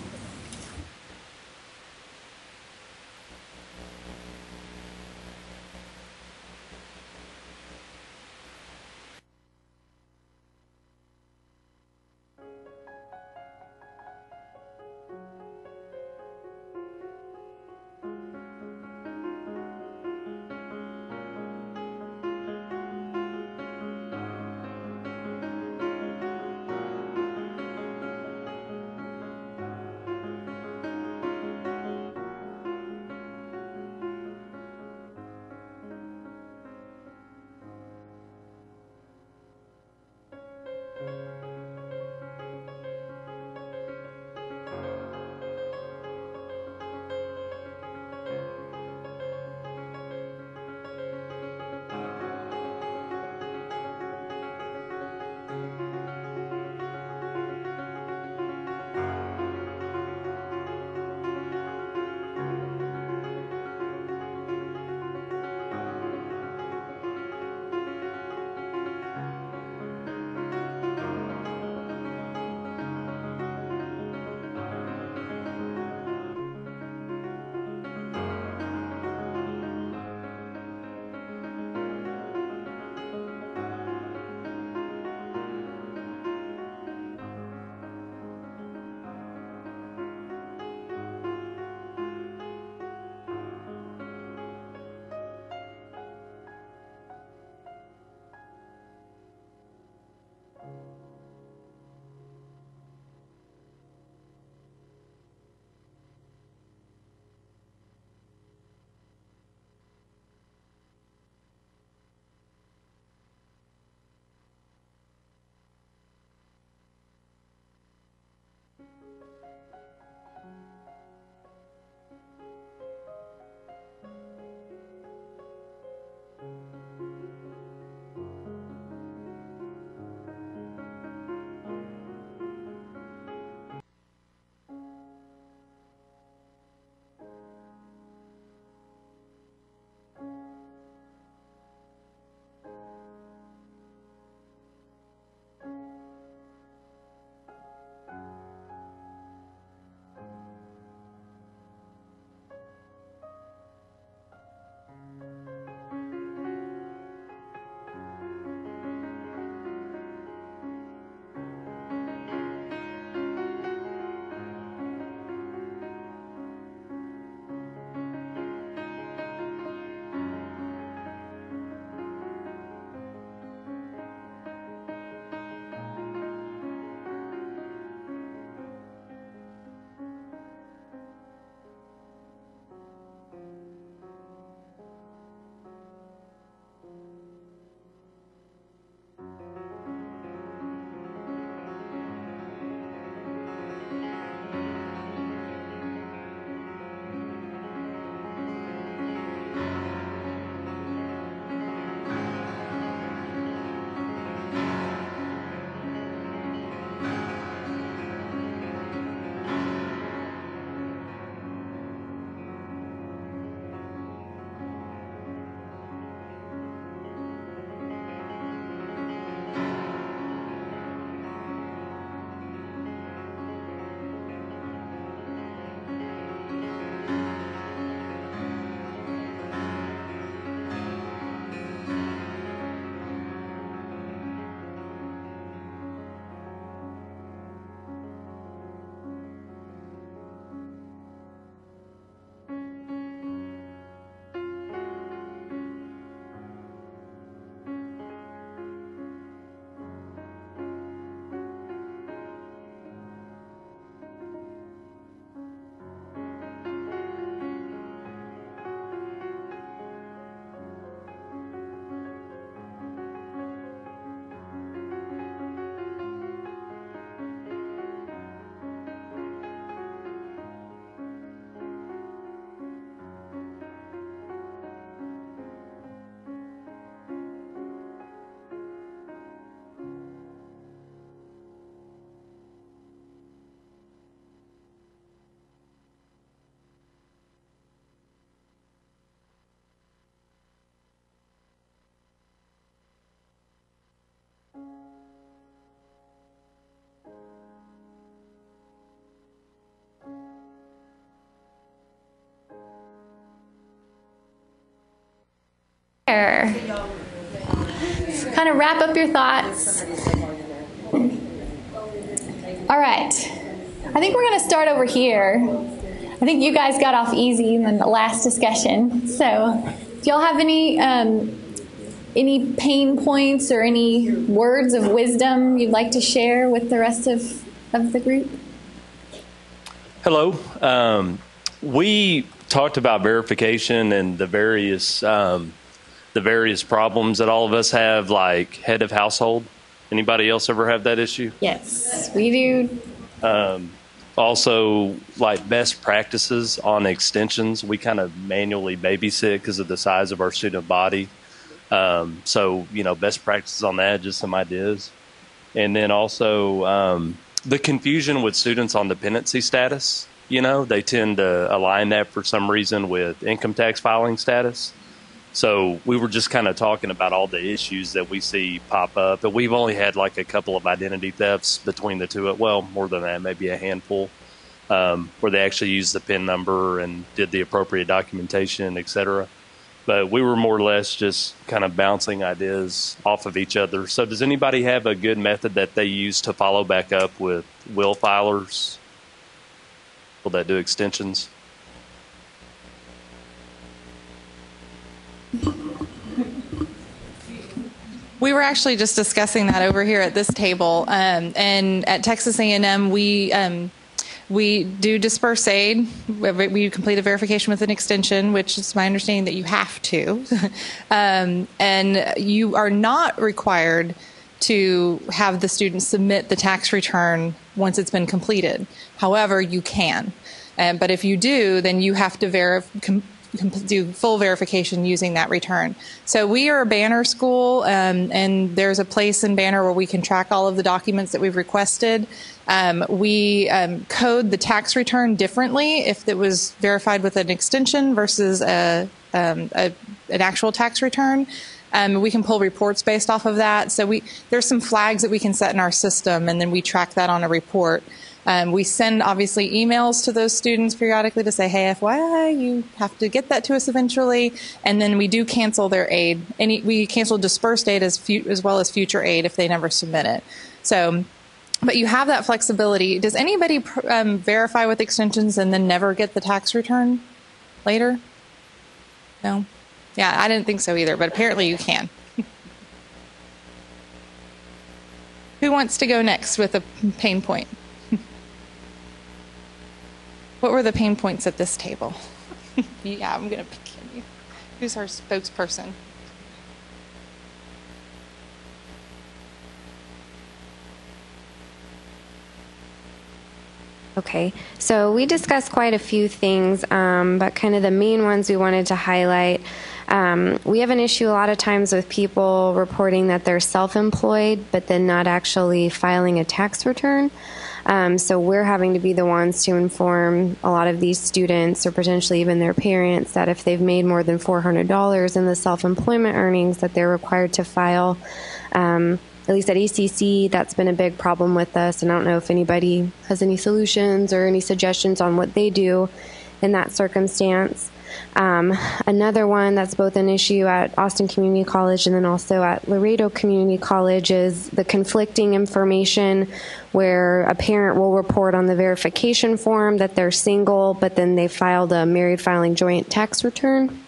kind of wrap up your thoughts. All right. I think we're going to start over here. I think you guys got off easy in the last discussion. So do y'all have any pain points or any words of wisdom you'd like to share with the rest of the group? Hello. We talked about verification and the various problems that all of us have, like head of household. Anybody else ever have that issue? Yes, we do. Also, like best practices on extensions, we kind of manually babysit because of the size of our student body. So, best practices on that, just some ideas. And then also the confusion with students on dependency status. They tend to align that for some reason with income tax filing status. So we were just kind of talking about all the issues that we see pop up. But we've only had like a couple of identity thefts between the two. Well, more than that, maybe a handful, where they actually used the PIN number and did the appropriate documentation, et cetera. But we were more or less just kind of bouncing ideas off of each other. So does anybody have a good method that they use to follow back up with will filers? Will that do extensions? We were actually just discussing that over here at this table, and at Texas A&M we do disperse aid. We complete a verification with an extension, which is my understanding that you have to, and you are not required to have the student submit the tax return once it's been completed. However, you can, but if you do, then you have to do full verification using that return. So we are a Banner school, and there's a place in Banner where we can track all of the documents that we've requested. We code the tax return differently if it was verified with an extension versus an actual tax return. We can pull reports based off of that. So there's some flags that we can set in our system, and then we track that on a report. We send, obviously, emails to those students periodically to say, hey, FYI, you have to get that to us eventually. And then we do cancel their aid. We cancel dispersed aid as well as future aid if they never submit it. So, but you have that flexibility. Does anybody verify with extensions and then never get the tax return later? No? Yeah, I didn't think so either, but apparently you can. Who wants to go next with a pain point? What were the pain points at this table? Yeah, I'm going to pick you. Who's our spokesperson? Okay, so we discussed quite a few things, but kind of the main ones we wanted to highlight. We have an issue a lot of times with people reporting that they're self-employed, but then not actually filing a tax return. So we're having to be the ones to inform a lot of these students, or potentially even their parents, that if they've made more than $400 in the self-employment earnings, that they're required to file. At least at ACC, that's been a big problem with us, and I don't know if anybody has any solutions or any suggestions on what they do in that circumstance. Another one that's both an issue at Austin Community College and then also at Laredo Community College is the conflicting information, where a parent will report on the verification form that they're single, but then they filed a married filing joint tax return.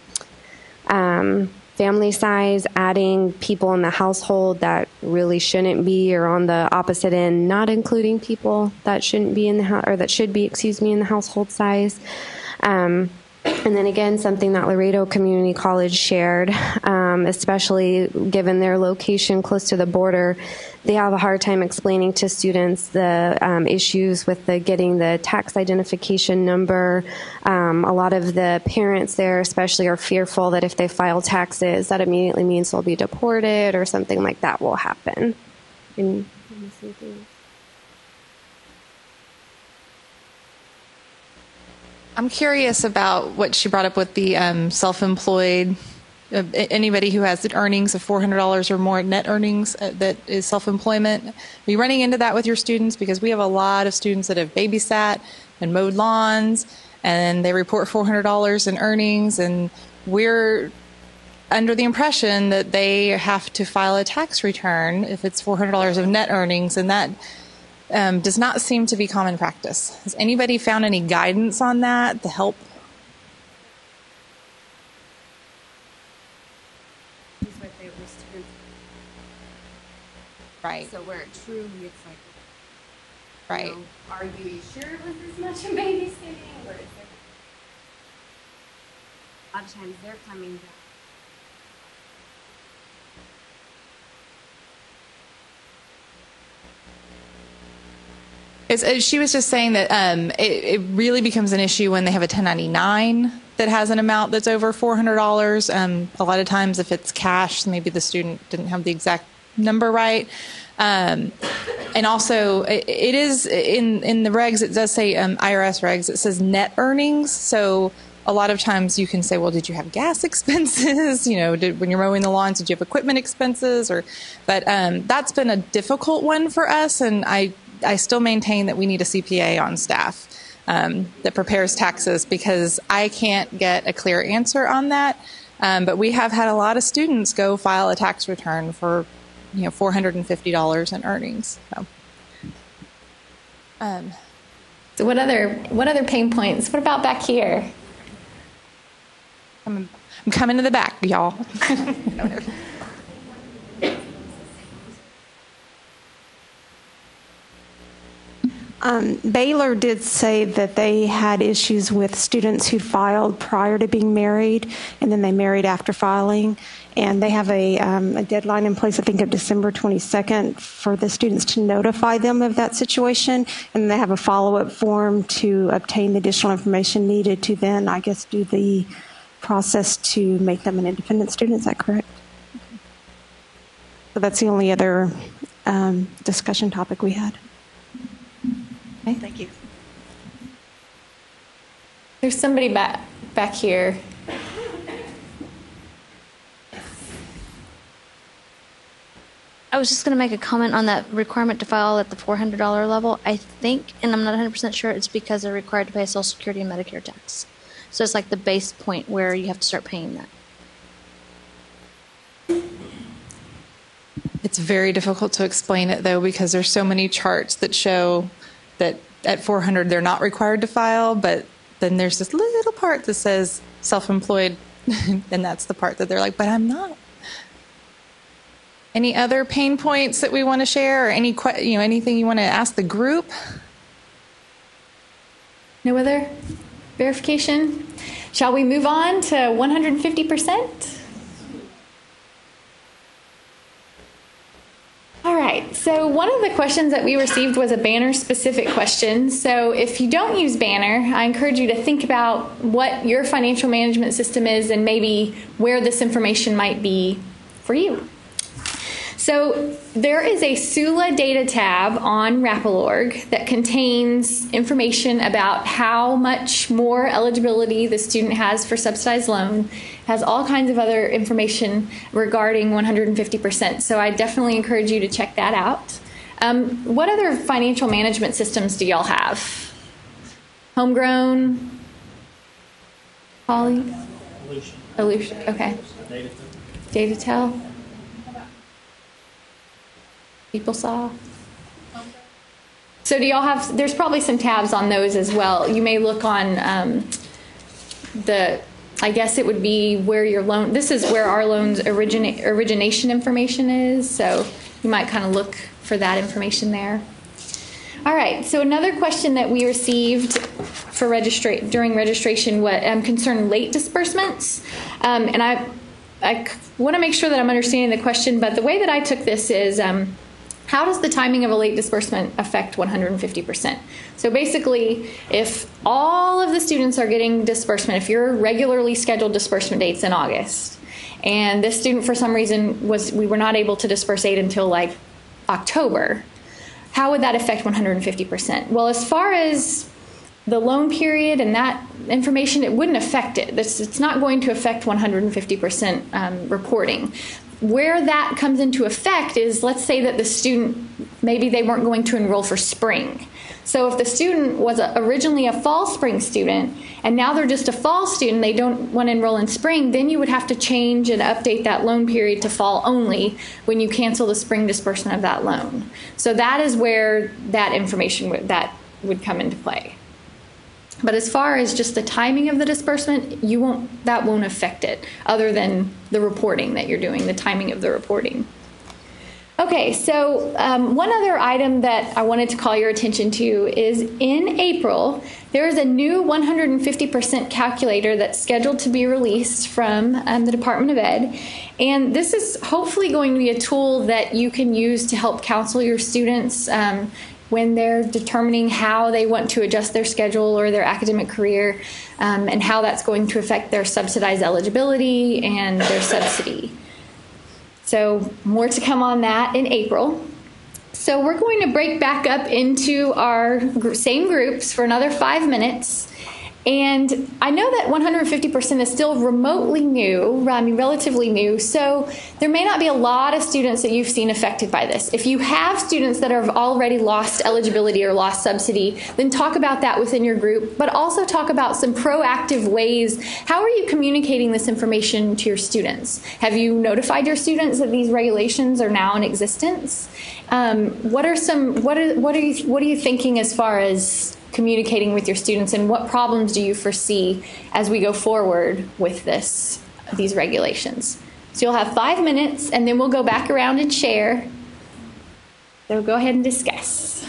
Family size, adding people in the household that really shouldn't be, or on the opposite end, not including people that shouldn't be in the or that should be, in the household size. And then again, something that Laredo Community College shared, especially given their location close to the border, they have a hard time explaining to students the issues with getting the tax identification number. A lot of the parents there especially are fearful that if they file taxes, that immediately means they'll be deported or something like that will happen. I'm curious about what she brought up with the self-employed. Anybody who has earnings of $400 or more net earnings that is self-employment. Are you running into that with your students? Because we have a lot of students that have babysat and mowed lawns, and they report $400 in earnings, and we're under the impression that they have to file a tax return if it's $400 of net earnings, and that does not seem to be common practice. Has anybody found any guidance on that to help? Right. So where it truly, it's like, right. You know, are you sure it was this much in babysitting? Or is there, a lot of times they're coming back. She was just saying that it really becomes an issue when they have a 1099 that has an amount that's over $400. A lot of times if it's cash, maybe the student didn't have the exact number right. And also, it is in the regs, it does say IRS regs, it says net earnings. So a lot of times you can say, well, did you have gas expenses? You know, when you're mowing the lawns, did you have equipment expenses? But that's been a difficult one for us, and I still maintain that we need a CPA on staff that prepares taxes, because I can't get a clear answer on that. But we have had a lot of students go file a tax return for, you know, $450 in earnings. So what other pain points? What about back here? I'm coming to the back, y'all. Baylor did say that they had issues with students who filed prior to being married, and then they married after filing. And they have a deadline in place, I think, of December 22nd for the students to notify them of that situation. And they have a follow-up form to obtain the additional information needed to then, I guess, do the process to make them an independent student. Is that correct? So that's the only other discussion topic we had. Okay. Thank you. There's somebody back here. I was just going to make a comment on that requirement to file at the $400 level. I think, and I'm not 100% sure, it's because they're required to pay Social Security and Medicare tax. So it's like the base point where you have to start paying that. It's very difficult to explain it, though, because there's so many charts that show that at 400 they're not required to file, but then there's this little part that says self-employed, and that's the part that they're like, but I'm not. Any other pain points that we want to share, or anything you want to ask the group? No other verification? Shall we move on to 150%? All right, so one of the questions that we received was a Banner-specific question. So if you don't use Banner, I encourage you to think about what your financial management system is and maybe where this information might be for you. So there is a SULA data tab on Rappelorg that contains information about how much more eligibility the student has for subsidized loan. It has all kinds of other information regarding 150%. So I definitely encourage you to check that out. What other financial management systems do y'all have? Homegrown? Holly? Elution. Okay. Datatel. PeopleSoft. So do y'all have, there's probably some tabs on those as well. You may look on I guess it would be where your loan, this is where our loan's origination information is, so you might kind of look for that information there. All right, so another question that we received for during registration concerned late disbursements. And I want to make sure that I'm understanding the question, but the way that I took this is, how does the timing of a late disbursement affect 150%? So basically, if all of the students are getting disbursement, if you're regularly scheduled disbursement dates in August, and this student for some reason we were not able to disperse aid until like October, how would that affect 150%? Well, as far as the loan period and that information, it wouldn't affect it. It's not going to affect 150% reporting. where that comes into effect is, let's say that the student, maybe they weren't going to enroll for spring. So if the student was originally a fall spring student and now they're just a fall student, they don't want to enroll in spring, then you would have to change and update that loan period to fall only when you cancel the spring disbursement of that loan. So that is where that information would come into play. But as far as just the timing of the disbursement, that won't affect it, other than the reporting that you're doing, the timing of the reporting. Okay, so one other item that I wanted to call your attention to is in April, there is a new 150% calculator that's scheduled to be released from the Department of Ed. And this is hopefully going to be a tool that you can use to help counsel your students when they're determining how they want to adjust their schedule or their academic career, and how that's going to affect their subsidized eligibility and their subsidy. So more to come on that in April. So we're going to break back up into our same groups for another 5 minutes. And I know that 150% is still remotely new, relatively new, so there may not be a lot of students that you've seen affected by this. If you have students that have already lost eligibility or lost subsidy, then talk about that within your group, but also talk about some proactive ways. How are you communicating this information to your students? Have you notified your students that these regulations are now in existence? What are you thinking as far as communicating with your students, and what problems do you foresee as we go forward with these regulations? So you'll have 5 minutes, and then we'll go back around and share. So go ahead and discuss.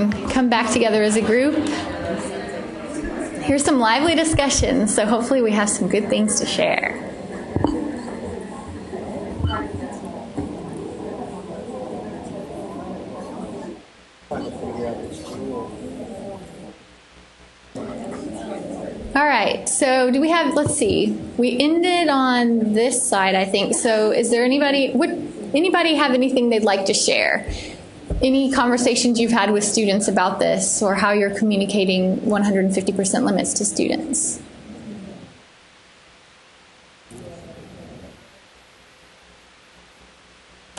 come back together as a group. Here's some lively discussions, so hopefully we have some good things to share. All right, so do we have, let's see, we ended on this side, I think. So is there anybody, would anybody have anything they'd like to share? Any conversations you've had with students about this, or how you're communicating 150% limits to students?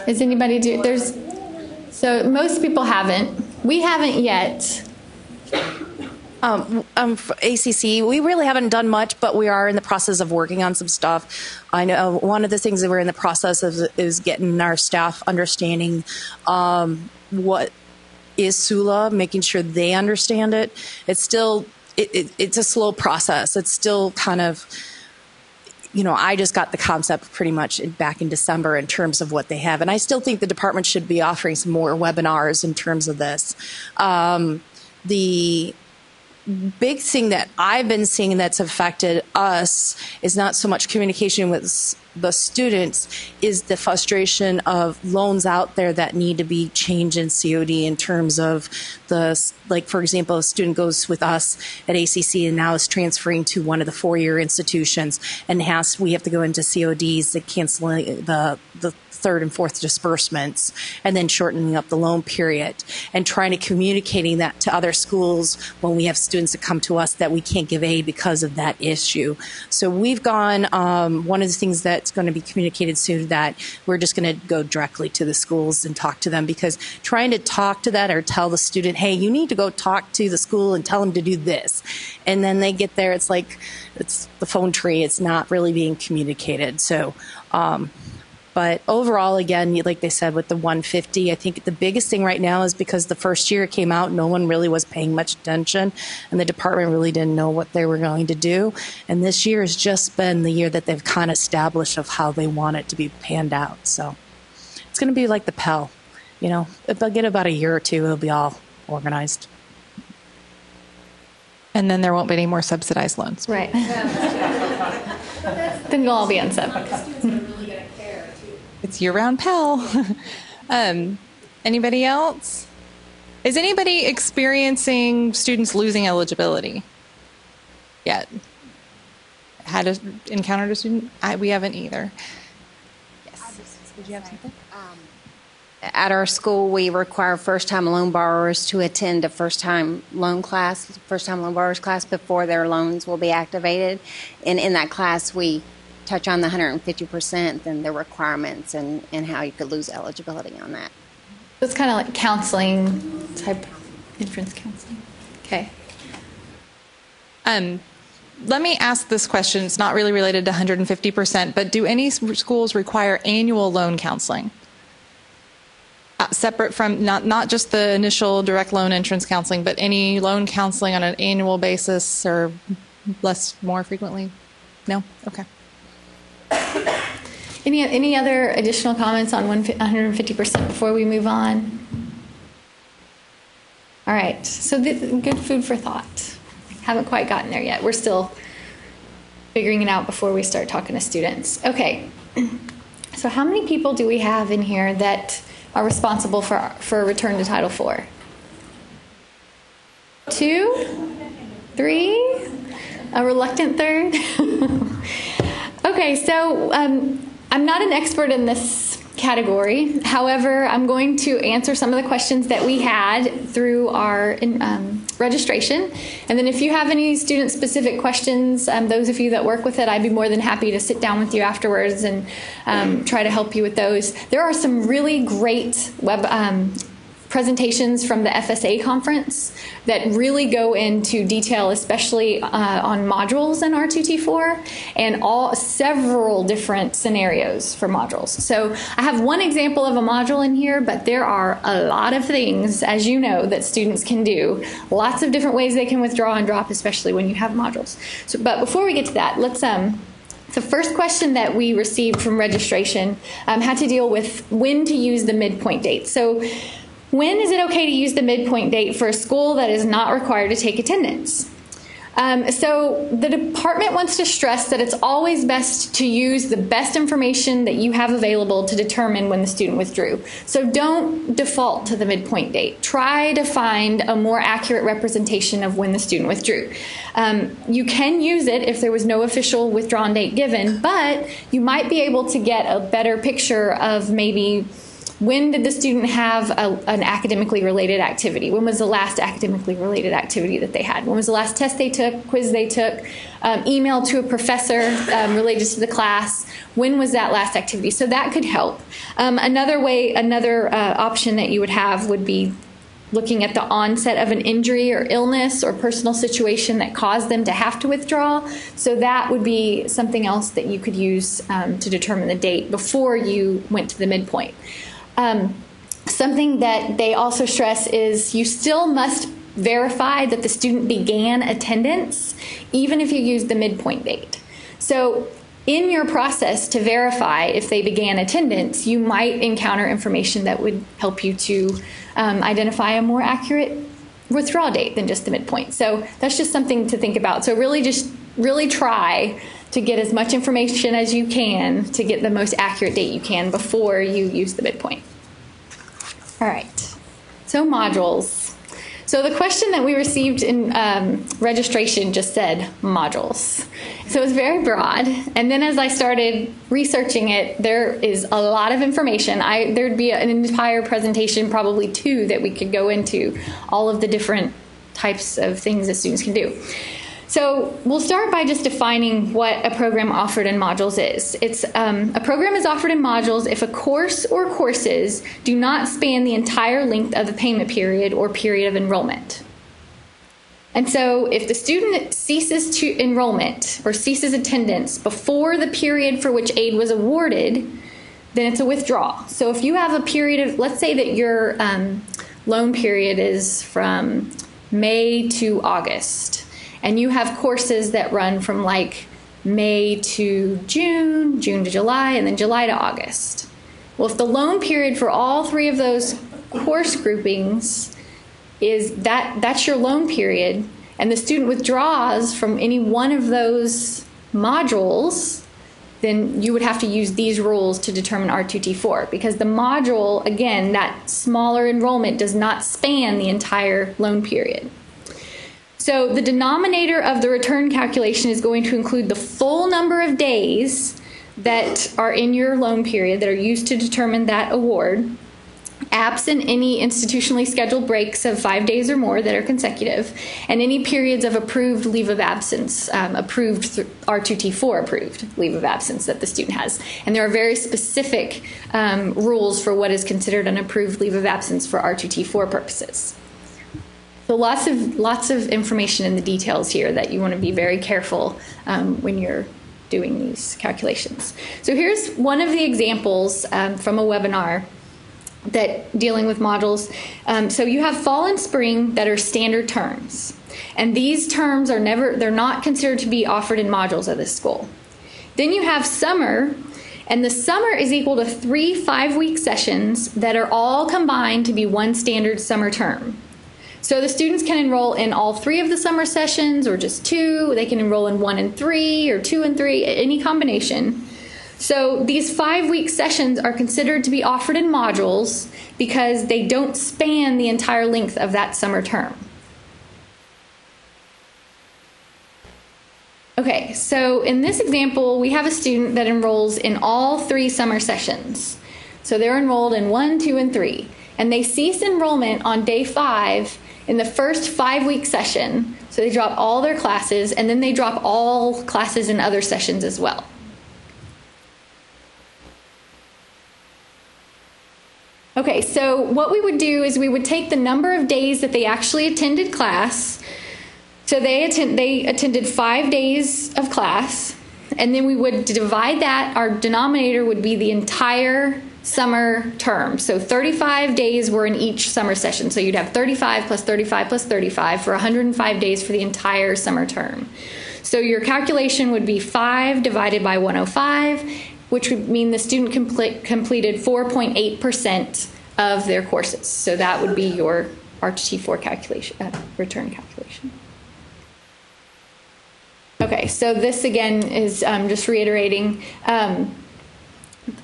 Is anybody so most people haven't. We haven't yet. For ACC, we really haven't done much, but we are in the process of working on some stuff. I know one of the things that we're in the process of is getting our staff understanding what is SULA, making sure they understand it. It's still, it's a slow process. It's still kind of, I just got the concept pretty much back in December in terms of what they have. And I still think the department should be offering some more webinars in terms of this. The big thing that I've been seeing that's affected us is not so much communication with the students, is the frustration of loans out there that need to be changed in COD in terms of like, for example, a student goes with us at ACC and now is transferring to one of the four-year institutions, and we have to go into CODs that cancel the third and fourth disbursements, and then shortening up the loan period, and trying to communicating that to other schools when we have students that come to us that we can't give aid because of that issue. So we've gone, one of the things that's going to be communicated soon, that we're just going to go directly to the schools and talk to them, because trying to talk to that or tell the student, hey, you need to go talk to the school and tell them to do this, and then they get there, it's like it's the phone tree, it's not really being communicated. So but overall, again, like they said, with the 150, I think the biggest thing right now is because the first year it came out, no one really was paying much attention, and the department really didn't know what they were going to do. And this year has just been the year that they've kind of established of how they want it to be panned out. So it's going to be like the Pell. If they'll get about a year or two, it'll be all organized. And then there won't be any more subsidized loans. Right. Then we'll all be on sub. It's year-round Pell. Anybody else? Is anybody experiencing students losing eligibility yet? Encountered a student? We haven't either. Yes. Did you have something? At our school, we require first-time loan borrowers to attend a first-time loan borrowers class before their loans will be activated. And in that class, we touch on the 150% and the requirements and how you could lose eligibility on that. It's kind of like counseling type, entrance counseling. Okay. Let me ask this question. It's not really related to 150%, but do any schools require annual loan counseling? Separate from not just the initial direct loan entrance counseling, but any loan counseling on an annual basis or more frequently? No? Okay. Any other additional comments on 150% before we move on? All right, so good food for thought. Haven't quite gotten there yet. We're still figuring it out before we start talking to students. Okay, so how many people do we have in here that are responsible for a return to Title IV? 2? 3? A reluctant third? Okay, so I'm not an expert in this category. However, I'm going to answer some of the questions that we had through our registration. And then if you have any student-specific questions, those of you that work with it, I'd be more than happy to sit down with you afterwards and try to help you with those. There are some really great web presentations from the FSA conference that really go into detail, especially on modules in R2T4 and several different scenarios for modules. So I have one example of a module in here, but there are a lot of things, as you know, that students can do. Lots of different ways they can withdraw and drop, especially when you have modules. But before we get to that, let's the first question that we received from registration had to deal with when to use the midpoint date. So When is it okay to use the midpoint date for a school that is not required to take attendance? So the department wants to stress that it's always best to use the best information that you have available to determine when the student withdrew. So don't default to the midpoint date. Try to find a more accurate representation of when the student withdrew. You can use it if there was no official withdrawn date given, but you might be able to get a better picture of maybe when did the student have an academically related activity? When was the last academically related activity that they had? When was the last test they took, quiz they took, email to a professor related to the class? When was that last activity? So that could help. Another option that you would have would be looking at the onset of an injury or illness or personal situation that caused them to have to withdraw. So that would be something else that you could use to determine the date before you went to the midpoint. Something that they also stress is you still must verify that the student began attendance, even if you use the midpoint date. So in your process to verify if they began attendance, you might encounter information that would help you to identify a more accurate withdrawal date than just the midpoint. So that's just something to think about. So really try to get as much information as you can to get the most accurate date you can before you use the midpoint. All right, so modules. So the question that we received in registration just said modules. So it was very broad. And then as I started researching it, there is a lot of information. There'd be an entire presentation, probably 2, that we could go into all of the different types of things that students can do. So we'll start by just defining what a program offered in modules is. A program is offered in modules if a course or courses do not span the entire length of the payment period or period of enrollment. And so if the student ceases to enrollment or ceases attendance before the period for which aid was awarded, then it's a withdrawal. So if you have a period of, let's say that your loan period is from May to August, and you have courses that run from like May to June, June to July, and then July to August. Well, if the loan period for all 3 of those course groupings is that's your loan period, and the student withdraws from any one of those modules, then you would have to use these rules to determine R2T4, because the module, again, that smaller enrollment does not span the entire loan period. So the denominator of the return calculation is going to include the full number of days that are in your loan period that are used to determine that award, absent any institutionally scheduled breaks of 5 days or more that are consecutive, and any periods of approved leave of absence, R2T4 approved leave of absence that the student has. And there are very specific rules for what is considered an approved leave of absence for R2T4 purposes. So lots of information in the details here that you want to be very careful when you're doing these calculations. So here's one of the examples from a webinar that dealing with modules. So you have fall and spring that are standard terms, and these terms they're not considered to be offered in modules at this school. Then you have summer, and the summer is equal to 3 5-week sessions that are all combined to be one standard summer term. So the students can enroll in all 3 of the summer sessions or just 2. They can enroll in 1 and 3 or 2 and 3, any combination. So these 5-week sessions are considered to be offered in modules because they don't span the entire length of that summer term. Okay, so in this example, we have a student that enrolls in all 3 summer sessions. So they're enrolled in 1, 2, and 3. And they cease enrollment on day 5 in the first 5-week session. So they drop all their classes, and then they drop all classes in other sessions as well. Okay, so what we would do is we would take the number of days that they actually attended class. So they attended 5 days of class, and then we would divide that. Our denominator would be the entire summer term. So 35 days were in each summer session. So you'd have 35 plus 35 plus 35 for 105 days for the entire summer term. So your calculation would be 5 divided by 105, which would mean the student completed 4.8% of their courses. So that would be your R2T4 calculation, return calculation. Okay, so this again is just reiterating.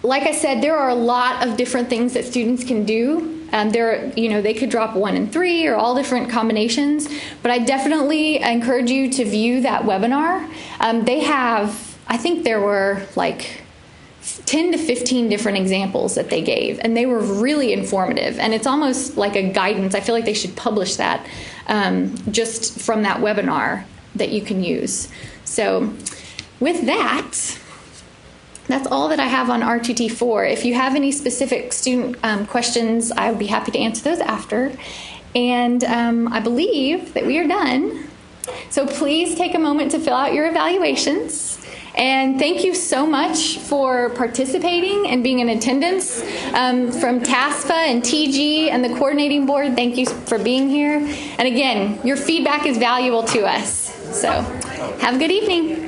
Like I said, there are a lot of different things that students can do. They could drop 1 and 3 or all different combinations, but I definitely encourage you to view that webinar. They have, I think there were like 10 to 15 different examples that they gave, and they were really informative, and it's almost like a guidance. I feel like they should publish that just from that webinar that you can use. So with that, that's all that I have on R2T4. If you have any specific student questions, I would be happy to answer those after. And I believe that we are done. So please take a moment to fill out your evaluations. And thank you so much for participating and being in attendance. From TASFA and TG and the coordinating board, thank you for being here. And again, your feedback is valuable to us. So have a good evening.